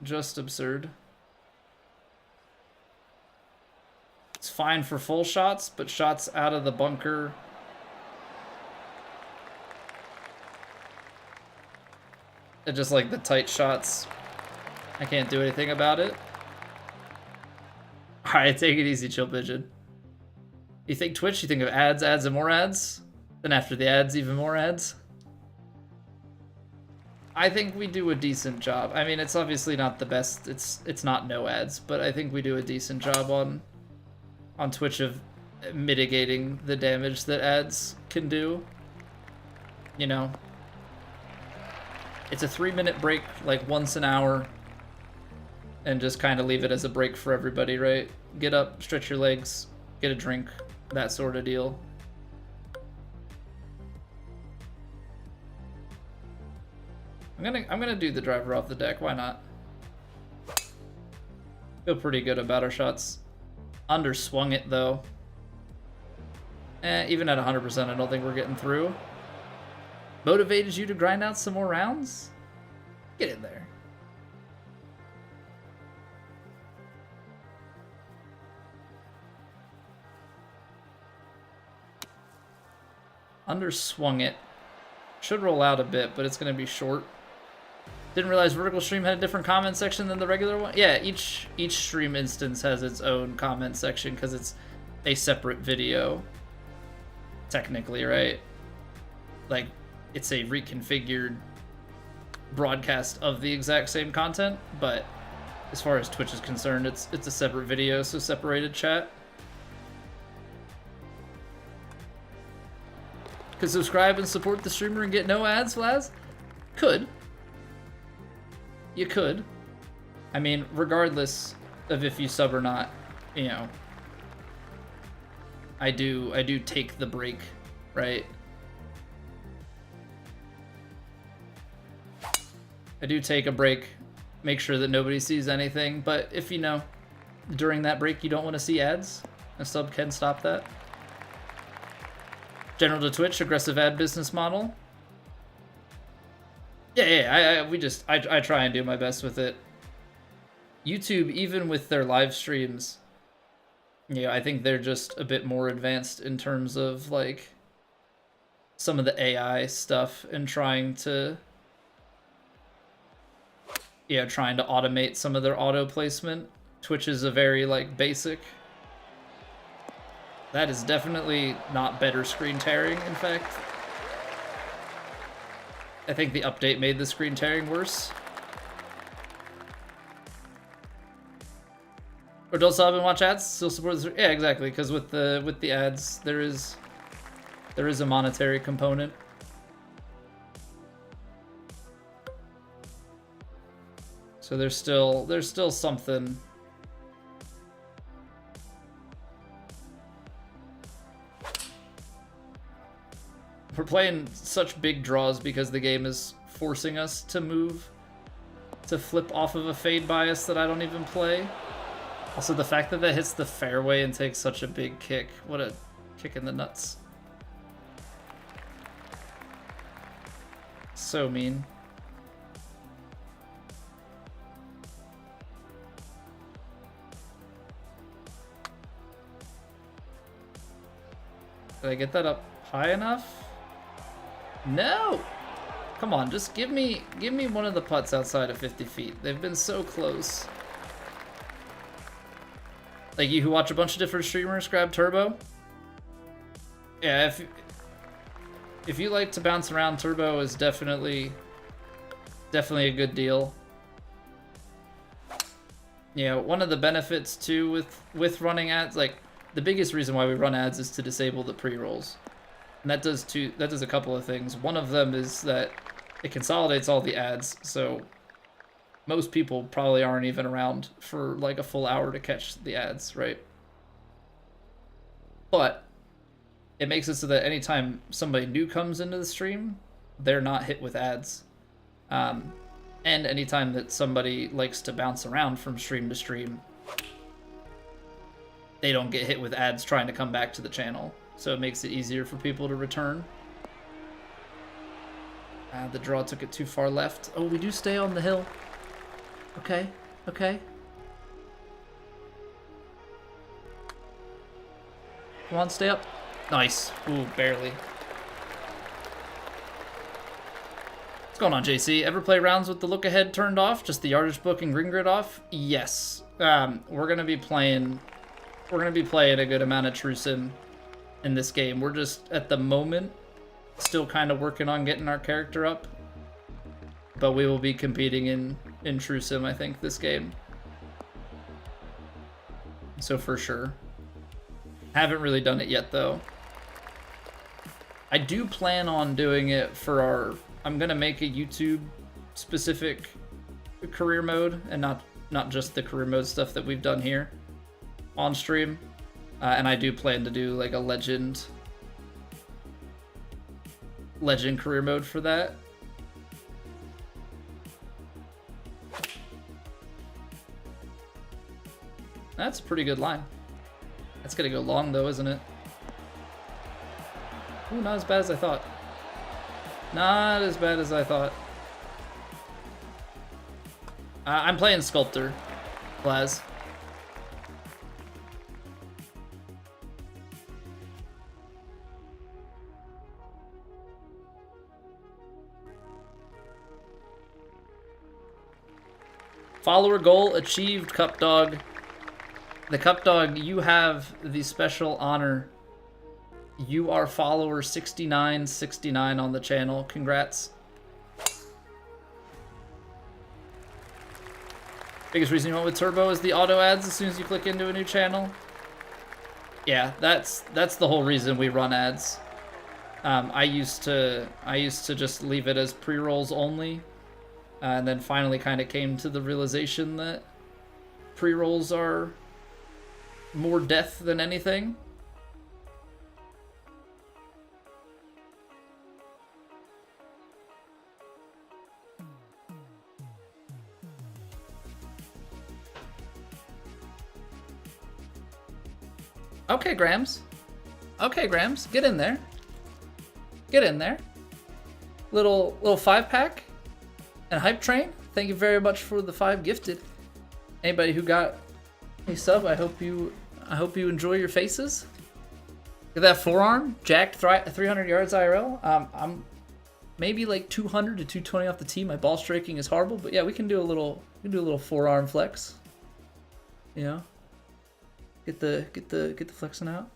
Just absurd. It's fine for full shots, but shots out of the bunker, and just like the tight shots, I can't do anything about it. Alright, take it easy, Chill Pigeon. You think Twitch, you think of ads, ads, and more ads? Then after the ads, even more ads? I think we do a decent job. I mean, it's obviously not the best, it's not no ads, but I think we do a decent job on Twitch of mitigating the damage that ads can do. You know, it's a 3-minute break, like once an hour, and just kind of leave it as a break for everybody, right? Get up, stretch your legs, get a drink, that sort of deal. I'm gonna do the driver off the deck. Why not? Feel pretty good about our shots. Underswung it though. Even at 100%, I don't think we're getting through. Motivated you to grind out some more rounds? Get in there. Underswung it. Should roll out a bit, but it's going to be short. Didn't realize vertical stream had a different comment section than the regular one. Yeah, each stream instance has its own comment section because it's a separate video. Technically, right? Like, it's a reconfigured broadcast of the exact same content, but as far as Twitch is concerned, it's a separate video, so separated chat. Could subscribe and support the streamer and get no ads, Flaz? Could. You could. I mean, regardless of if you sub or not, you know, I do take the break, right? I do take a break, make sure that nobody sees anything, but if, you know, during that break you don't want to see ads, a sub can stop that. General to Twitch, aggressive ad business model. Yeah, I try and do my best with it. YouTube, even with their live streams, yeah, I think they're just a bit more advanced in terms of like some of the AI stuff and trying to automate some of their auto placement. Twitch is a very like basic. That is definitely not better screen tearing, in fact. I think the update made the screen tearing worse. Or don't sub and watch ads, still support the, yeah, exactly, because with the ads there is a monetary component. So there's still something. We're playing such big draws because the game is forcing us to move, to flip off of a fade bias that I don't even play. Also, the fact that hits the fairway and takes such a big kick. What a kick in the nuts. So mean. Did I get that up high enough? No! Come on, just give me one of the putts outside of 50 feet. They've been so close. Like, you who watch a bunch of different streamers grab Turbo. Yeah, if you like to bounce around, Turbo is definitely a good deal. Yeah, one of the benefits too with running ads, like the biggest reason why we run ads is to disable the pre-rolls. And that does a couple of things. One of them is that it consolidates all the ads, so most people probably aren't even around for like a full hour to catch the ads, right? But it makes it so that anytime somebody new comes into the stream, they're not hit with ads. And anytime that somebody likes to bounce around from stream to stream, they don't get hit with ads trying to come back to the channel. So it makes it easier for people to return. The draw took it too far left. Oh, we do stay on the hill. Okay, okay. Come on, stay up. Nice. Ooh, barely. What's going on, JC? Ever play rounds with the look ahead turned off? Just the yardage book and green grid off? Yes. We're gonna be playing a good amount of True Sim in this game. We're just at the moment still kind of working on getting our character up, but we will be competing in True Sim, I think, this game. So for sure. Haven't really done it yet though. I do plan on doing it for our, I'm gonna make a YouTube specific career mode and not just the career mode stuff that we've done here on stream. And I do plan to do like a legend career mode for that. That's a pretty good line. That's gonna go long though, isn't it? Ooh, not as bad as I thought. Not as bad as I thought. I'm playing Sculptor, Blaz. Follower goal achieved, Cup Dog. The Cup Dog, you have the special honor. You are follower 6969 on the channel. Congrats. Biggest reason you went with Turbo is the auto ads as soon as you click into a new channel. Yeah, that's the whole reason we run ads. I used to just leave it as pre-rolls only. And then finally kind of came to the realization that pre-rolls are more death than anything. Okay, Grams. Okay, Grams. Get in there. Get in there. Little 5-pack. And Hype Train, thank you very much for the 5 gifted. Anybody who got a sub, I hope you enjoy your faces. Get that forearm jacked 300 yards IRL. I'm maybe like 200 to 220 off the tee. My ball striking is horrible, but yeah, we can do a little forearm flex. You know, get the flexing out.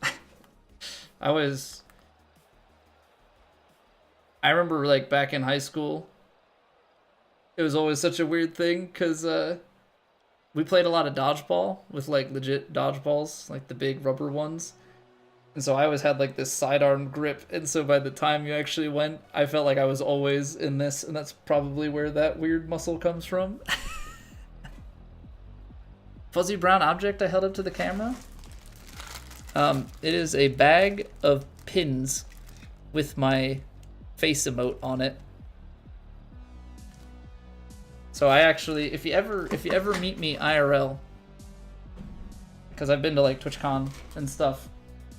I remember like back in high school, it was always such a weird thing because we played a lot of dodgeball with like legit dodgeballs, like the big rubber ones. And so I always had like this sidearm grip, and so by the time you actually went, I felt like I was always in this, and that's probably where that weird muscle comes from. Fuzzy brown object I held up to the camera. It is a bag of pins with my face emote on it. So I actually, if you ever meet me IRL, because I've been to like TwitchCon and stuff,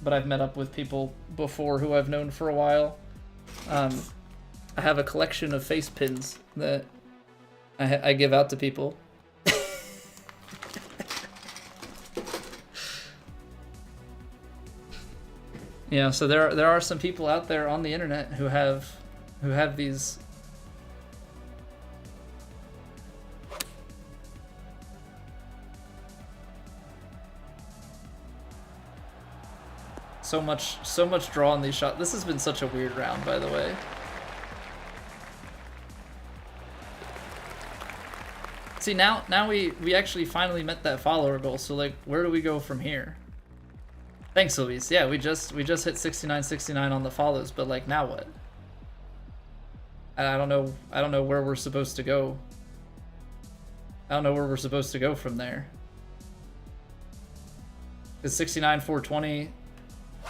but I've met up with people before who I've known for a while. I have a collection of face pins that I give out to people. Yeah, so there are some people out there on the internet who have these. So much draw on these shots. This has been such a weird round, by the way. See, now we actually finally met that follower goal. So like, where do we go from here? Thanks, Luis. Yeah, we just hit 69 on the follows, but like, now what? I don't know where we're supposed to go. I don't know where we're supposed to go from there. Because 69 420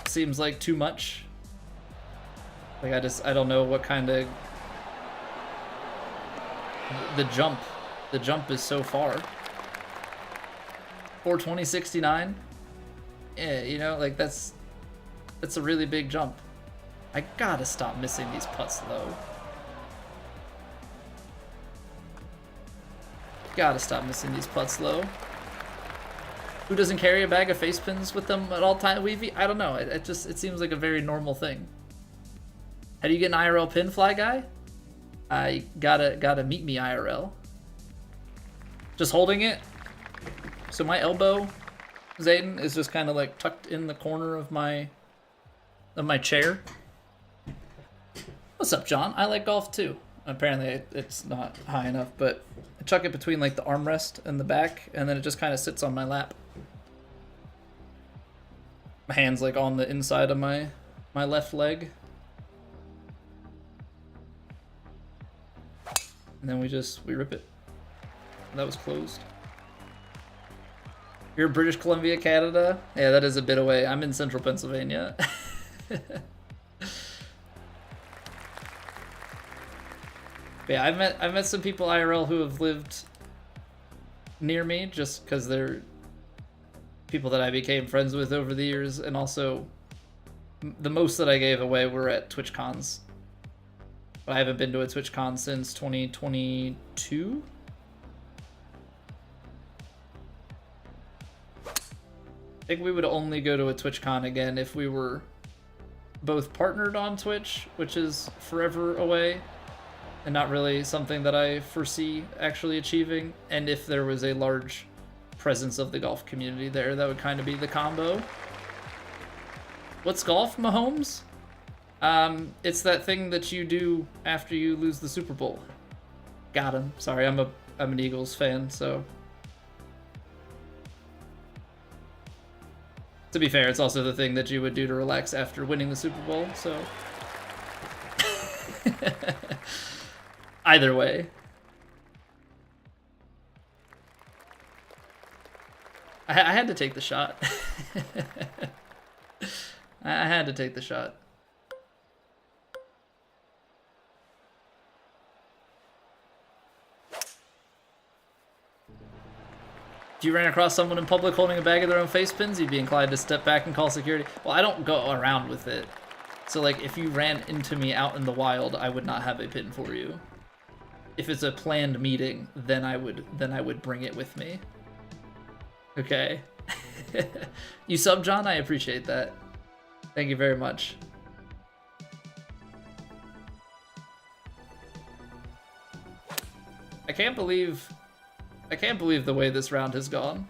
seems like too much. Like I don't know what kind of the jump is so far. 420 69. Yeah, you know, like that's a really big jump. I gotta stop missing these putts though. Gotta stop missing these putts low. Who doesn't carry a bag of face pins with them at all time? Weavy? I don't know. It seems like a very normal thing. How do you get an IRL pin, Fly Guy? I gotta meet me IRL. Just holding it. So my elbow, Zayden, is just kind of like tucked in the corner of my chair. What's up, John? I like golf too. Apparently it's not high enough, but I chuck it between like the armrest and the back, and then it just kind of sits on my lap. My hand's like on the inside of my left leg. And then we rip it. That was closed. You're British Columbia, Canada? Yeah, that is a bit away. I'm in central Pennsylvania. But yeah, I've met some people IRL who have lived near me just because they're people that I became friends with over the years, and also the most that I gave away were at TwitchCons. But I haven't been to a TwitchCon since 2022. I think we would only go to a TwitchCon again if we were both partnered on Twitch, which is forever away, and not really something that I foresee actually achieving, and if there was a large presence of the golf community there, that would kind of be the combo. What's golf, Mahomes? It's that thing that you do after you lose the Super Bowl. Got him. Sorry, I'm an Eagles fan, so. To be fair, it's also the thing that you would do to relax after winning the Super Bowl, so. Either way. I had to take the shot. I had to take the shot. If you ran across someone in public holding a bag of their own face pins, you'd be inclined to step back and call security. Well, I don't go around with it. So like, if you ran into me out in the wild, I would not have a pin for you. If it's a planned meeting, then I would bring it with me. Okay. You sub, John? I appreciate that. Thank you very much. I can't believe the way this round has gone.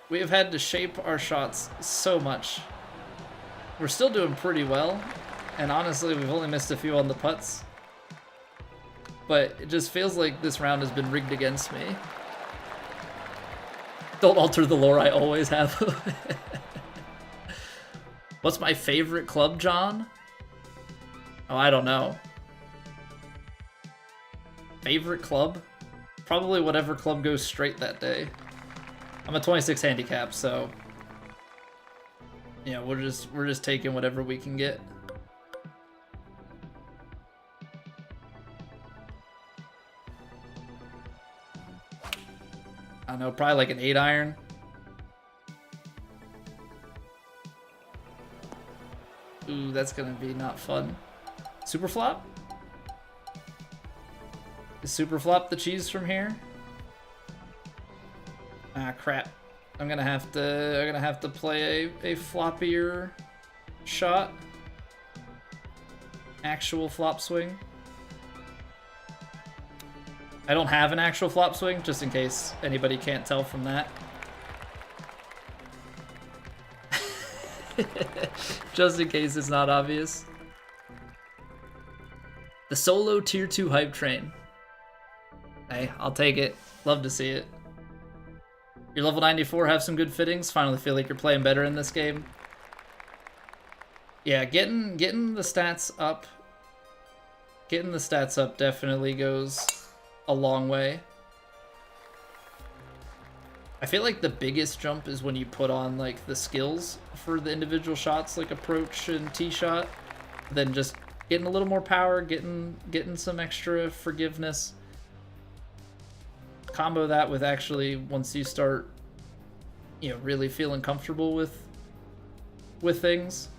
We have had to shape our shots so much. We're still doing pretty well, and honestly, we've only missed a few on the putts. But it just feels like this round has been rigged against me. Don't alter the lore I always have. What's my favorite club, John? Oh, I don't know. Favorite club? Probably whatever club goes straight that day. I'm a 26 handicap, so yeah, we're just taking whatever we can get. I don't know, probably like an 8-iron. Ooh, that's gonna be not fun. Super flop? Is super flop the cheese from here? Ah, crap. I'm gonna have to play a floppier shot. Actual flop swing. I don't have an actual flop swing, just in case anybody can't tell from that. Just in case it's not obvious. The solo tier 2 hype train. Hey, I'll take it. Love to see it. You're level 94, have some good fittings. Finally feel like you're playing better in this game. Yeah, getting the stats up. Getting the stats up definitely goes a long way. I feel like the biggest jump is when you put on like the skills for the individual shots, like approach and tee shot. Then just getting a little more power, getting some extra forgiveness. Combo that with actually once you start, you know, really feeling comfortable with things.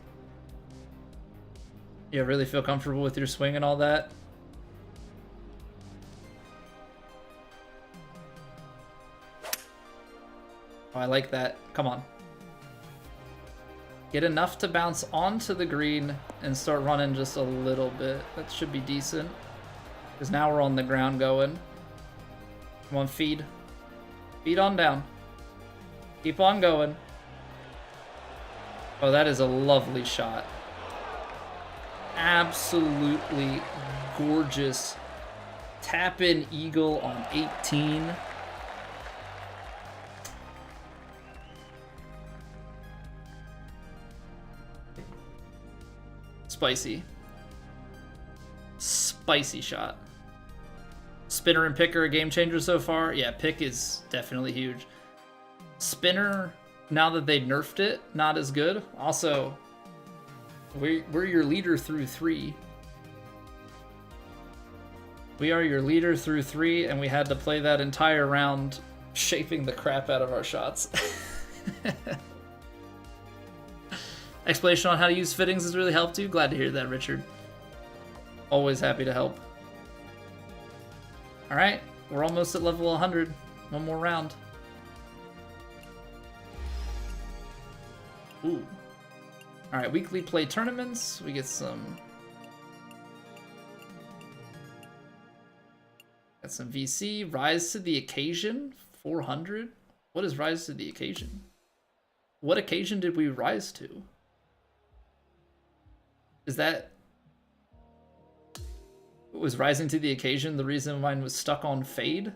You really feel comfortable with your swing and all that. Oh, I like that. Come on. Get enough to bounce onto the green and start running just a little bit. That should be decent. Because now we're on the ground going. Come on, feed. Feed on down. Keep on going. Oh, that is a lovely shot. Absolutely gorgeous. Tap in eagle on 18. Spicy. Spicy shot. Spinner and pick are a game changer so far. Yeah, pick is definitely huge. Spinner, now that they nerfed it, not as good. Also, we're your leader through 3. We are your leader through 3, and we had to play that entire round shaping the crap out of our shots. Explanation on how to use fittings has really helped you. Glad to hear that, Richard. Always happy to help. All right, we're almost at level 100. One more round. Ooh. All right, weekly play tournaments. We get some. Got some VC. Rise to the occasion. 400. What is rise to the occasion? What occasion did we rise to? Is that... Was rising to the occasion the reason mine was stuck on fade?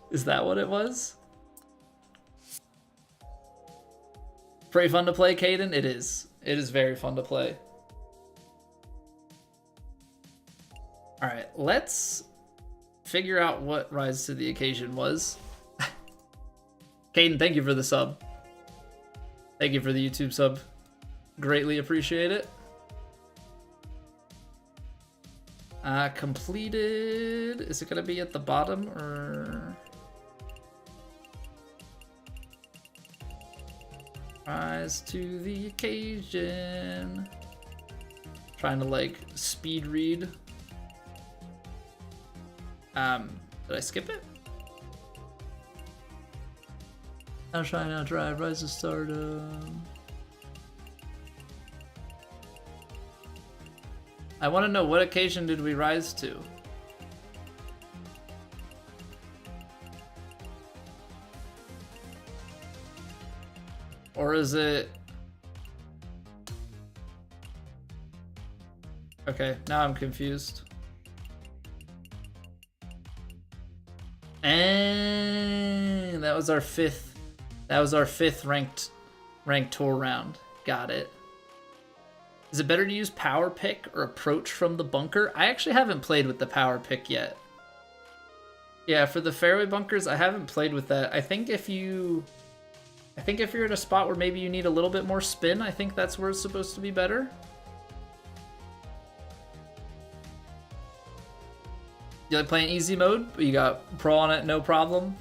Is that what it was? Pretty fun to play, Caden? It is. It is very fun to play. Alright, let's figure out what rise to the occasion was. Caden, thank you for the sub. Thank you for the YouTube sub. Greatly appreciate it. Completed. Is it gonna be at the bottom or? Rise to the occasion. Trying to like speed read. Did I skip it? I'll try not drive. Rise to Stardom. I want to know, what occasion did we rise to? Or is it... Okay, now I'm confused. And that was our fifth. That was our fifth ranked tour round. Got it. Is it better to use power pick or approach from the bunker? I actually haven't played with the power pick yet. Yeah, for the fairway bunkers, I haven't played with that. I think if you're in a spot where maybe you need a little bit more spin, I think that's where it's supposed to be better. You like playing easy mode, but you got pro on it, no problem.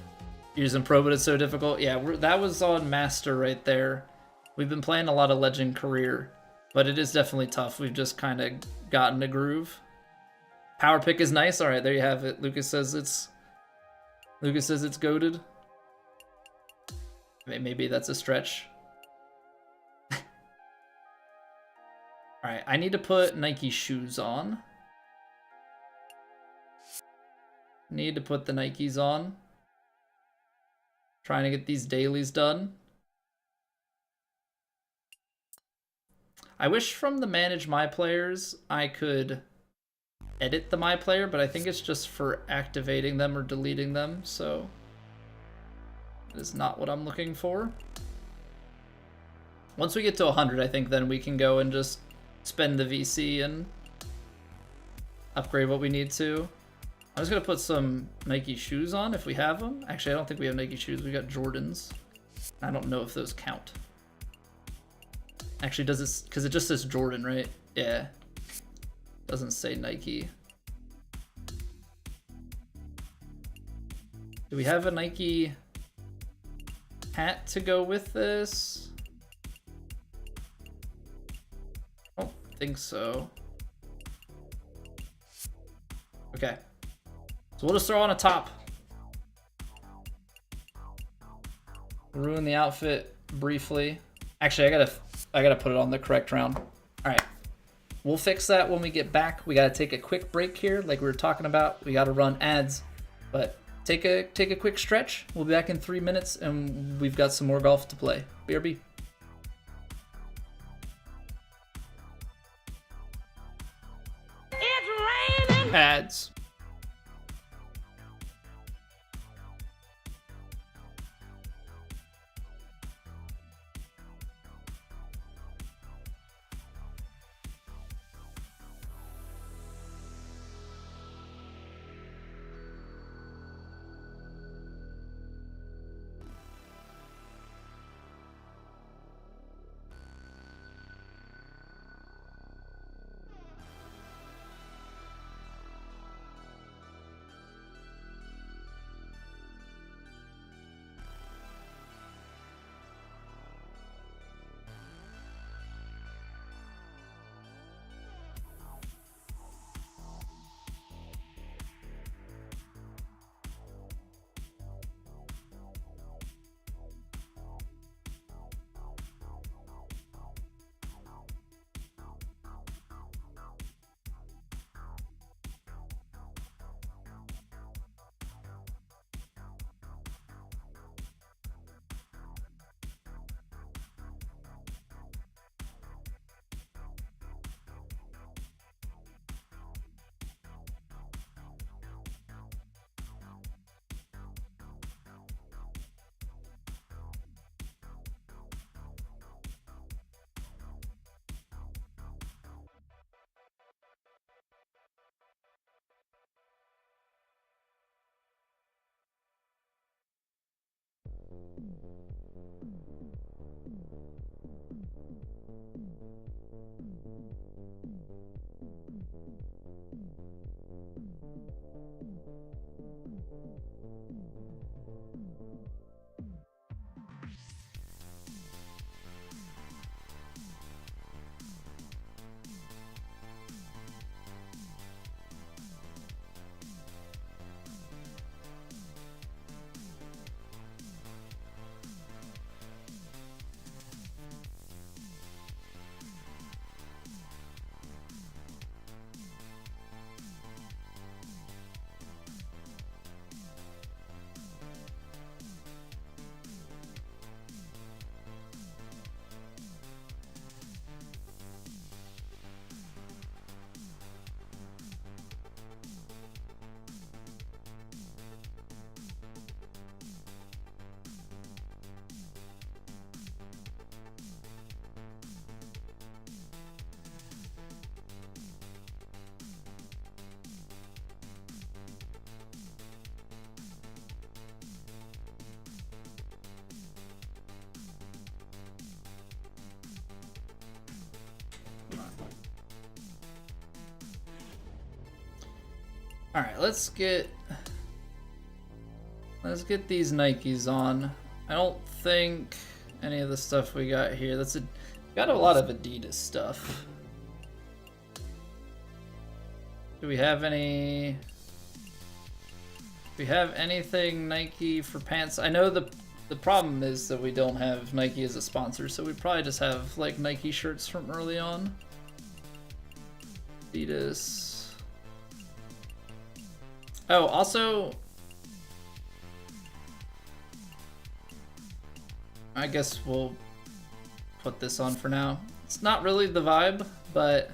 You're using pro, but it's so difficult. Yeah, that was on master right there. We've been playing a lot of legend career, but it is definitely tough. We've just kind of gotten a groove. Power pick is nice. All right, there you have it. Lucas says it's goated. Maybe that's a stretch. All right, I need to put Nike shoes on. Need to put the Nikes on. Trying to get these dailies done. I wish from the manage my players I could edit the my player, but I think it's just for activating them or deleting them, so that is not what I'm looking for. Once we get to 100, I think then we can go and just spend the VC and upgrade what we need to. I'm just gonna put some Nike shoes on if we have them. Actually, I don't think we have Nike shoes. We got Jordans. I don't know if those count. Actually, does this, because it just says Jordan, right? Yeah. Doesn't say Nike. Do we have a Nike hat to go with this? I don't think so. Okay. So we'll just throw on a top. Ruin the outfit briefly. Actually, I gotta put it on the correct round. All right, we'll fix that when we get back. We gotta take a quick break here, like we were talking about. We gotta run ads, but take a quick stretch. We'll be back in 3 minutes, and we've got some more golf to play. BRB. It's raining. Ads. All right, let's get these Nikes on. I don't think any of the stuff we got here. Got a lot of Adidas stuff. Do we have any? Do we have anything Nike for pants? I know the problem is that we don't have Nike as a sponsor, so we probably just have like Nike shirts from early on. Adidas. Oh, also, I guess we'll put this on for now. It's not really the vibe, but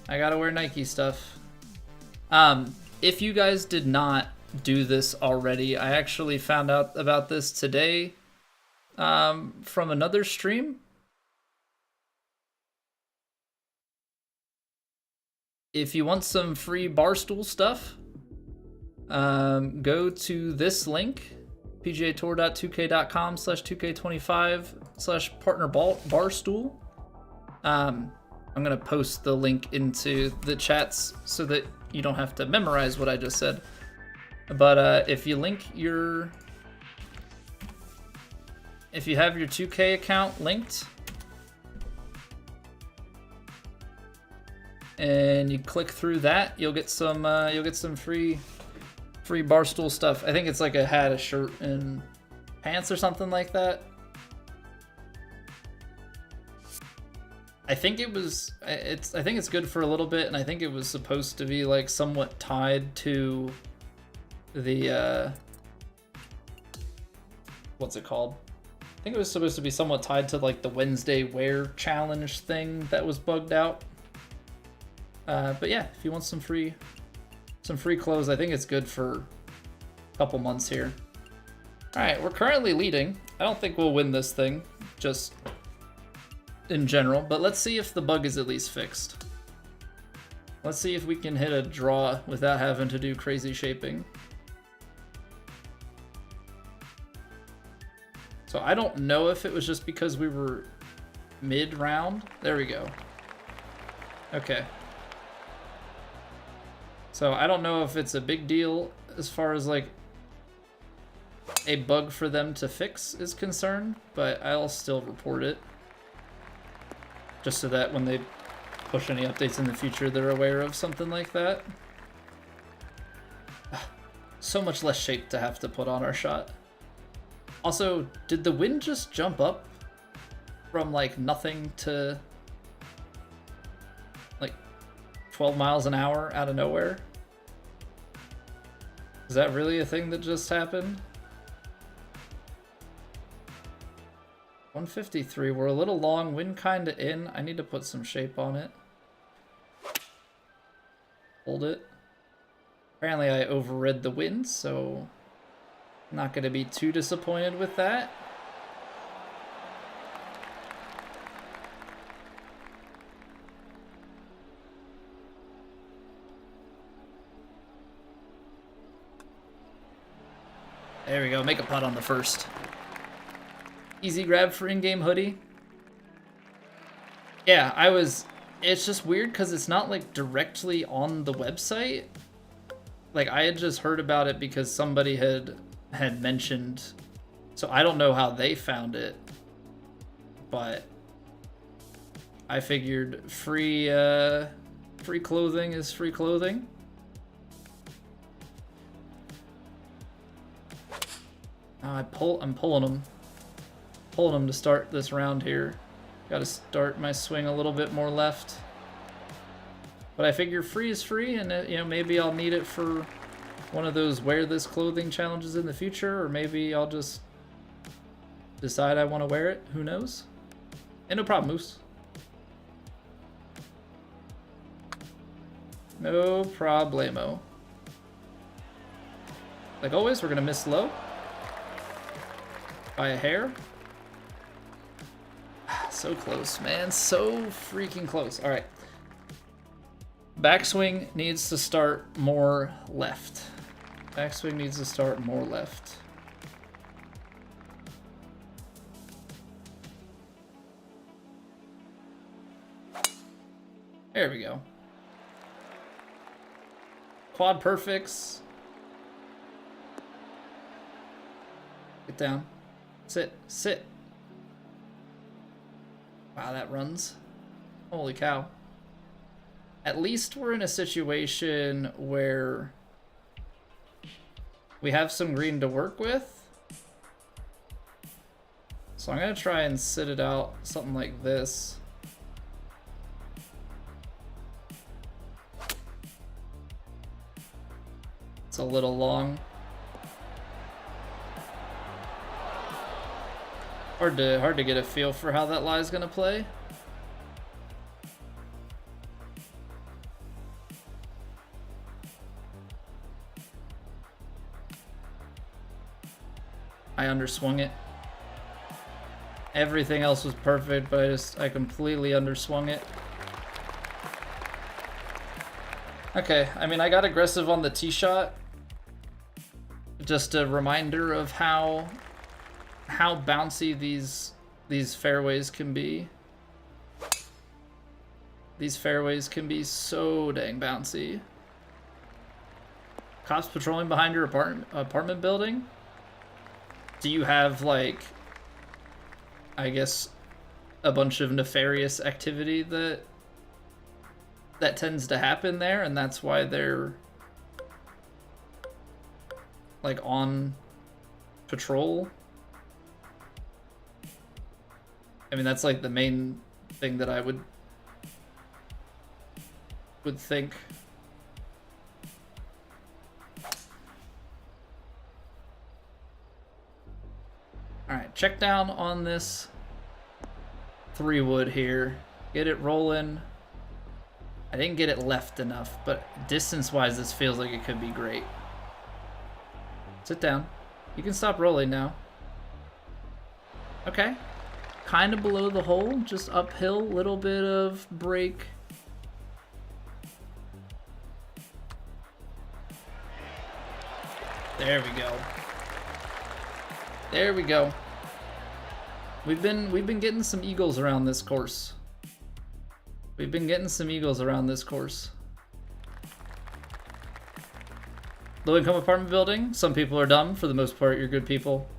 I gotta wear Nike stuff. If you guys did not do this already, I actually found out about this today from another stream. If you want some free Barstool stuff, go to this link, pgatour.2k.com/2k25/partner barstool. I'm gonna post the link into the chats so that you don't have to memorize what I just said. But if you have your 2K account linked and you click through that, you'll get some free Barstool stuff. I think it's like a hat, a shirt, and pants or something like that. I think it's good for a little bit, and I think it was supposed to be like somewhat tied to the what's it called? I think it was supposed to be somewhat tied to like the Wednesday wear challenge thing that was bugged out. But yeah, if you want some free clothes, I think it's good for a couple months here. All right, we're currently leading. I don't think we'll win this thing, just in general, but let's see if the bug is at least fixed. Let's see if we can hit a draw without having to do crazy shaping. So I don't know if it was just because we were mid-round. There we go. Okay. So I don't know if it's a big deal as far as like a bug for them to fix is concerned, but I'll still report it. Just so that when they push any updates in the future, they're aware of something like that. So much less shape to have to put on our shot. Also, did the wind just jump up from like nothing to like 12 miles an hour out of nowhere? Is that really a thing that just happened? 153, we're a little long, wind kinda in. I need to put some shape on it. Hold it. Apparently I overrid the wind, so I'm not gonna be too disappointed with that. There we go, make a putt on the first. Easy grab for in-game hoodie. Yeah, it's just weird because it's not like directly on the website. Like I had just heard about it because somebody had mentioned, so I don't know how they found it, but I figured free clothing is free clothing. I'm pulling them. Pulling them to start this round here. Gotta start my swing a little bit more left. But I figure free is free, and you know, maybe I'll need it for one of those wear this clothing challenges in the future, or maybe I'll just decide I want to wear it. Who knows? And no problem, Moose. No problemo. Like always, we're gonna miss low by a hair. So close, man. So freaking close. All right. Backswing needs to start more left. Backswing needs to start more left. There we go. quad perfects. Get down. Sit. Sit. Wow, that runs. Holy cow. At least we're in a situation where we have some green to work with. So I'm going to try and sit it out something like this. It's a little long. Hard to get a feel for how that lie is going to play. I underswung it. Everything else was perfect, but I completely underswung it. Okay, I mean, I got aggressive on the tee shot. Just a reminder of how bouncy these fairways can be. These fairways can be so dang bouncy. Cops patrolling behind your apartment building? Do you have, like, I guess, a bunch of nefarious activity that tends to happen there, and that's why they're, like, on patrol? I mean, that's, like, the main thing that I would think. Alright, check down on this 3-wood here. Get it rolling. I didn't get it left enough, but distance-wise, this feels like it could be great. Sit down. You can stop rolling now. Okay. Kind of below the hole, just uphill, little bit of break. There we go. There we go. We've been getting some eagles around this course. We've been getting some eagles around this course. Low income apartment building. Some people are dumb. For the most part, you're good people.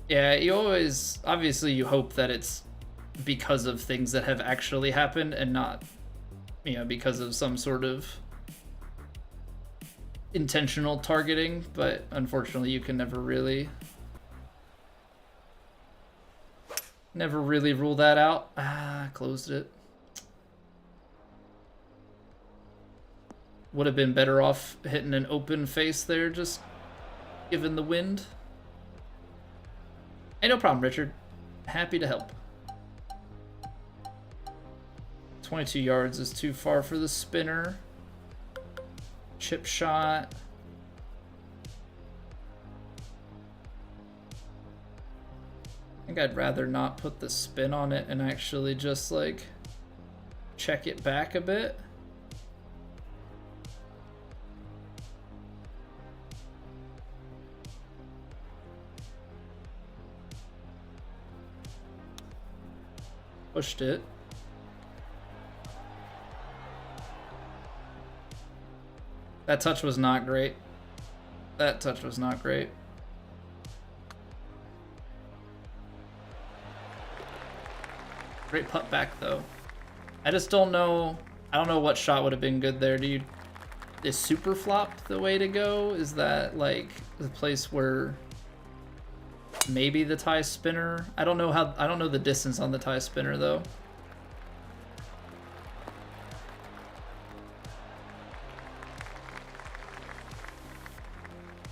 Yeah, you always, obviously you hope that it's because of things that have actually happened and not, you know, because of some sort of intentional targeting, but unfortunately you can never really rule that out. Closed it. Would have been better off hitting an open face there, just given the wind. Hey, no problem, Richard. Happy to help. 22 yards is too far for the spinner. Chip shot. I think I'd rather not put the spin on it and actually just, like, check it back a bit. Pushed it. That touch was not great. That touch was not great. Great putt back though. I just don't know. I don't know what shot would have been good there. Is super flop the way to go? Is that like the place where maybe the tie spinner? I don't know the distance on the tie spinner though.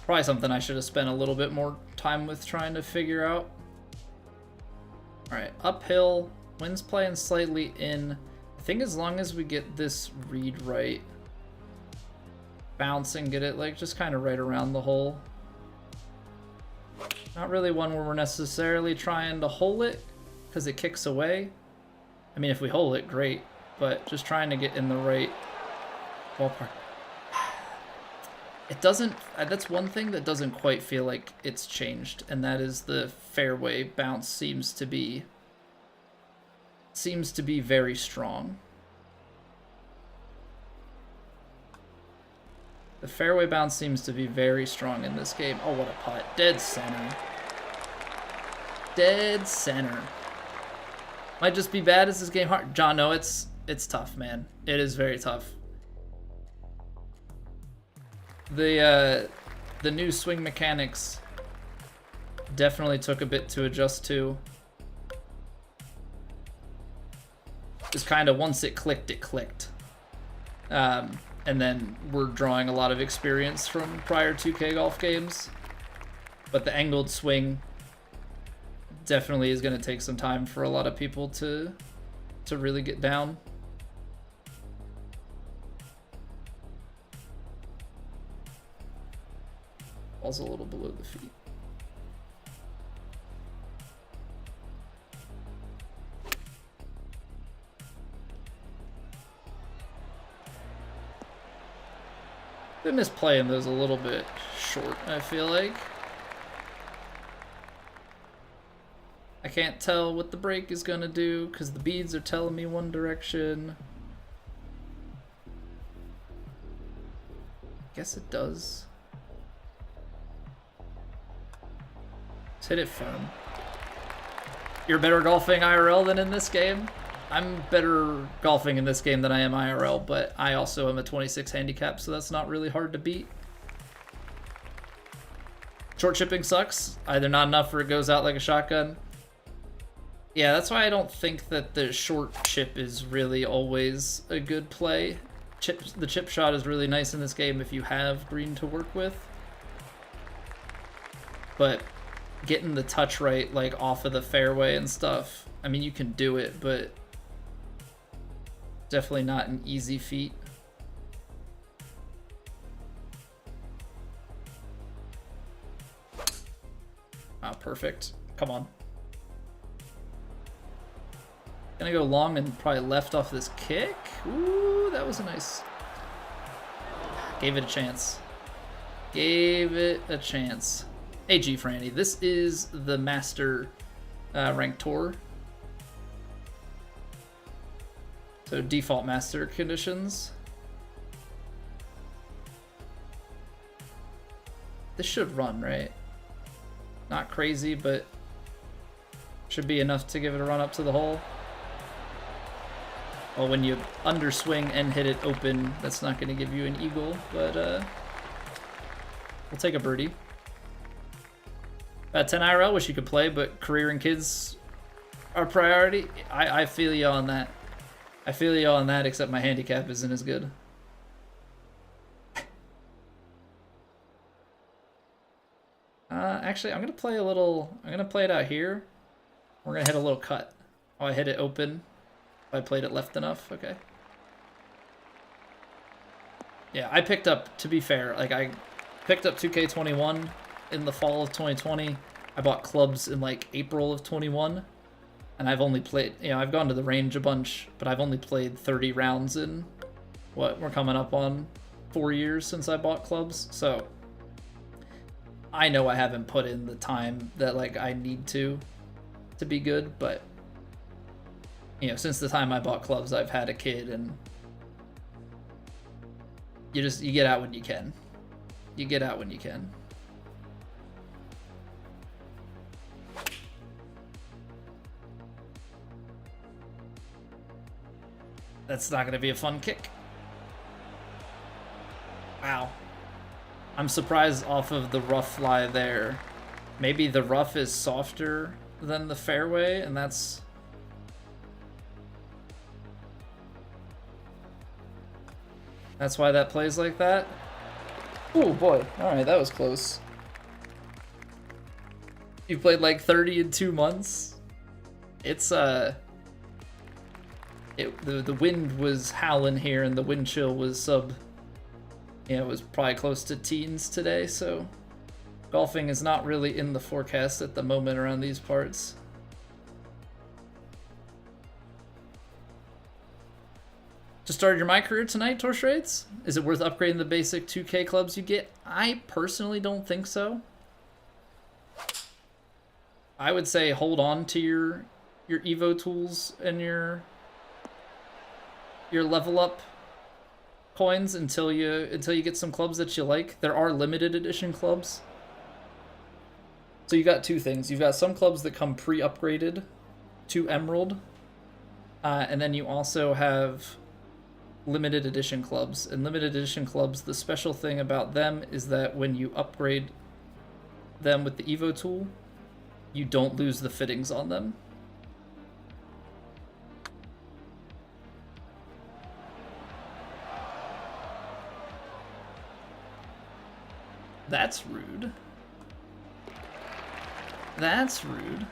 Probably something I should have spent a little bit more time with trying to figure out. All right, uphill, wind's playing slightly in. I think as long as we get this read right, bounce and get it like just kind of right around the hole. Not really one where we're necessarily trying to hole it because it kicks away. I mean, if we hole it, great, but just trying to get in the right ballpark. It doesn't, that's one thing that doesn't quite feel like it's changed, and that is the fairway bounce seems to be very strong. The fairway bounce seems to be very strong in this game. Oh, what a putt. Dead center. Dead center. Might just be bad. Is this game hard? John, no, it's tough, man. It is very tough. The new swing mechanics definitely took a bit to adjust to. It's kind of once it clicked, it clicked. And then we're drawing a lot of experience from prior 2K golf games. But the angled swing definitely is going to take some time for a lot of people to really get down. Ball's a little below the feet. I miss playing those a little bit short, I feel like. I can't tell what the break is gonna do because the beads are telling me one direction. Guess it does. Just hit it firm. You're better golfing IRL than in this game? I'm better golfing in this game than I am IRL, but I also am a 26 handicap, so that's not really hard to beat. Short chipping sucks. Either not enough or it goes out like a shotgun. Yeah, that's why I don't think that the short chip is really always a good play. The chip shot is really nice in this game if you have green to work with. But getting the touch right, like off of the fairway and stuff, I mean, you can do it, but definitely not an easy feat. Ah, perfect. Come on. Gonna go long and probably left off this kick. Ooh, that was a nice. Gave it a chance. Gave it a chance. Hey, G Franny, this is the Master Rank Tour. So default Master conditions. This should run, right? Not crazy, but should be enough to give it a run up to the hole. Well, when you underswing and hit it open, that's not going to give you an eagle, but we'll take a birdie. 10 IRL, wish you could play, but career and kids are priority. I feel you on that. I feel you on that, except my handicap isn't as good. Actually, I'm going to play a little... I'm going to play it out here. We're going to hit a little cut. Oh, I hit it open. I played it left enough. Okay. Yeah, I picked up, to be fair, like I picked up 2K21 in the fall of 2020. I bought clubs in like April of 21. And I've only played, you know, I've gone to the range a bunch, but I've only played 30 rounds in what we're coming up on 4 years since I bought clubs. So I know I haven't put in the time that like I need to be good, but you know, since the time I bought clubs, I've had a kid, and you get out when you can. You get out when you can. That's not going to be a fun kick. Wow. I'm surprised off of the rough lie there. Maybe the rough is softer than the fairway, and that's... That's why that plays like that. Oh boy. Alright, that was close. You played like 30 in 2 months? It's, the wind was howling here, and the wind chill was it was probably close to teens today, so golfing is not really in the forecast at the moment around these parts. Just started your my career tonight, Torch Raids? Is it worth upgrading the basic 2K clubs you get? I personally don't think so. I would say hold on to your Evo tools and your level up coins until you get some clubs that you like. There are limited edition clubs. So you got two things. You've got some clubs that come pre-upgraded to Emerald, and then you also have limited edition clubs. And limited edition clubs, the special thing about them is that when you upgrade them with the Evo tool, you don't lose the fittings on them. That's rude. That's rude.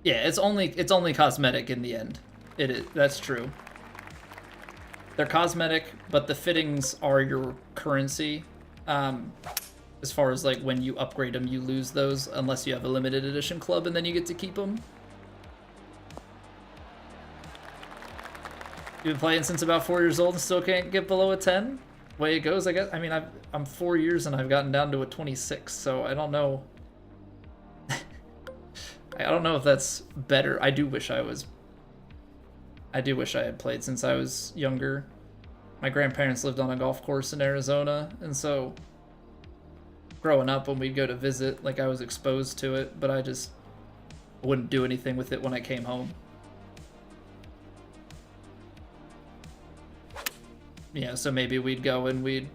Yeah, it's only cosmetic in the end. It is. That's true. They're cosmetic, but the fittings are your currency. As far as like when you upgrade them, you lose those unless you have a limited edition club, and then you get to keep them. You've been playing since about 4 years old and still can't get below a 10? Way it goes, I guess. I mean, I'm 4 years and I've gotten down to a 26, so I don't know. I don't know if that's better. I do wish I had played since I was younger. My grandparents lived on a golf course in Arizona, and so growing up when we'd go to visit, like I was exposed to it, but I just wouldn't do anything with it when I came home. Yeah, so maybe we'd go and we'd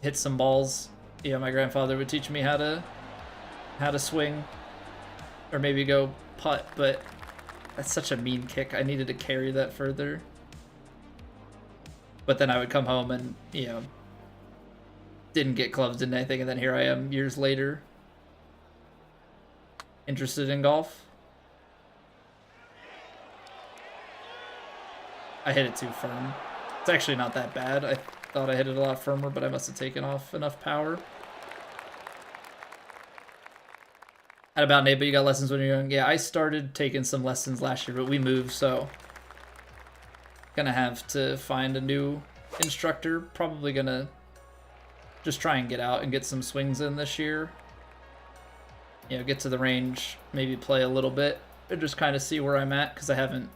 hit some balls. Yeah, my grandfather would teach me how to swing, or maybe go putt, but that's such a mean kick. I needed to carry that further. But then I would come home and, you know, didn't get clubs, didn't anything, and then here I am years later, interested in golf. I hit it too firm. It's actually not that bad. I thought I hit it a lot firmer, but I must have taken off enough power. At about Nate, but you got lessons when you're young. Yeah, I started taking some lessons last year, but we moved, so gonna have to find a new instructor. Probably gonna just try and get out and get some swings in this year. You know, get to the range, maybe play a little bit, and just kind of see where I'm at, because I haven't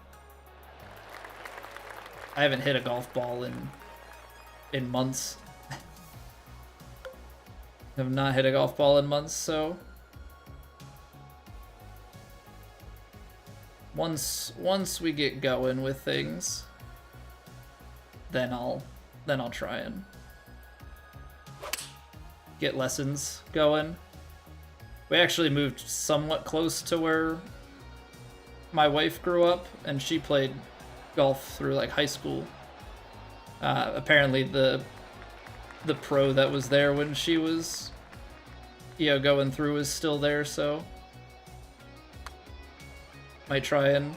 hit a golf ball in months. Have not hit a golf ball in months, so once we get going with things, then I'll try and get lessons going. We actually moved somewhat close to where my wife grew up, and she played golf through like high school. Apparently the pro that was there when she was, you know, going through is still there, so might try and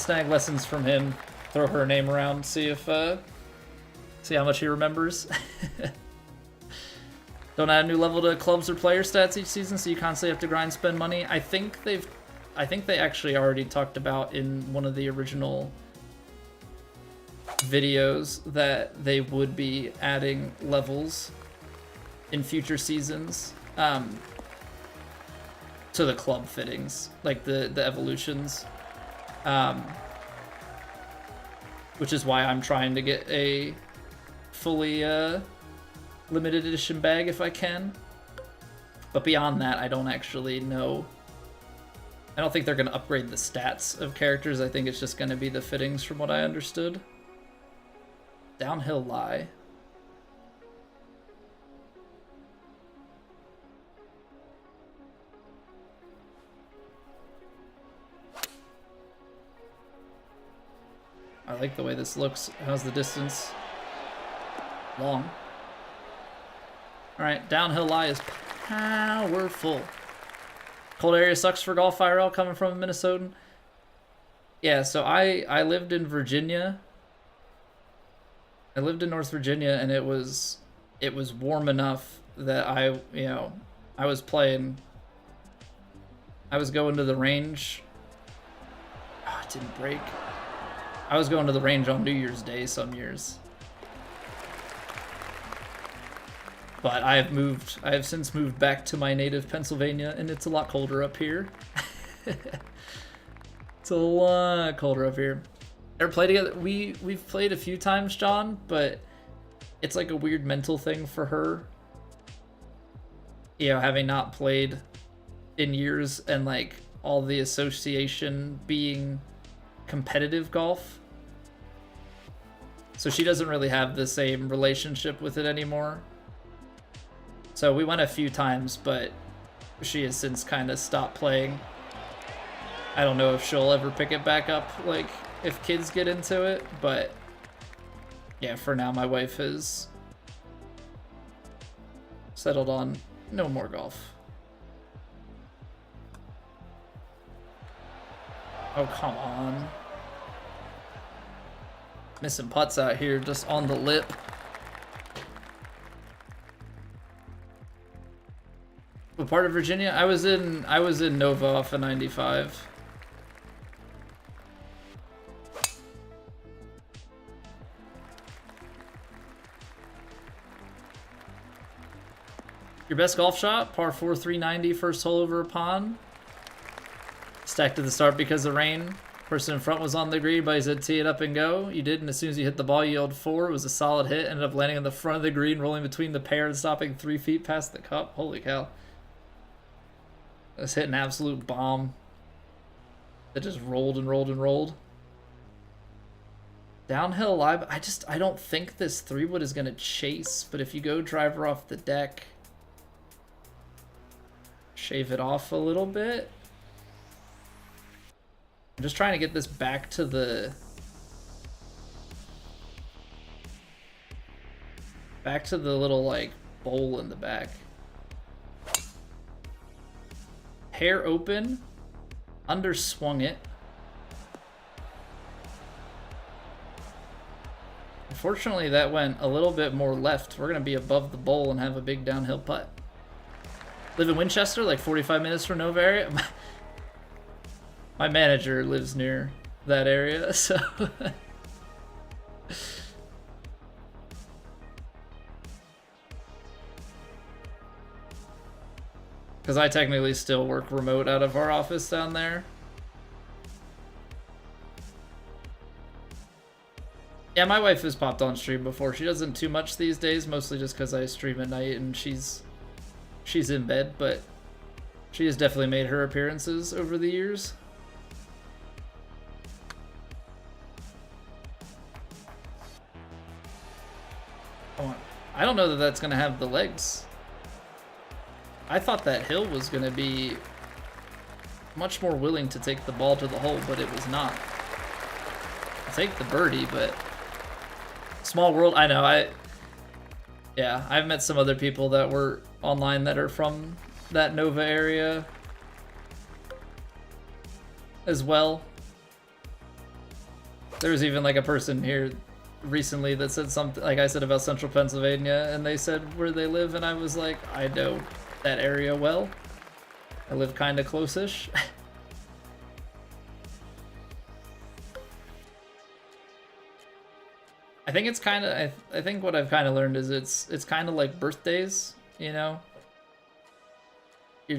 snag lessons from him, throw her name around, see how much he remembers. Don't add a new level to clubs or player stats each season, so you constantly have to grind, spend money. I think they actually already talked about in one of the original videos that they would be adding levels in future seasons to the club fittings, like the evolutions, which is why I'm trying to get a fully limited edition bag if I can. But beyond that, I don't actually know. I don't think they're going to upgrade the stats of characters. I think it's just going to be the fittings from what I understood. Downhill lie. I like the way this looks. How's the distance? Long. Alright, downhill lie is powerful. Cold area sucks for golf IRL coming from a Minnesotan. Yeah, so I lived in Virginia. I lived in North Virginia, and it was warm enough that I was playing. I was going to the range. Oh, it didn't break. I was going to the range on New Year's Day some years. But I have since moved back to my native Pennsylvania, and it's a lot colder up here. It's a lot colder up here. Ever play together? We've played a few times, John, but it's like a weird mental thing for her. You know, having not played in years and like all the association being competitive golf. So she doesn't really have the same relationship with it anymore. So we went a few times, but she has since kind of stopped playing. I don't know if she'll ever pick it back up, like, if kids get into it, but yeah, for now my wife has settled on no more golf. Oh, come on. Missing putts out here just on the lip. What part of Virginia? I was in Nova off of 95. Your best golf shot? Par 4, 390, first hole over a pond. Stacked at the start because of rain. Person in front was on the green, but he said tee it up and go. You did, and as soon as you hit the ball, you yelled 4. It was a solid hit. Ended up landing on the front of the green, rolling between the pair and stopping 3 feet past the cup. Holy cow. Let's hit an absolute bomb that just rolled and rolled and rolled. Downhill live. I don't think this 3-wood is going to chase, but if you go driver off the deck, shave it off a little bit. I'm just trying to get this back to the little like bowl in the back. Hair open, underswung it. Unfortunately, that went a little bit more left. We're gonna be above the bowl and have a big downhill putt. Live in Winchester, like 45 minutes from Nova area. My manager lives near that area, so. Because I technically still work remote out of our office down there. Yeah, my wife has popped on stream before. She doesn't too much these days, mostly just because I stream at night and she's in bed, but she has definitely made her appearances over the years. I don't know that that's going to have the legs. I thought that hill was going to be much more willing to take the ball to the hole, but it was not. I'll take the birdie, but small world. I know. Yeah, I've met some other people that were online that are from that Nova area as well. There was even like a person here recently that said something like I said about central Pennsylvania, and they said where they live, and I was like, I know that area well. I live kind of close-ish. I think it's kind of I think what I've kind of learned is it's kind of like birthdays, you know. You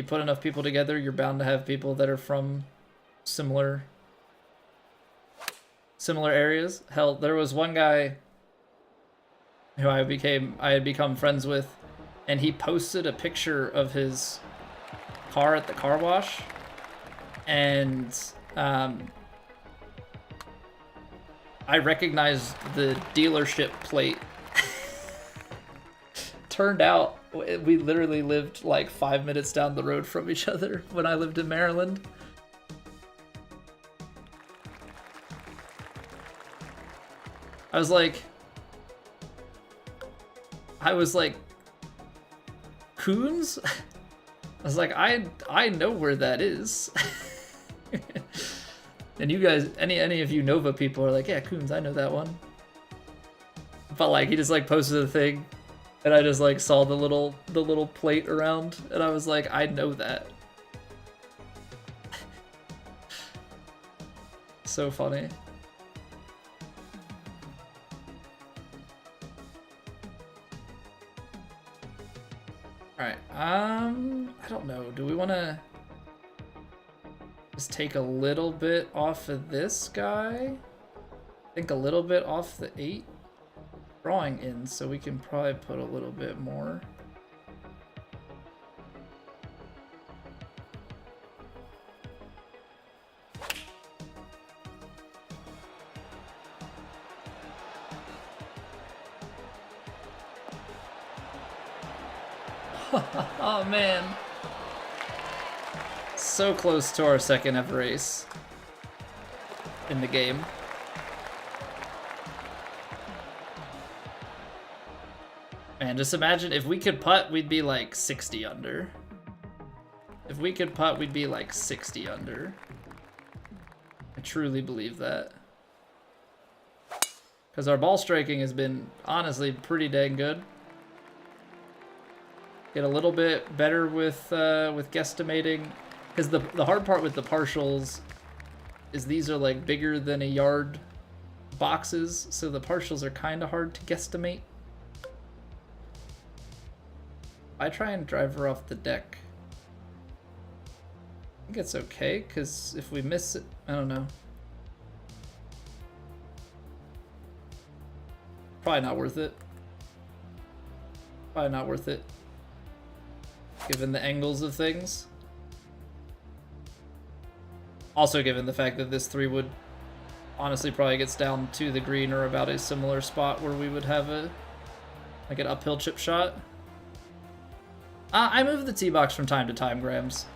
put enough people together, you're bound to have people that are from similar areas. Hell, there was one guy who I had become friends with, and he posted a picture of his car at the car wash, and I recognized the dealership plate. Turned out we literally lived like 5 minutes down the road from each other when I lived in Maryland. I was like, Coons? I was like, I know where that is. And you guys, any of you Nova people are like, yeah, Coons, I know that one. But like, he just like posted a thing, and I just like saw the little plate around, and I was like, I know that. So funny. Alright, I don't know. Do we want to... Just take a little bit off of this guy. I think a little bit off the 8 drawing in, so we can probably put a little bit more. Oh man. So close to our second ever ace in the game. Man, just imagine if we could putt, we'd be like 60 under. If we could putt, we'd be like 60 under. I truly believe that. Because our ball striking has been honestly pretty dang good. Get a little bit better with guesstimating. Because the hard part with the partials is these are like bigger than a yard boxes, so the partials are kind of hard to guesstimate. I try and drive her off the deck. I think it's okay, because if we miss it, I don't know. Probably not worth it. Probably not worth it, given the angles of things. Also given the fact that this 3 would honestly probably gets down to the green or about a similar spot where we would have a like an uphill chip shot. I move the tee box from time to time, Grams.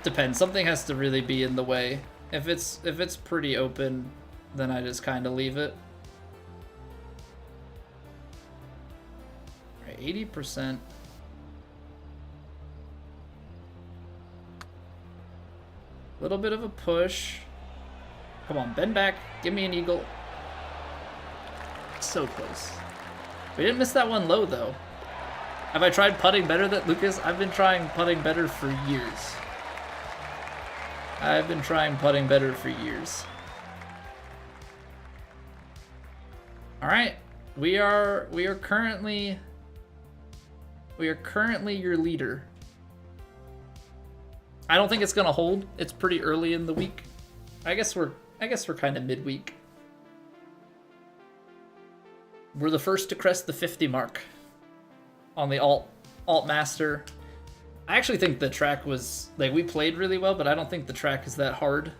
Depends. Something has to really be in the way. If it's pretty open, then I just kind of leave it. All right, 80%. Little bit of a push. Come on, bend back. Give me an eagle. So close. We didn't miss that one low, though. Have I tried putting better than Lucas? I've been trying putting better for years. I've been trying putting better for years. All right, we are currently your leader. I don't think it's gonna hold. It's pretty early in the week. I guess we're kind of midweek. We're the first to crest the 50 mark on the alt master. I actually think the track was like, we played really well, but I don't think the track is that hard.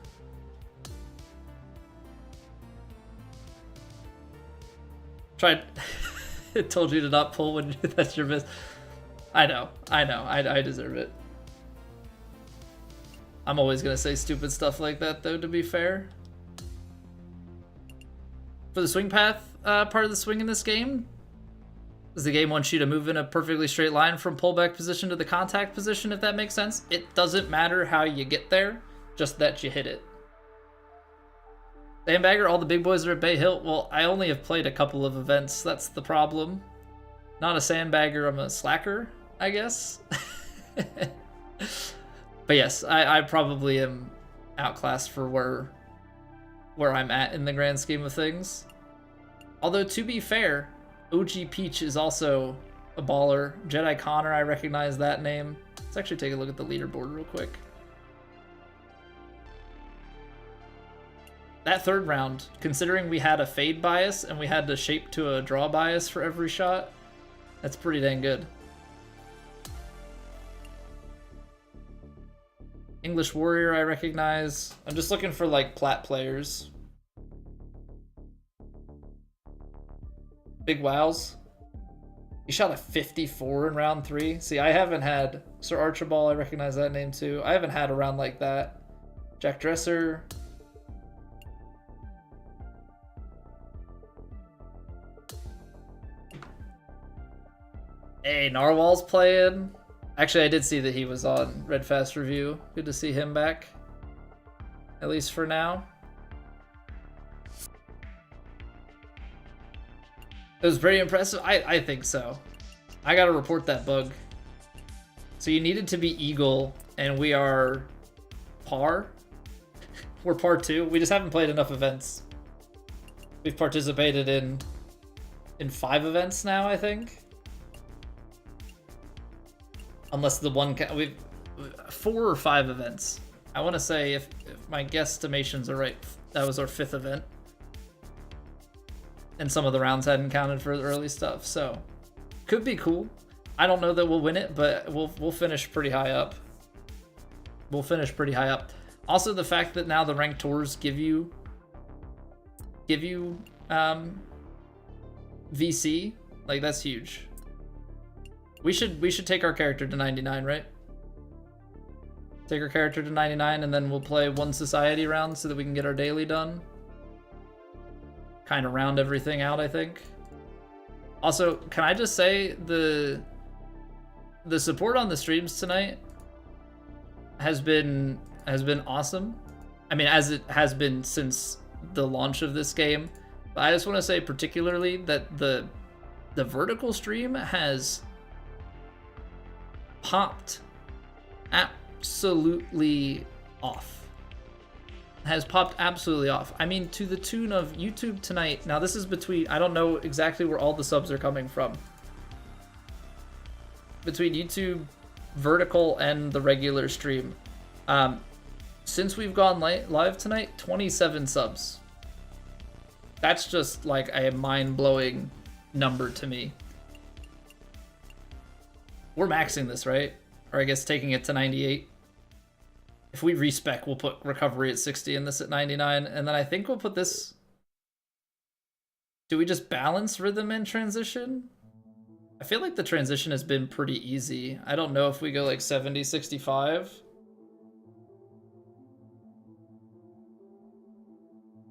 Tried. It told you to not pull when that's your miss. I know. I deserve it. I'm always gonna say stupid stuff like that, though, to be fair. For the swing path part of the swing in this game, does the game want you to move in a perfectly straight line from pullback position to the contact position, if that makes sense? It doesn't matter how you get there, just that you hit it. Sandbagger, all the big boys are at Bay Hill. Well, I only have played a couple of events. That's the problem. Not a sandbagger, I'm a slacker, I guess. But yes, I probably am outclassed for where I'm at in the grand scheme of things. Although, to be fair, OG Peach is also a baller. Jedi Connor, I recognize that name. Let's actually take a look at the leaderboard real quick. That third round, considering we had a fade bias and we had to shape to a draw bias for every shot, that's pretty dang good. English Warrior, I recognize. I'm just looking for like plat players. Big Wows. He shot a 54 in round 3. See, I haven't had Sir Archibald, I recognize that name too. I haven't had a round like that. Jack Dresser. Hey, Narwhal's playing. Actually, I did see that he was on Red Fast Review. Good to see him back. At least for now. It was very impressive. I think so. I gotta report that bug. So you needed to be Eagle, and we are par. We're par 2. We just haven't played enough events. We've participated in 5 events now, I think. Unless the one we've 4 or 5 events. I want to say, if my guesstimations are right, that was our 5th event. And some of the rounds hadn't counted for the early stuff, so could be cool. I don't know that we'll win it, but we'll finish pretty high up. We'll finish pretty high up. Also, the fact that now the ranked tours give you VC, like, that's huge. We should take our character to 99, right? Take our character to 99, and then we'll play one society round so that we can get our daily done. Kind of round everything out, I think. Also, can I just say the support on the streams tonight has been awesome. I mean, as it has been since the launch of this game. But I just want to say particularly that the vertical stream has popped absolutely off. Has popped absolutely off. I mean, to the tune of YouTube tonight. Now, this is between, I don't know exactly where all the subs are coming from. Between YouTube, vertical, and the regular stream. Since we've gone live tonight, 27 subs. That's just like a mind-blowing number to me. We're maxing this, right? Or I guess taking it to 98. If we respec, we'll put recovery at 60 and this at 99. And then I think we'll put this... Do we just balance rhythm and transition? I feel like the transition has been pretty easy. I don't know if we go like 70, 65.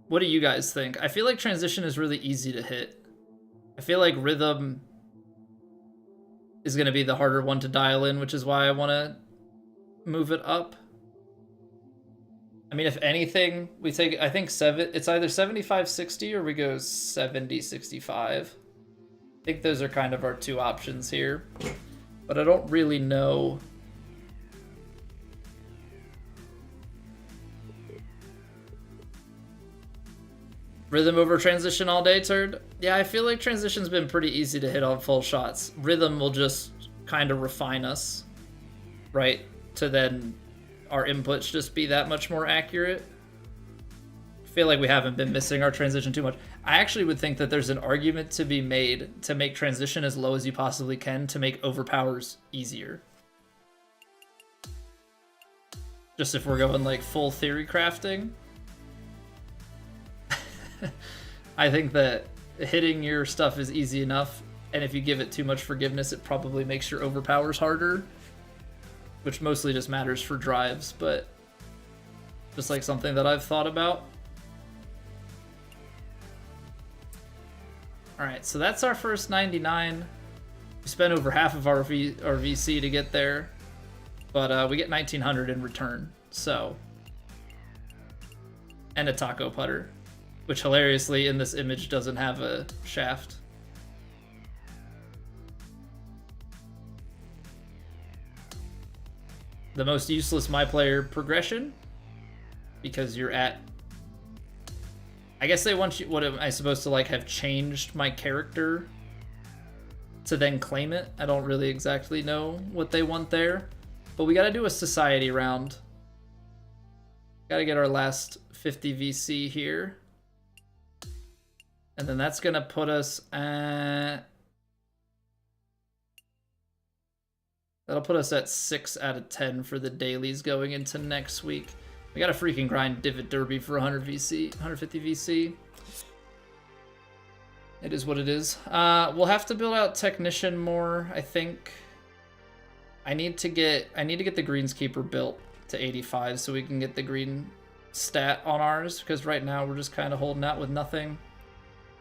What do you guys think? I feel like transition is really easy to hit. I feel like rhythm is going to be the harder one to dial in, which is why I want to move it up. I mean, if anything, we take, I think it's either 75-60 or we go 70-65. I think those are kind of our two options here, but I don't really know. Rhythm over transition all day, Turd? Yeah, I feel like transition's been pretty easy to hit on full shots. Rhythm will just kind of refine us, right? To then our inputs just be that much more accurate. I feel like we haven't been missing our transition too much. I actually would think that there's an argument to be made to make transition as low as you possibly can to make overpowers easier. Just if we're going like full theory crafting. I think that hitting your stuff is easy enough, and if you give it too much forgiveness, it probably makes your overpowers harder, which mostly just matters for drives, but just like something that I've thought about. Alright, so that's our first 99. We spent over half of our VC to get there, but we get 1900 in return, so. And a taco putter, which hilariously in this image doesn't have a shaft. The most useless my player progression, because you're at, I guess they want you, what am I supposed to like have changed my character to then claim it? I don't really exactly know what they want there, but we gotta do a society round. Gotta get our last 50 VC here. And then that's gonna put us at, that'll put us at 6 out of 10 for the dailies going into next week. We gotta freaking grind Divot Derby for 100 VC, 150 VC. It is what it is. We'll have to build out Technician more, I think. I need to get the Greenskeeper built to 85 so we can get the green stat on ours, because right now we're just kind of holding out with nothing.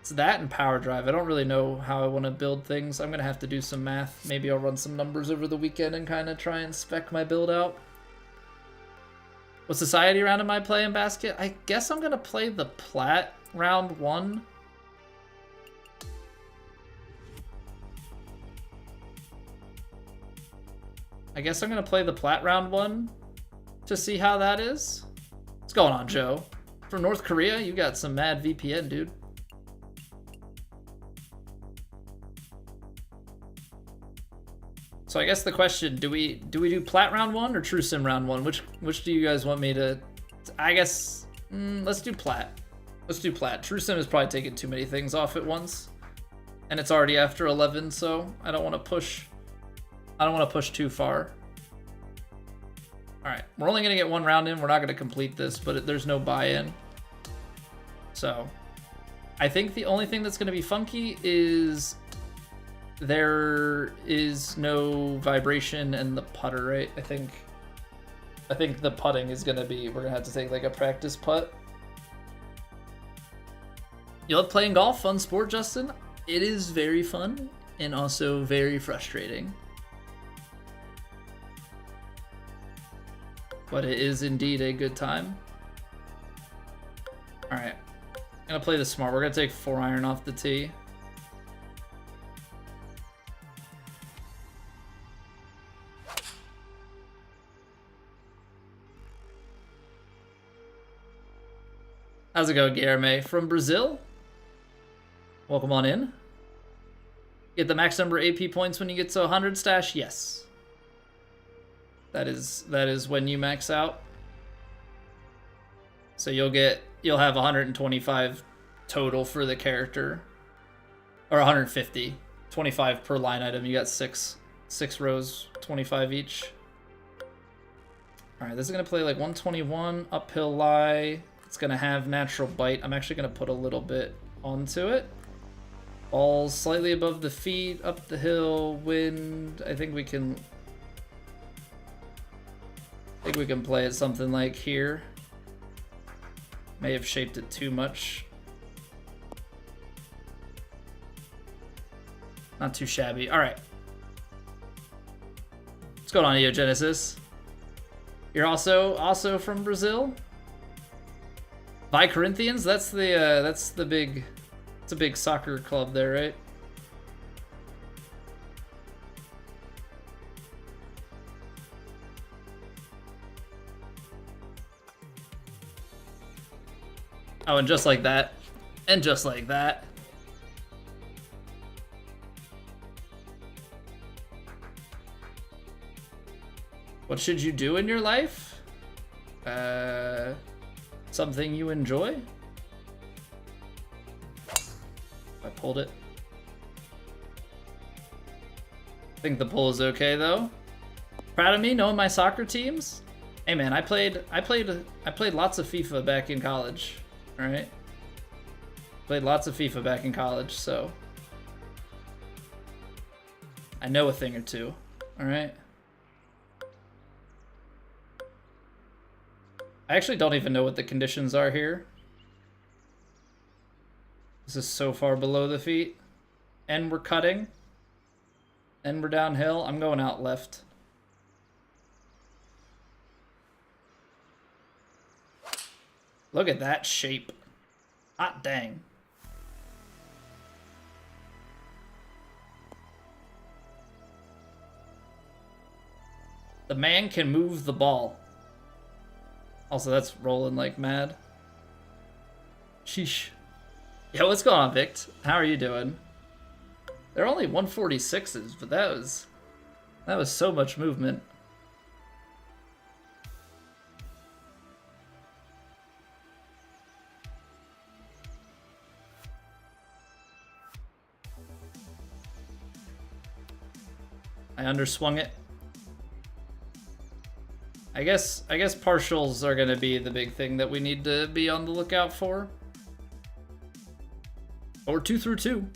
It's that and Power Drive. I don't really know how I want to build things. I'm going to have to do some math. Maybe I'll run some numbers over the weekend and kind of try and spec my build out. What society round am I playing, Basket? I guess I'm going to play the Plat round 1. I guess I'm going to play the Plat round 1 to see how that is. What's going on, Joe? From North Korea? You got some mad VPN, dude. So I guess the question, do we do Plat round 1 or True Sim round 1? Which do you guys want me to... I guess, let's do Plat. Let's do Plat. True Sim is probably taking too many things off at once. And it's already after 11, so I don't want to push too far. All right, we're only gonna get 1 round in. We're not gonna complete this, but there's no buy-in. So I think the only thing that's gonna be funky is there is no vibration in the putter, right? I think the putting is gonna be, we're gonna have to take like a practice putt. You love playing golf? Fun sport, Justin? It is very fun and also very frustrating. But it is indeed a good time. All right, I'm gonna play this smart. We're gonna take 4-iron off the tee. How's it going, Guilherme? From Brazil? Welcome on in. Get the max number AP points when you get to 100 stash? Yes. That is when you max out. So you'll have 125 total for the character. Or 150. 25 per line item. You got six rows, 25 each. Alright, this is gonna play like 121, uphill lie. It's gonna have natural bite. I'm actually gonna put a little bit onto it. Balls slightly above the feet, up the hill, wind. I think we can play it something like here. May have shaped it too much. Not too shabby. All right. What's going on, Eogenesis? You're also from Brazil? By Corinthians? That's the big, it's a big soccer club there, right? Oh, and just like that. And just like that. What should you do in your life? Something you enjoy? I pulled it. I think the pull is okay though. Proud of me knowing my soccer teams? Hey man, I played lots of FIFA back in college. All right. Played lots of FIFA back in college, so I know a thing or two. All right. I actually don't even know what the conditions are here. This is so far below the feet. And we're cutting. And we're downhill. I'm going out left. Look at that shape. Hot dang. The man can move the ball. Also, that's rolling like mad. Sheesh. Yo, what's going on, Vic? How are you doing? They're only 146s, but that was so much movement. I underswung it. I guess partials are gonna be the big thing that we need to be on the lookout for. Or 2 through 2.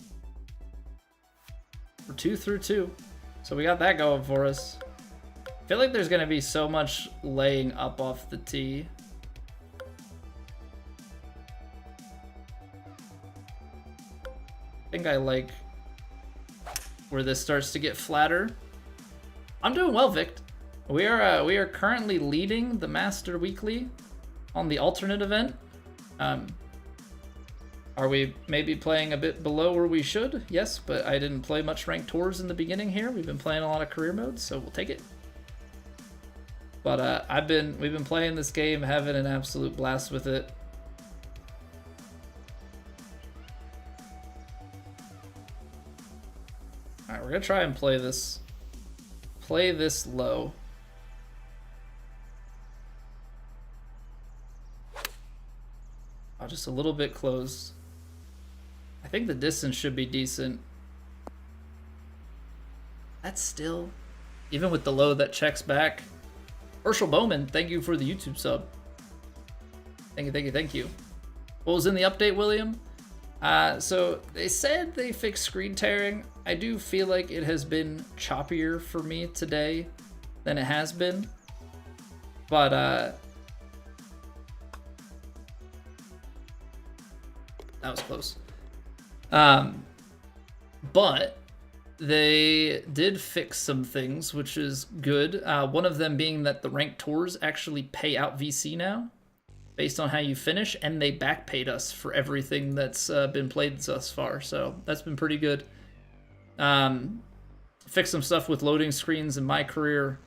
Or 2 through 2. So we got that going for us. I feel like there's gonna be so much laying up off the tee. I think I like where this starts to get flatter. I'm doing well, Vic. We are currently leading the Master Weekly on the alternate event. Are we maybe playing a bit below where we should? Yes, but I didn't play much ranked tours in the beginning here. We've been playing a lot of career modes, so we'll take it. But we've been playing this game, having an absolute blast with it. All right, we're gonna try and play this play this low. Oh, just a little bit close. I think the distance should be decent. That's still, even with the low that checks back. Herschel Bowman, thank you for the YouTube sub. Thank you, thank you, thank you. What was in the update, William? So they said they fixed screen tearing. I do feel like it has been choppier for me today than it has been. But that was close. But they did fix some things, which is good. One of them being that the ranked tours actually pay out VC now, based on how you finish, and they back paid us for everything that's been played thus far. So that's been pretty good. Fixed some stuff with loading screens in my career,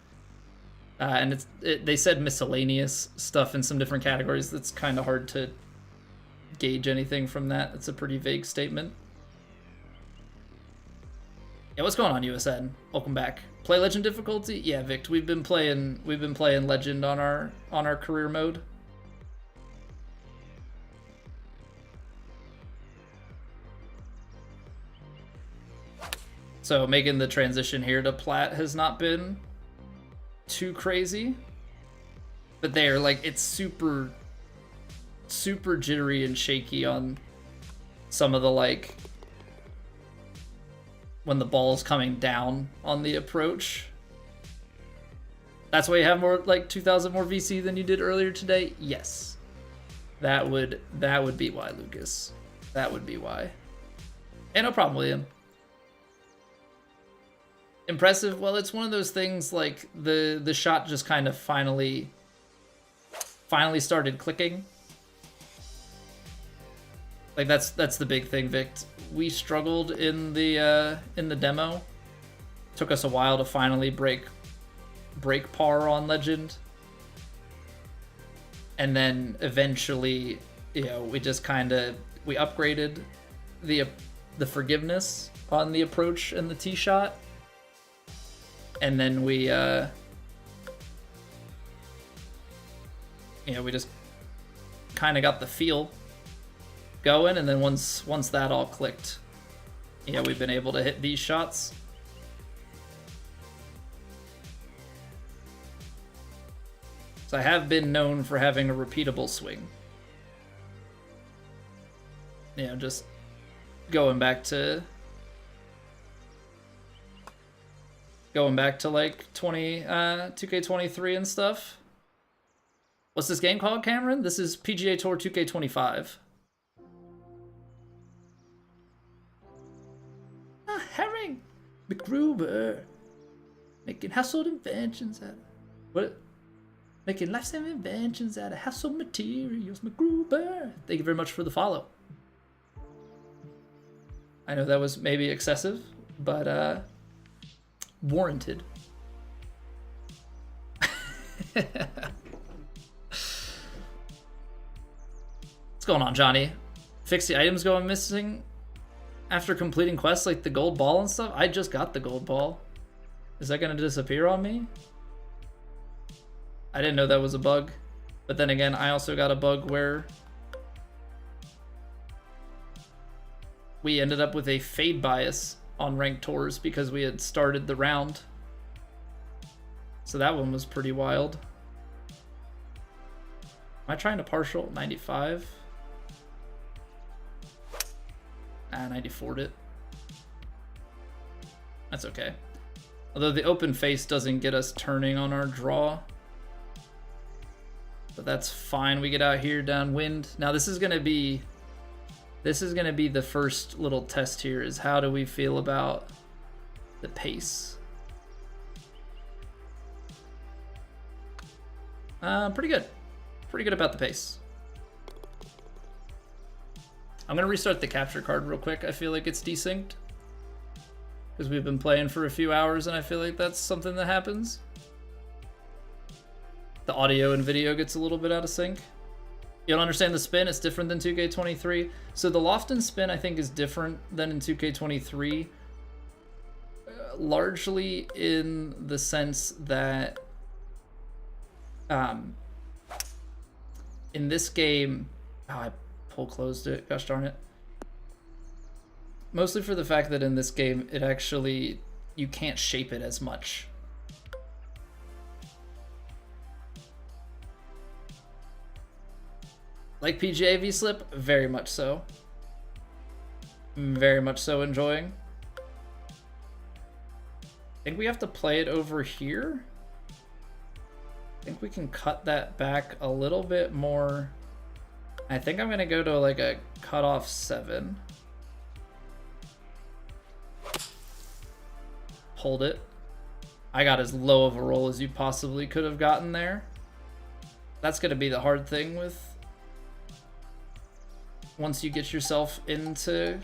and they said miscellaneous stuff in some different categories. That's kind of hard to gauge anything from that. It's a pretty vague statement. Yeah, what's going on, USN? Welcome back. Play Legend difficulty? Yeah, Vict, we've been playing Legend on our career mode. So making the transition here to Plat has not been too crazy. But there, like, it's super jittery and shaky on some of the, like, when the ball's coming down on the approach. That's why you have more, like, 2,000 more VC than you did earlier today? Yes. That would be why, Lucas. That would be why. Yeah, no problem, William. Impressive? Well, it's one of those things, like, the shot just kind of finally started clicking. Like, that's the big thing, Vict. We struggled in the demo. Took us a while to finally break par on Legend. And then eventually, you know, we just we upgraded the forgiveness on the approach and the tee shot. And then we we just kind of got the feel going, and then once that all clicked, we've been able to hit these shots. So I have been known for having a repeatable swing. Just going back to like 2K23 and stuff. What's this game called, Cameron? This is PGA Tour 2K25. Herring! McGruber! Making household inventions out of... What? Making lifesaving inventions out of household materials. McGruber! Thank you very much for the follow. I know that was maybe excessive, but warranted. What's going on, Johnny? Fix the items going missing after completing quests like the gold ball and stuff? I just got the gold ball. Is that gonna disappear on me? I didn't know that was a bug. But then again, I also got a bug where we ended up with a fade bias on ranked tours because we had started the round. So that one was pretty wild. Am I trying to partial 95? 94'd it. That's okay. Although the open face doesn't get us turning on our draw. But that's fine. We get out here downwind. Now this is gonna be the first little test here, is how do we feel about the pace? Pretty good. Pretty good about the pace. I'm gonna restart the capture card real quick. I feel like it's desynced because we've been playing for a few hours, and I feel like that's something that happens. The audio and video gets a little bit out of sync. You don't understand the spin? It's different than 2K23. So the loft and spin, I think, is different than in 2K23. largely in the sense that in this game, I pull closed it, gosh darn it. Mostly for the fact that in this game, it actually, you can't shape it as much. Like PGA V-Slip? Very much so. Very much so enjoying. I think we have to play it over here. I think we can cut that back a little bit more. I think I'm gonna go to like a cutoff 7. Hold it. I got as low of a roll as you possibly could have gotten there. That's gonna be the hard thing with once you get yourself into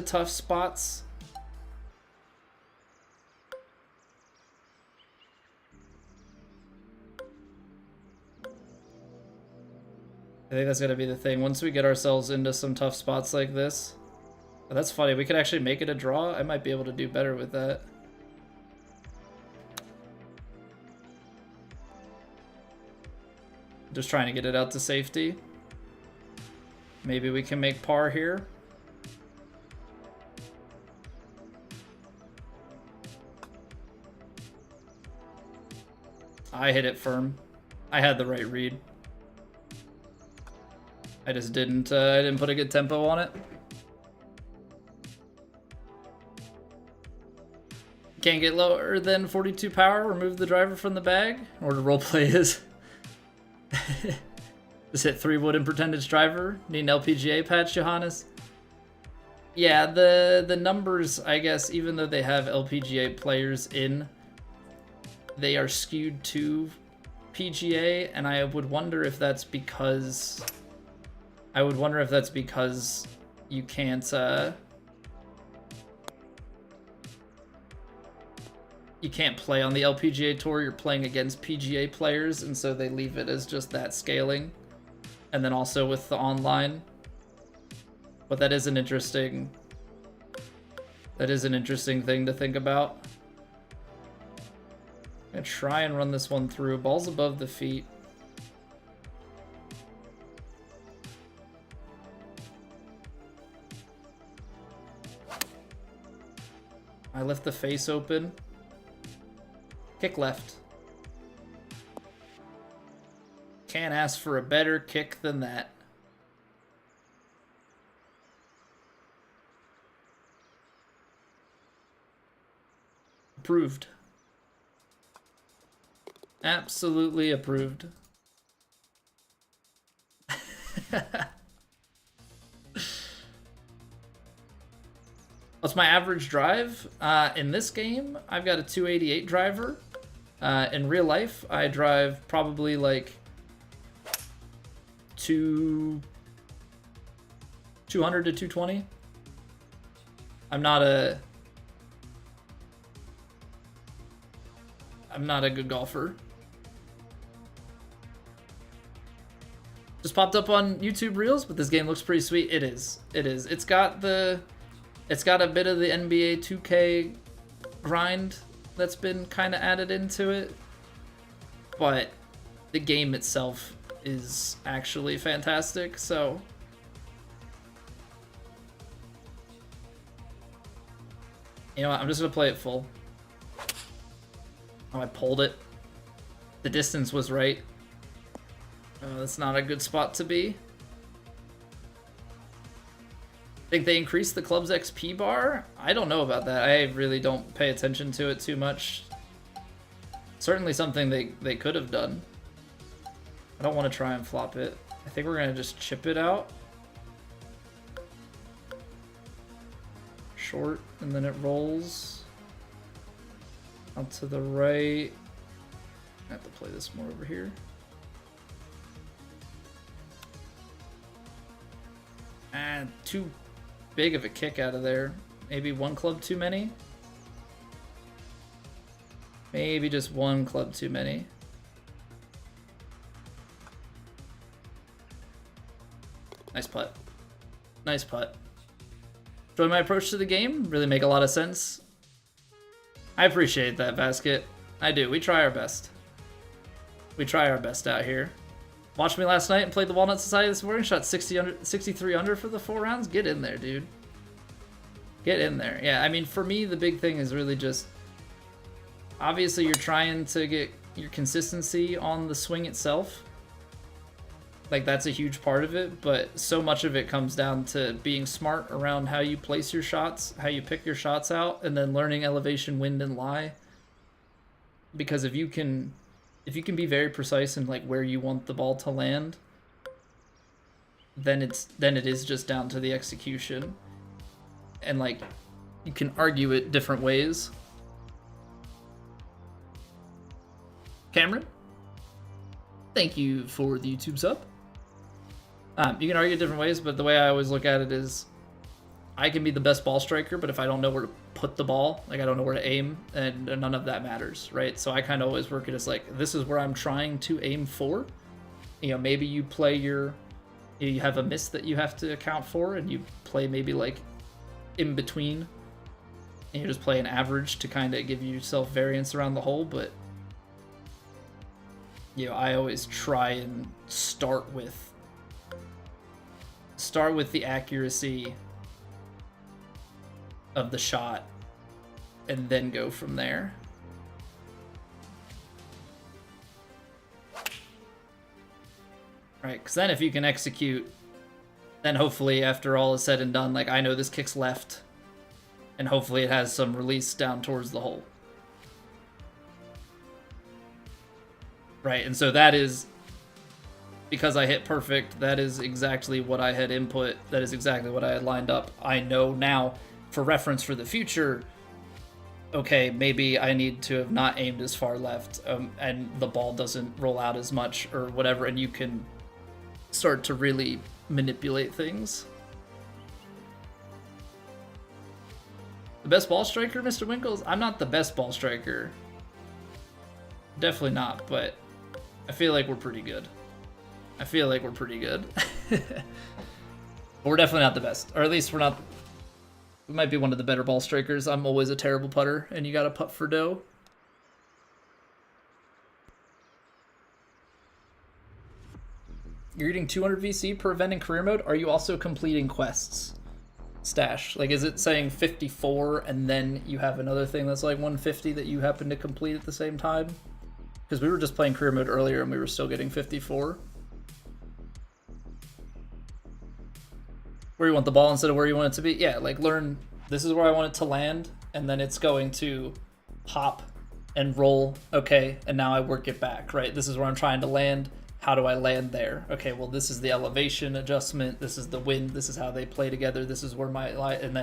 tough spots. I think that's gonna be the thing. Once we get ourselves into some tough spots like this. Oh, that's funny. We could actually make it a draw. I might be able to do better with that. Just trying to get it out to safety. Maybe we can make par here. I hit it firm. I had the right read. I just didn't. I didn't put a good tempo on it. Can't get lower than 42 power. Remove the driver from the bag. Or the roleplay is. Just hit 3 wood and pretended driver. Need an LPGA patch, Johannes? Yeah, the numbers, I guess, even though they have LPGA players in, they are skewed to PGA, and I would wonder if that's because you can't you can't play on the LPGA Tour. You're playing against PGA players, and so they leave it as just that scaling. And then also with the online. But that is an interesting thing to think about. I'm gonna try and run this one through. Ball's above the feet. I left the face open. Kick left. Can't ask for a better kick than that. Approved. Absolutely approved. What's my average drive? In this game, I've got a 288 driver. In real life, I drive probably like 200 to 220. I'm not a good golfer. Just popped up on YouTube Reels, but this game looks pretty sweet. It is. It is. It's got a bit of the NBA 2K grind that's been kind of added into it, but the game itself is actually fantastic. So you know what? I'm just gonna play it full. Oh, I pulled it. The distance was right. That's not a good spot to be. Think they increased the club's XP bar? I don't know about that. I really don't pay attention to it too much. Certainly something they could have done. I don't want to try and flop it. I think we're going to just chip it out. Short, and then it rolls. Out to the right. I have to play this more over here. And too big of a kick out of there. Maybe one club too many. Maybe just one club too many. Nice putt. Nice putt. Enjoy my approach to the game. Really make a lot of sense. I appreciate that, Basket. I do. We try our best. We try our best out here. Watched me last night and played the Walnut Society this morning. Shot 63 under for the 4 rounds. Get in there, dude. Get in there. Yeah, I mean, for me, the big thing is really just... Obviously, you're trying to get your consistency on the swing itself. Like, that's a huge part of it, but so much of it comes down to being smart around how you place your shots, how you pick your shots out, and then learning elevation, wind, and lie. Because if you can be very precise in like where you want the ball to land, then it is just down to the execution. And like, you can argue it different ways. Cameron, thank you for the YouTube sub. You can argue different ways, but the way I always look at it is I can be the best ball striker, but if I don't know where to put the ball, like I don't know where to aim, and none of that matters, right? So I kind of always work it as like, this is where I'm trying to aim for. You know, maybe you play you have a miss that you have to account for, and you play maybe like in between, and you just play an average to kind of give yourself variance around the hole, but you know, I always try and start with the accuracy of the shot and then go from there. Right, because then if you can execute, then hopefully after all is said and done, like I know this kicks left, and hopefully it has some release down towards the hole. Right, and so that is, because I hit perfect, that is exactly what I had input, that is exactly what I had lined up. I know now, for reference for the future, okay, maybe I need to have not aimed as far left, and the ball doesn't roll out as much, or whatever, and you can start to really manipulate things. The best ball striker, Mr. Winkles? I'm not the best ball striker. Definitely not, but I feel like we're pretty good. I feel like we're pretty good. But we're definitely not the best. Or at least we're not... We might be one of the better ball strikers. I'm always a terrible putter, and you gotta putt for dough. You're getting 200 VC per event in career mode. Are you also completing quests? Stash. Like, is it saying 54, and then you have another thing that's like 150 that you happen to complete at the same time? Because we were just playing career mode earlier, and we were still getting 54. Where you want the ball instead of where you want it to be. Yeah, like learn, this is where I want it to land, and then it's going to pop and roll. Okay, and now I work it back, right? This is where I'm trying to land. How do I land there? Okay, well, this is the elevation adjustment. This is the wind. This is how they play together. This is where my light, and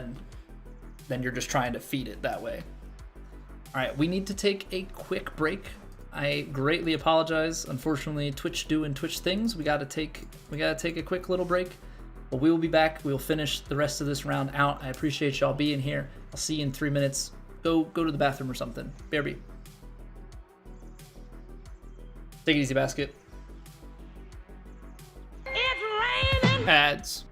then you're just trying to feed it that way. All right, we need to take a quick break. I greatly apologize. Unfortunately, Twitch doing Twitch things. We gotta take a quick little break. But we will be back. We will finish the rest of this round out. I appreciate y'all being here. I'll see you in 3 minutes. Go to the bathroom or something. BRB. Take it easy, Basket. It's raining. Ads.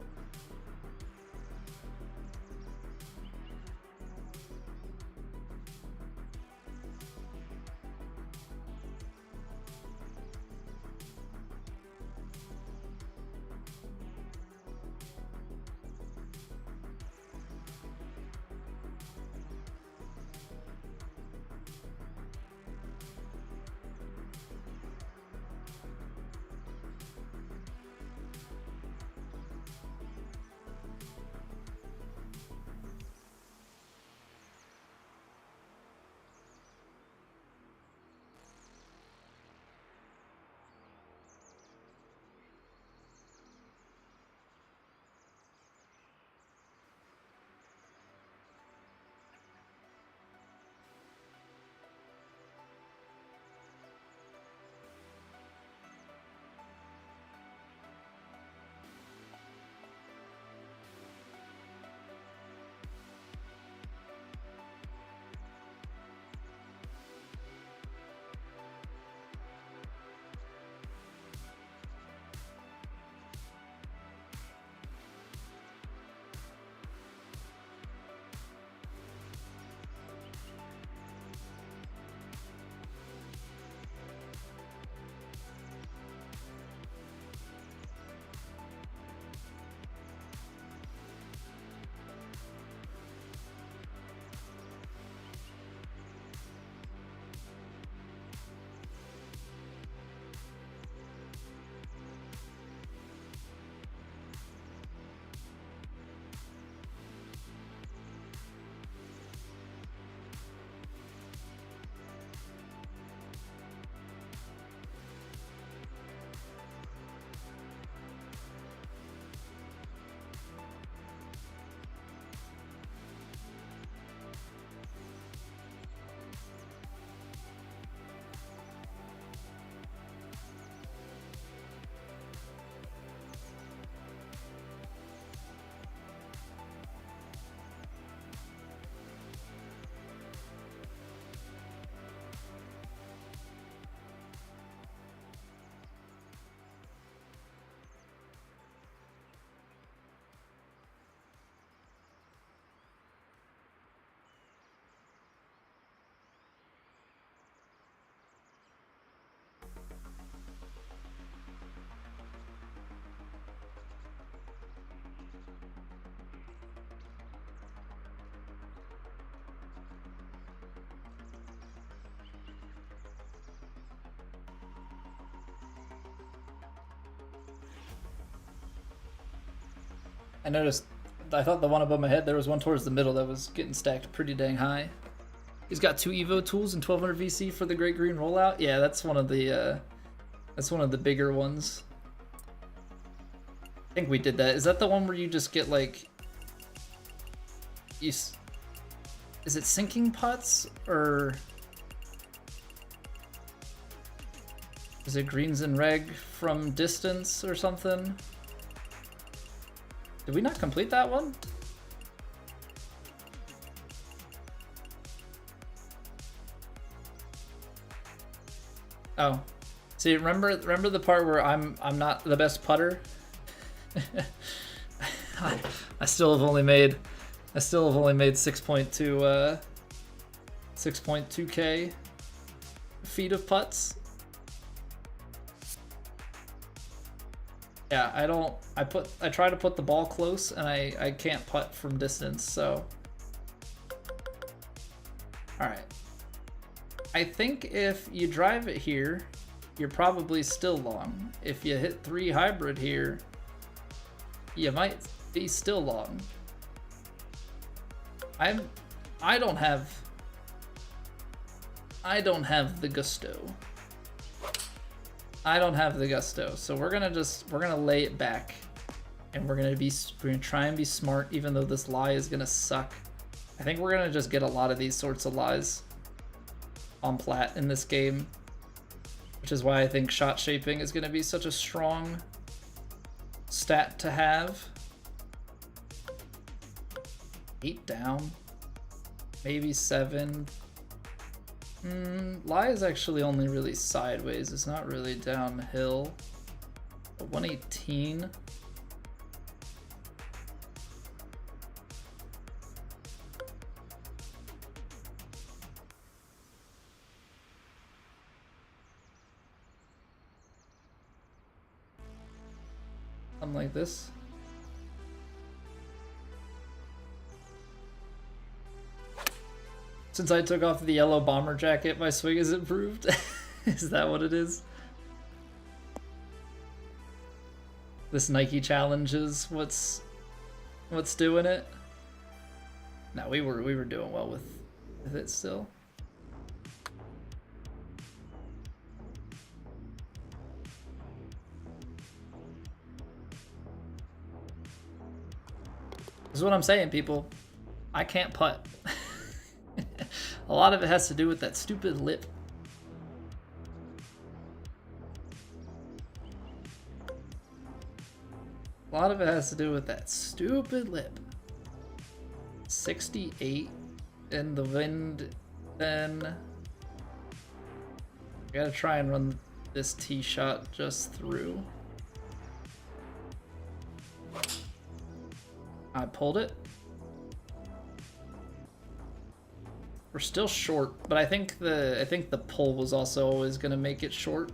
I noticed, I thought the one above my head, there was one towards the middle that was getting stacked pretty dang high. He's got 2 Evo tools and 1200 VC for the Great Green Rollout. Yeah, that's one of the bigger ones. I think we did that. Is that the one where you just get like, is it sinking putts or is it greens and reg from distance or something? Did we not complete that one? Oh, see, remember the part where I'm not the best putter? I still have only made 6.2k feet of putts. Yeah, I try to put the ball close and I can't putt from distance, so. All right. I think if you drive it here, you're probably still long. If you hit 3 hybrid here, you might be still long. I don't have the gusto. I don't have the gusto, so we're gonna lay it back, and we're gonna try and be smart, even though this lie is gonna suck. I think we're gonna just get a lot of these sorts of lies on plat in this game, which is why I think shot shaping is gonna be such a strong stat to have. 8 down, maybe 7. Lie is actually only really sideways. It's not really downhill. But 118. Something like this. Since I took off the yellow bomber jacket, my swing is improved. Is that what it is? This Nike challenge is what's doing it. No, we were doing well with it still. This is what I'm saying, people. I can't putt. A lot of it has to do with that stupid lip. A lot of it has to do with that stupid lip. 68 in the wind, then I gotta try and run this tee shot just through. I pulled it. We're still short, but I think the pull was also always gonna make it short.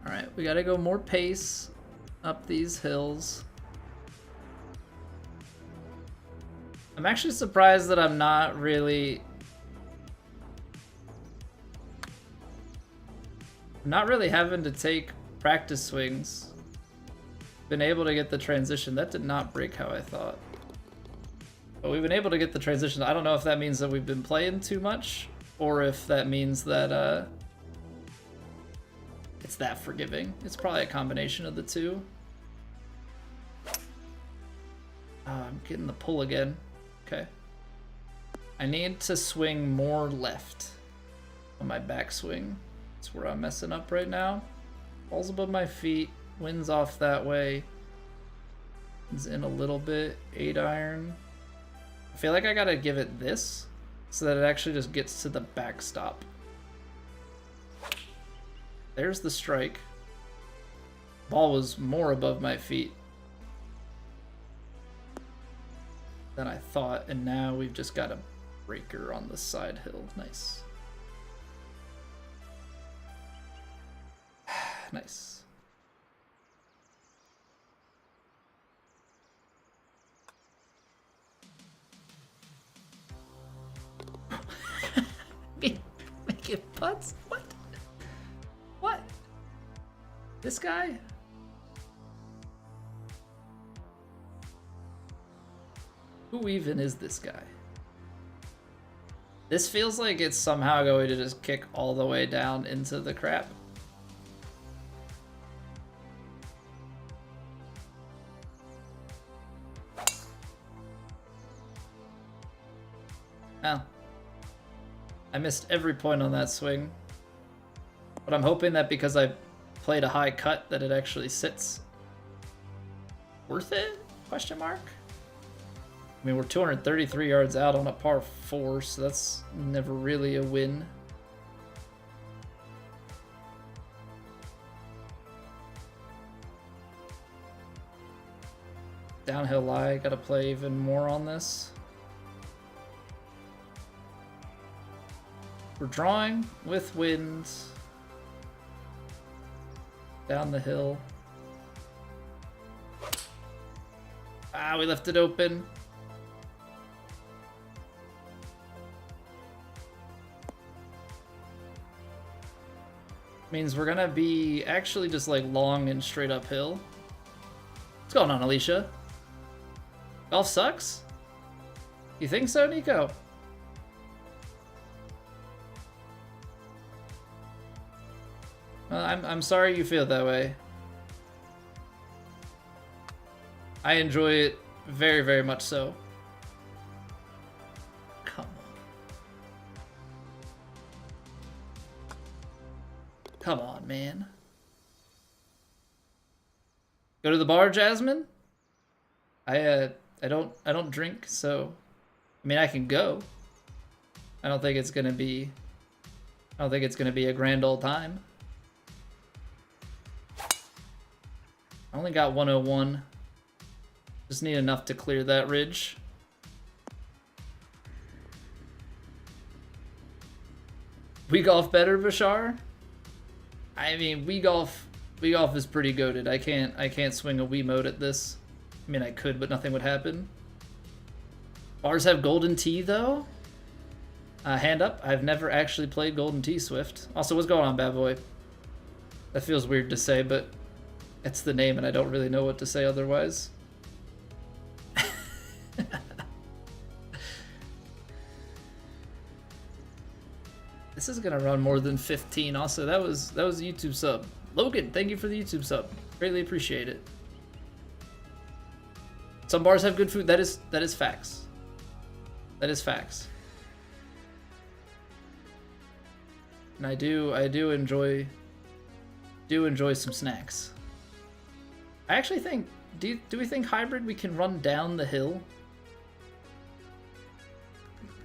All right, we gotta go more pace up these hills. I'm actually surprised that I'm not really having to take practice swings. Been able to get the transition. That did not break how I thought. But we've been able to get the transition. I don't know if that means that we've been playing too much, or if that means that it's that forgiving. It's probably a combination of the two. I'm getting the pull again. Okay. I need to swing more left on my backswing. That's where I'm messing up right now. Ball's above my feet. Wind's off that way. It's in a little bit. 8 iron. I feel like I gotta give it this so that it actually just gets to the backstop. There's the strike. Ball was more above my feet than I thought, and now we've just got a breaker on the side hill. Nice. Nice. Making putts? What? What? This guy? Who even is this guy? This feels like it's somehow going to just kick all the way down into the crap. Oh. I missed every point on that swing. But I'm hoping that because I played a high cut that it actually sits. Worth it? Question mark? I mean, we're 233 yards out on a par 4, so that's never really a win. Downhill lie, gotta play even more on this. We're drawing with wind. Down the hill. Ah, we left it open. Means we're gonna be actually just like long and straight uphill. What's going on, Alicia? Golf sucks? You think so, Nico? Well, I'm sorry you feel that way. I enjoy it very, very much so. Come on. Come on, man. Go to the bar, Jasmine? I don't drink, so I mean I can go. I don't think it's gonna be a grand old time. I only got 101. Just need enough to clear that ridge. We golf better, Bashar? I mean, we golf is pretty goated. I can't swing a Wii mode at this. I mean, I could, but nothing would happen. Bars have Golden Tee though. Hand up. I've never actually played Golden Tee Swift. Also, what's going on, bad boy? That feels weird to say, but it's the name, and I don't really know what to say otherwise. This is gonna run more than 15. Also, that was a YouTube sub. Logan, thank you for the YouTube sub. Greatly appreciate it. Some bars have good food. That is facts. That is facts. And I do enjoy some snacks. I actually think, do we think hybrid we can run down the hill?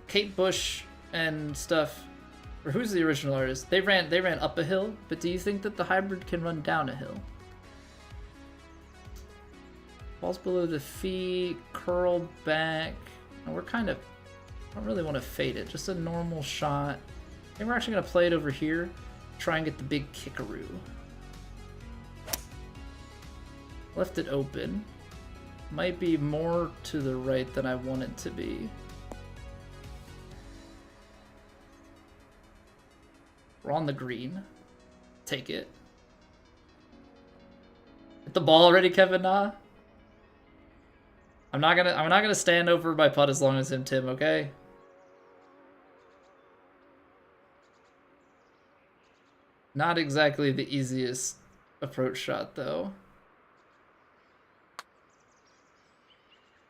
Kate Bush and stuff, or who's the original artist? They ran up a hill, but do you think that the hybrid can run down a hill? Balls below the feet, curl back. And we're kind of, I don't really want to fade it, just a normal shot. I think we're actually gonna play it over here, try and get the big kickaroo. Left it open. Might be more to the right than I want it to be. We're on the green. Take it. Hit the ball already, Kevin Na? I'm not gonna stand over my putt as long as him, Tim, okay? Not exactly the easiest approach shot though.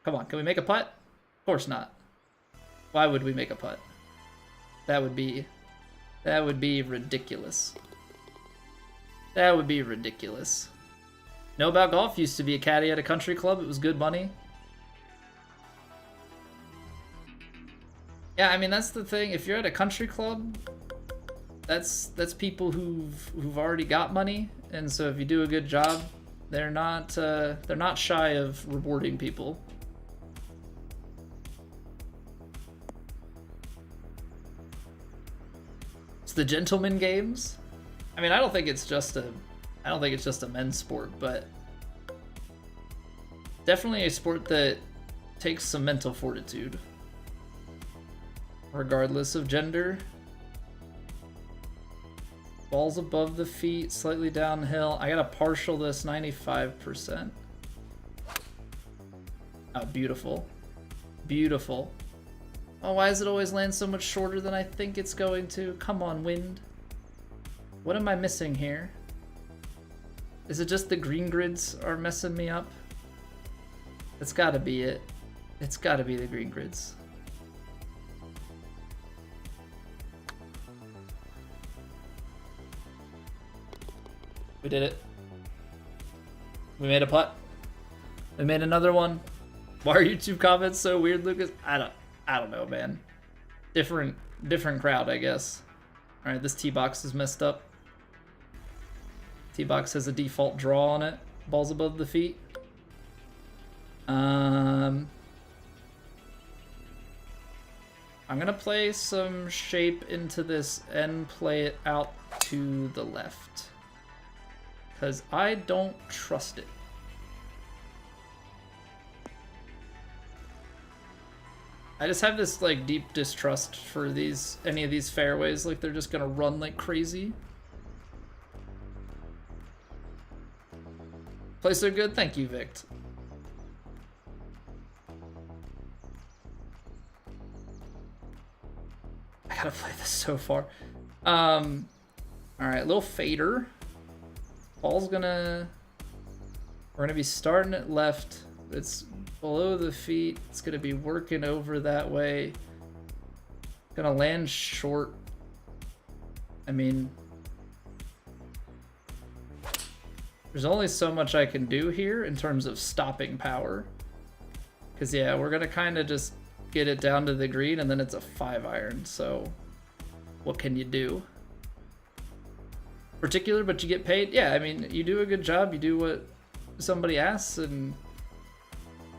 Come on, can we make a putt? Of course not. Why would we make a putt? That would be ridiculous. That would be ridiculous. Know about golf? Used to be a caddy at a country club. It was good money. Yeah, I mean that's the thing. If you're at a country club, that's people who've already got money, and so if you do a good job, they're not shy of rewarding people. It's the gentleman games. I mean, I don't think it's just a men's sport, but definitely a sport that takes some mental fortitude, regardless of gender. Ball's above the feet, slightly downhill. I gotta partial this 95%. Oh, beautiful. Beautiful. Oh, why does it always land so much shorter than I think it's going to? Come on, wind. What am I missing here? Is it just the green grids are messing me up? That's gotta be it. It's gotta be the green grids. We did it. We made a putt. We made another one. Why are YouTube comments so weird, Lucas? I don't know, man. Different crowd, I guess. All right, this tee box is messed up. Tee box has a default draw on it. Ball's above the feet. I'm gonna play some shape into this and play it out to the left, because I don't trust it. I just have this like deep distrust for any of these fairways, like they're just gonna run like crazy. Play so good, thank you, Vict. I gotta play this so far. All right, little fader. Ball's we're gonna be starting at left. It's below the feet. It's gonna be working over that way. Gonna land short. I mean, there's only so much I can do here in terms of stopping power. Cause yeah, we're gonna kind of just get it down to the green and then it's a 5-iron. So what can you do? Particular, but you get paid. Yeah, I mean, you do a good job. You do what somebody asks and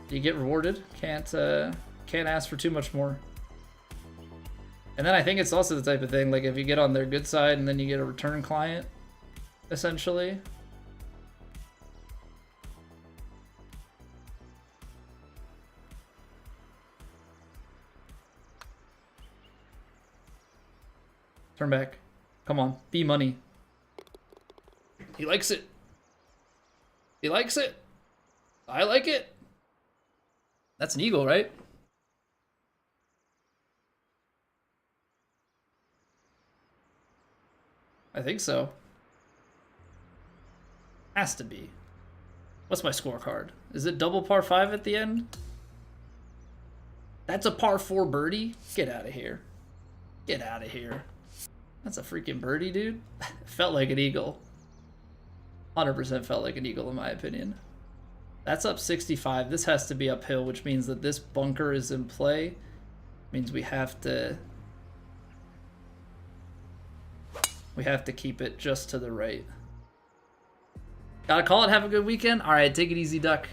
you get rewarded. Can't ask for too much more. And then I think it's also the type of thing, like if you get on their good side and then you get a return client, essentially. Turn back. Come on, be money. He likes it. He likes it. I like it. That's an eagle, right? I think so. Has to be. What's my scorecard? Is it double par 5 at the end? That's a par 4 birdie? Get out of here. Get out of here. That's a freaking birdie, dude. Felt like an eagle. 100% felt like an eagle in my opinion. That's up 65. This has to be uphill, which means that this bunker is in play. Means we have to keep it just to the right. Gotta call it. Have a good weekend. All right, take it easy, Duck.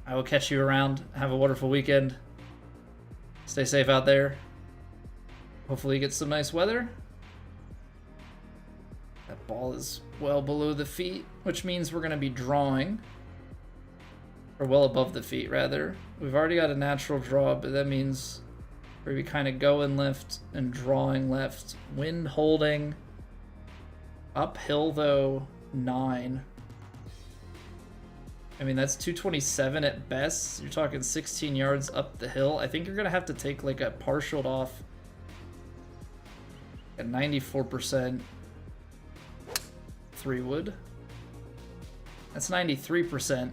I will catch you around. Have a wonderful weekend. Stay safe out there. Hopefully you get some nice weather. That ball is well below the feet, which means we're going to be drawing. Or well above the feet, rather. We've already got a natural draw, but that means we're going to be kind of going left and drawing left. Wind holding. Uphill, though, 9. I mean, that's 227 at best. You're talking 16 yards up the hill. I think you're going to have to take like a partialed off at 94%. 3 wood. That's 93%.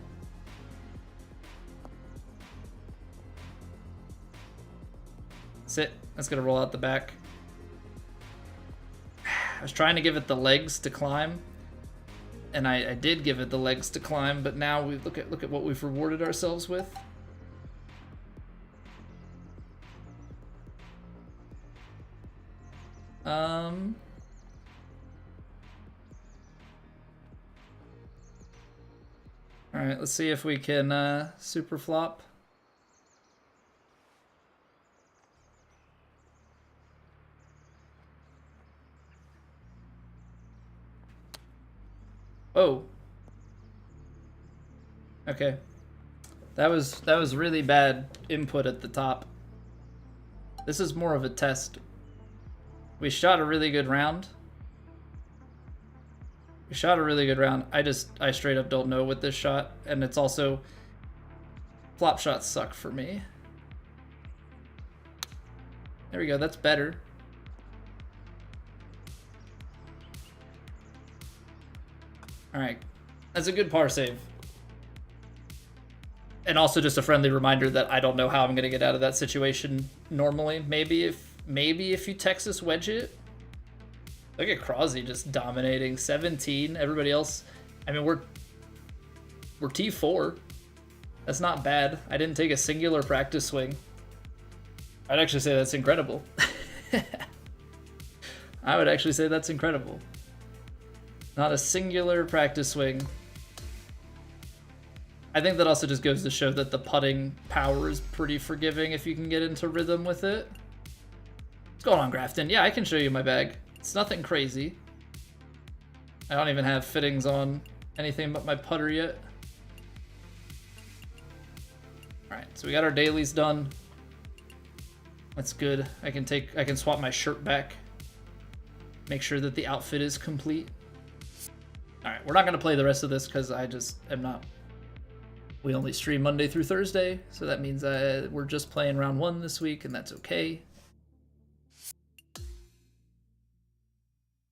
Sit. That's gonna roll out the back. I was trying to give it the legs to climb, and I did give it the legs to climb, but now we look at what we've rewarded ourselves with. All right, let's see if we can super flop. Oh. Okay. That was really bad input at the top. This is more of a test. We shot a really good round. We shot a really good round. I straight up don't know with this shot, and it's also flop shots suck for me. There we go. That's better. All right, that's a good par save. And also just a friendly reminder that I don't know how I'm gonna get out of that situation normally. Maybe if you Texas wedge it. Look at Crosby just dominating 17. Everybody else, I mean, we're T4. That's not bad. I didn't take a singular practice swing. I'd actually say that's incredible. I would actually say that's incredible. Not a singular practice swing. I think that also just goes to show that the putting power is pretty forgiving if you can get into rhythm with it. What's going on, Grafton? Yeah, I can show you my bag. It's nothing crazy. I don't even have fittings on anything but my putter yet. Alright, so we got our dailies done. That's good. I can swap my shirt back. Make sure that the outfit is complete. Alright, we're not going to play the rest of this because I just am not. We only stream Monday through Thursday, so that means we're just playing round 1 this week, and that's okay.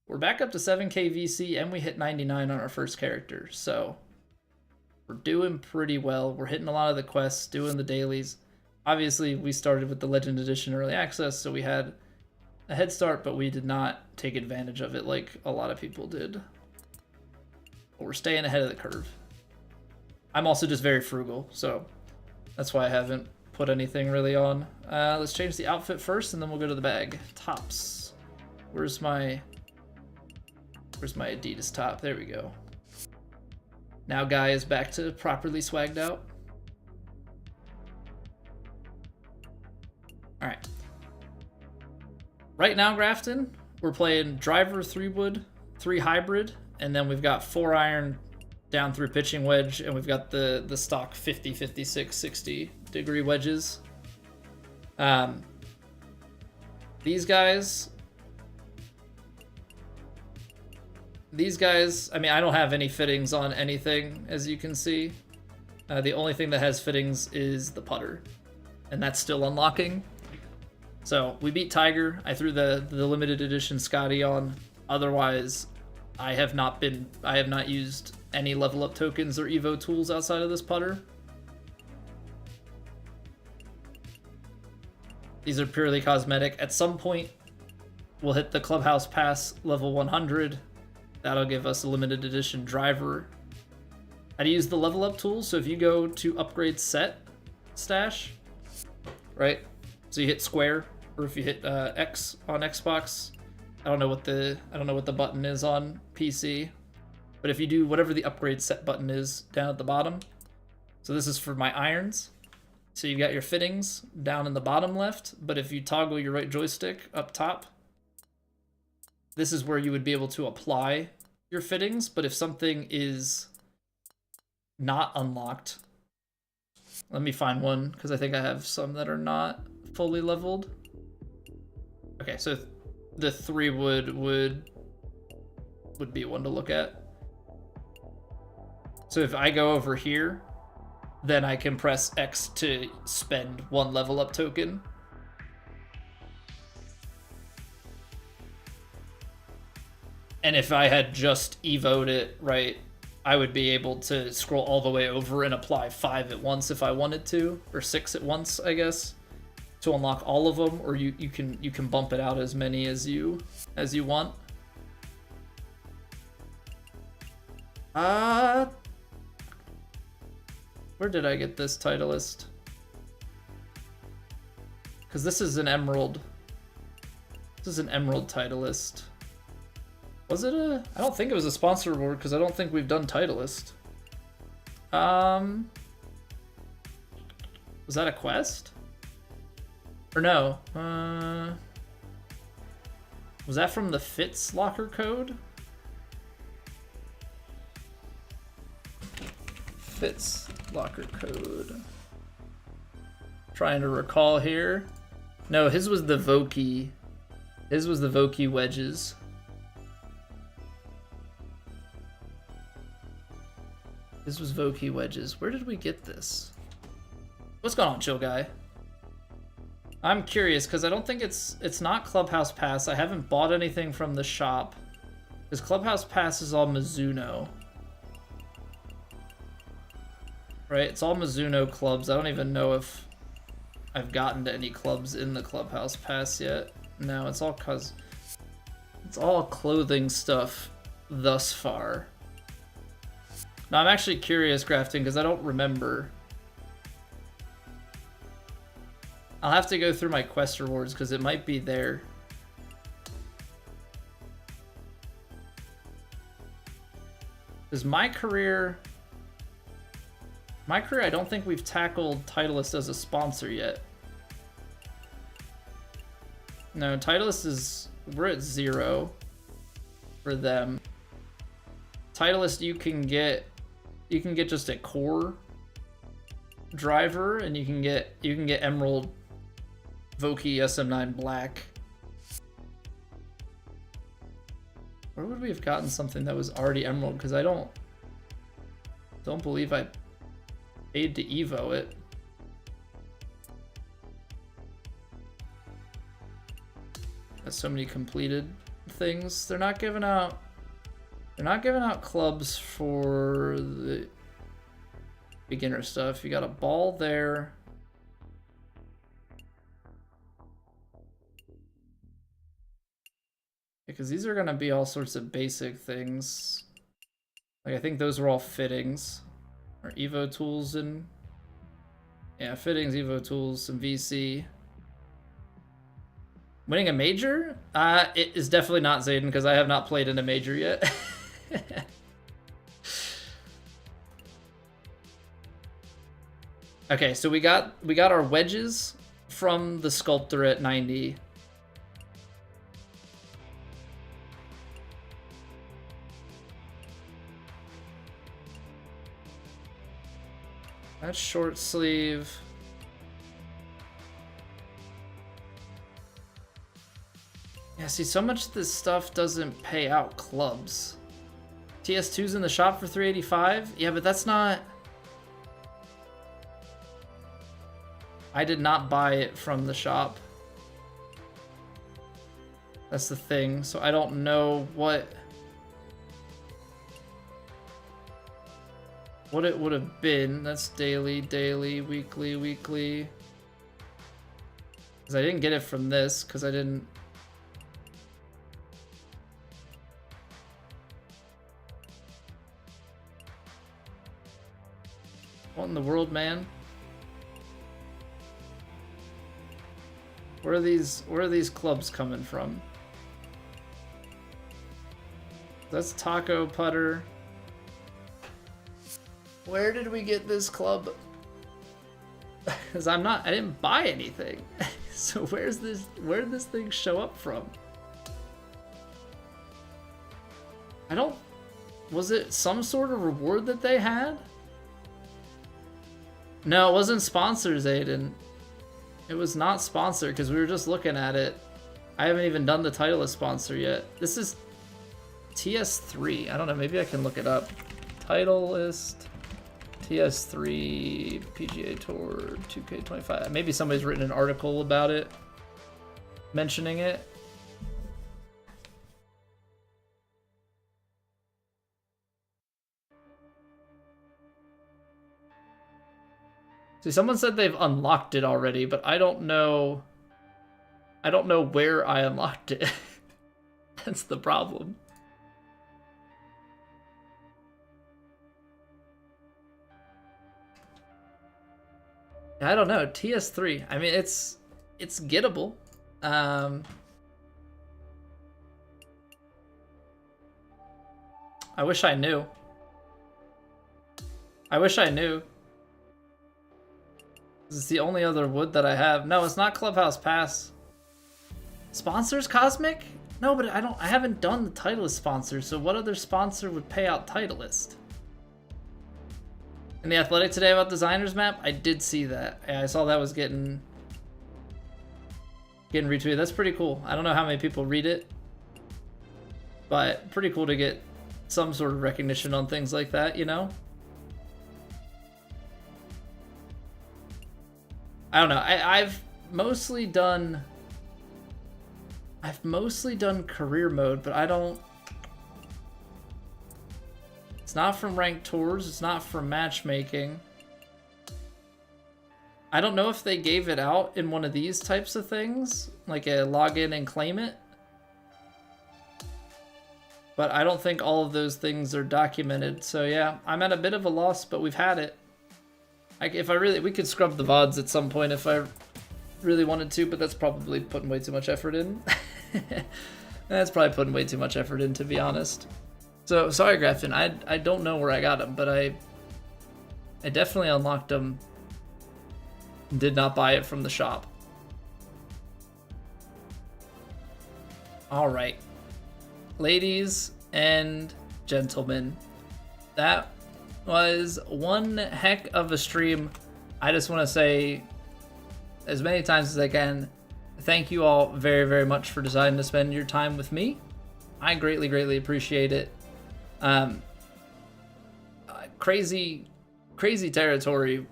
We're back up to 7k VC, and we hit 99 on our first character, so we're doing pretty well. We're hitting a lot of the quests, doing the dailies. Obviously, we started with the Legend Edition Early Access, so we had a head start, but we did not take advantage of it like a lot of people did. But we're staying ahead of the curve. I'm also just very frugal, so that's why I haven't put anything really on. Let's change the outfit first, and then we'll go to the bag. Tops. Where's my Adidas top? There we go. Now Guy is back to properly swagged out. All right. Right now, Grafton, we're playing driver 3-wood, 3 hybrid, and then we've got 4-iron down through pitching wedge, and we've got the stock 50, 56, 60 degree wedges. These guys, I mean, I don't have any fittings on anything, as you can see. The only thing that has fittings is the putter, and that's still unlocking. So we beat Tiger. I threw the limited edition Scotty on. Otherwise, I have not used any level up tokens or Evo tools outside of this putter. These are purely cosmetic. At some point, we'll hit the Clubhouse Pass level 100. That'll give us a limited edition driver. I'd use the level up tool. So if you go to upgrade set stash, right? So you hit square, or if you hit X on Xbox. I don't know what the button is on PC, but if you do whatever the upgrade set button is down at the bottom. So this is for my irons. So you've got your fittings down in the bottom left, but if you toggle your right joystick up top, this is where you would be able to apply your fittings. But if something is not unlocked, let me find one, because I think I have some that are not fully leveled. Okay, so the 3-wood would be one to look at. So if I go over here, then I can press X to spend 1 level up token. And if I had just evoed it, right, I would be able to scroll all the way over and apply 5 at once if I wanted to, or 6 at once, I guess, to unlock all of them, or you can bump it out as many as you want. Where did I get this Titleist? Because this is an emerald. This is an emerald Titleist. Was it a? I don't think it was a sponsor reward because I don't think we've done Titleist. Was that a quest? Or no? Was that from the Fitz locker code? Fitz locker code. Trying to recall here. No, his was the Vokey. His was the Vokey wedges. This was Vokey wedges. Where did we get this? What's going on, chill guy? I'm curious because I don't think it's not Clubhouse Pass. I haven't bought anything from the shop because Clubhouse Pass is all Mizuno, right? It's all Mizuno clubs. I don't even know if I've gotten to any clubs in the Clubhouse Pass yet. No, it's all clothing stuff thus far. Now I'm actually curious, Grafton, because I don't remember. I'll have to go through my quest rewards because it might be there. Because my career, I don't think we've tackled Titleist as a sponsor yet. No, Titleist we're at 0 for them. Titleist, you can get just a core driver, and you can get Emerald Vokey SM9 Black. Where would we have gotten something that was already Emerald? Because I don't believe I paid to Evo it. Got so many completed things. They're not giving out clubs for the beginner stuff. You got a ball there. Because these are going to be all sorts of basic things. Like, I think those were all fittings. Or Evo tools and... yeah, fittings, Evo tools, some VC. Winning a major? It is definitely not Zayden, because I have not played in a major yet. Okay, so we got our wedges from the sculptor at 90. That's short sleeve. Yeah, see, so much of this stuff doesn't pay out clubs. TS2's in the shop for 385? Yeah, but that's not... I did not buy it from the shop. That's the thing, so I don't know what it would have been. That's daily, weekly. Because I didn't get it from this, because I didn't... What in the world, man? Where are these clubs coming from? That's Taco Putter. Where did we get this club? Because I didn't buy anything. So where did this thing show up from? Was it some sort of reward that they had? No, it wasn't sponsors, Aiden. It was not sponsored because we were just looking at it. I haven't even done the Titleist sponsor yet. This is TS3. I don't know, maybe I can look it up. Titleist TS3 PGA Tour 2K25. Maybe somebody's written an article about it, mentioning it. See, someone said they've unlocked it already, but I don't know where I unlocked it. That's the problem. I don't know. TS3. I mean, it's gettable. I wish I knew. This is the only other wood that I have. No, it's not Clubhouse Pass. Sponsors Cosmic? No, but I haven't done the Titleist sponsor, so what other sponsor would pay out Titleist? In the Athletic today about designers map, I did see that. Yeah, I saw that was getting retweeted. That's pretty cool. I don't know how many people read it, but pretty cool to get some sort of recognition on things like that, you know? I don't know. I've mostly done career mode, but I don't. It's not from ranked tours. It's not from matchmaking. I don't know if they gave it out in one of these types of things, like a login and claim it. But I don't think all of those things are documented. So yeah, I'm at a bit of a loss, but we've had it. Like we could scrub the VODs at some point if I really wanted to, but that's probably putting way too much effort in. That's probably putting way too much effort in, to be honest. So sorry, Grafton. I don't know where I got them, but I definitely unlocked them. Did not buy it from the shop. All right, ladies and gentlemen, that was one heck of a stream. I just want to say as many times as I can, thank you all very, very much for deciding to spend your time with me. I greatly, greatly appreciate it. Crazy territory.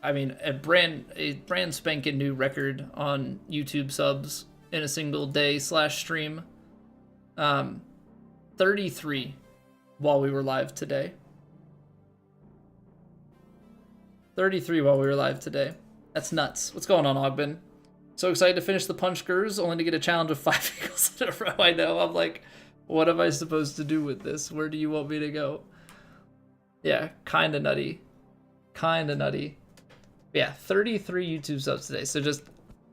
I mean, a brand spanking new record on YouTube subs in a single day / stream. 33 while we were live today. 33 while we were live today. That's nuts. What's going on, Ogbin? So excited to finish the Punch Gurs, only to get a challenge of 5 eagles in a row. I know. I'm like, what am I supposed to do with this? Where do you want me to go? Yeah, kind of nutty. Kind of nutty. Yeah, 33 YouTube subs today. So just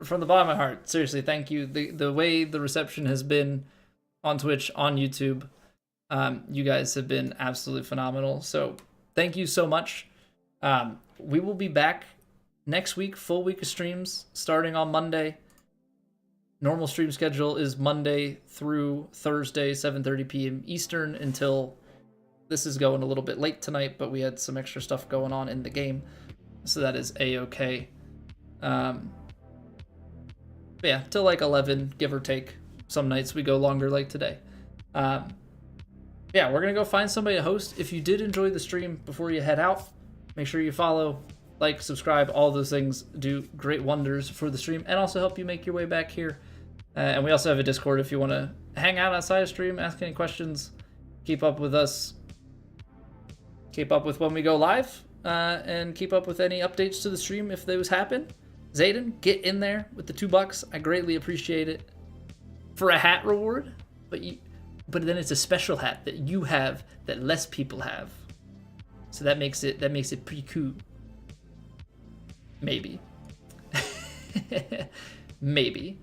from the bottom of my heart, seriously, thank you. The way the reception has been on Twitch, on YouTube, you guys have been absolutely phenomenal. So thank you so much. We will be back next week, full week of streams starting on Monday. Normal stream schedule is Monday through Thursday, 7:30 p.m. Eastern until this is going a little bit late tonight, but we had some extra stuff going on in the game. So that is a-okay. Yeah, till like 11, give or take. Some nights we go longer like today. Yeah, we're going to go find somebody to host. If you did enjoy the stream before you head out, make sure you follow, like, subscribe. All those things do great wonders for the stream and also help you make your way back here. And we also have a Discord if you want to hang out outside of stream, ask any questions, keep up with us, keep up with when we go live. And keep up with any updates to the stream if those happen. Zayden, get in there with the $2. I greatly appreciate it. For a hat reward, but then it's a special hat that you have that less people have. So that makes it pretty cool. Maybe. Maybe.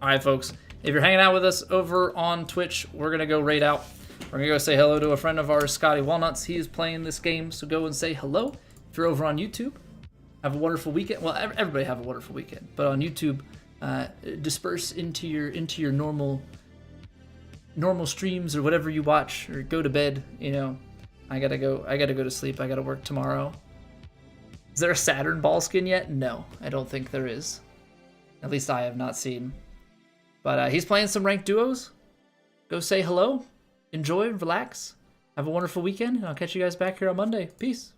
All right, folks. If you're hanging out with us over on Twitch, we're gonna go raid out. We're going to go say hello to a friend of ours, Scotty Walnuts. He is playing this game, so go and say hello. If you're over on YouTube, have a wonderful weekend. Well, everybody have a wonderful weekend. But on YouTube, disperse into your normal streams or whatever you watch, or go to bed. You know, I gotta go to sleep. I gotta work tomorrow. Is there a Saturn ball skin yet? No, I don't think there is. At least I have not seen. But he's playing some ranked duos. Go say hello. Enjoy, relax, have a wonderful weekend, and I'll catch you guys back here on Monday. Peace.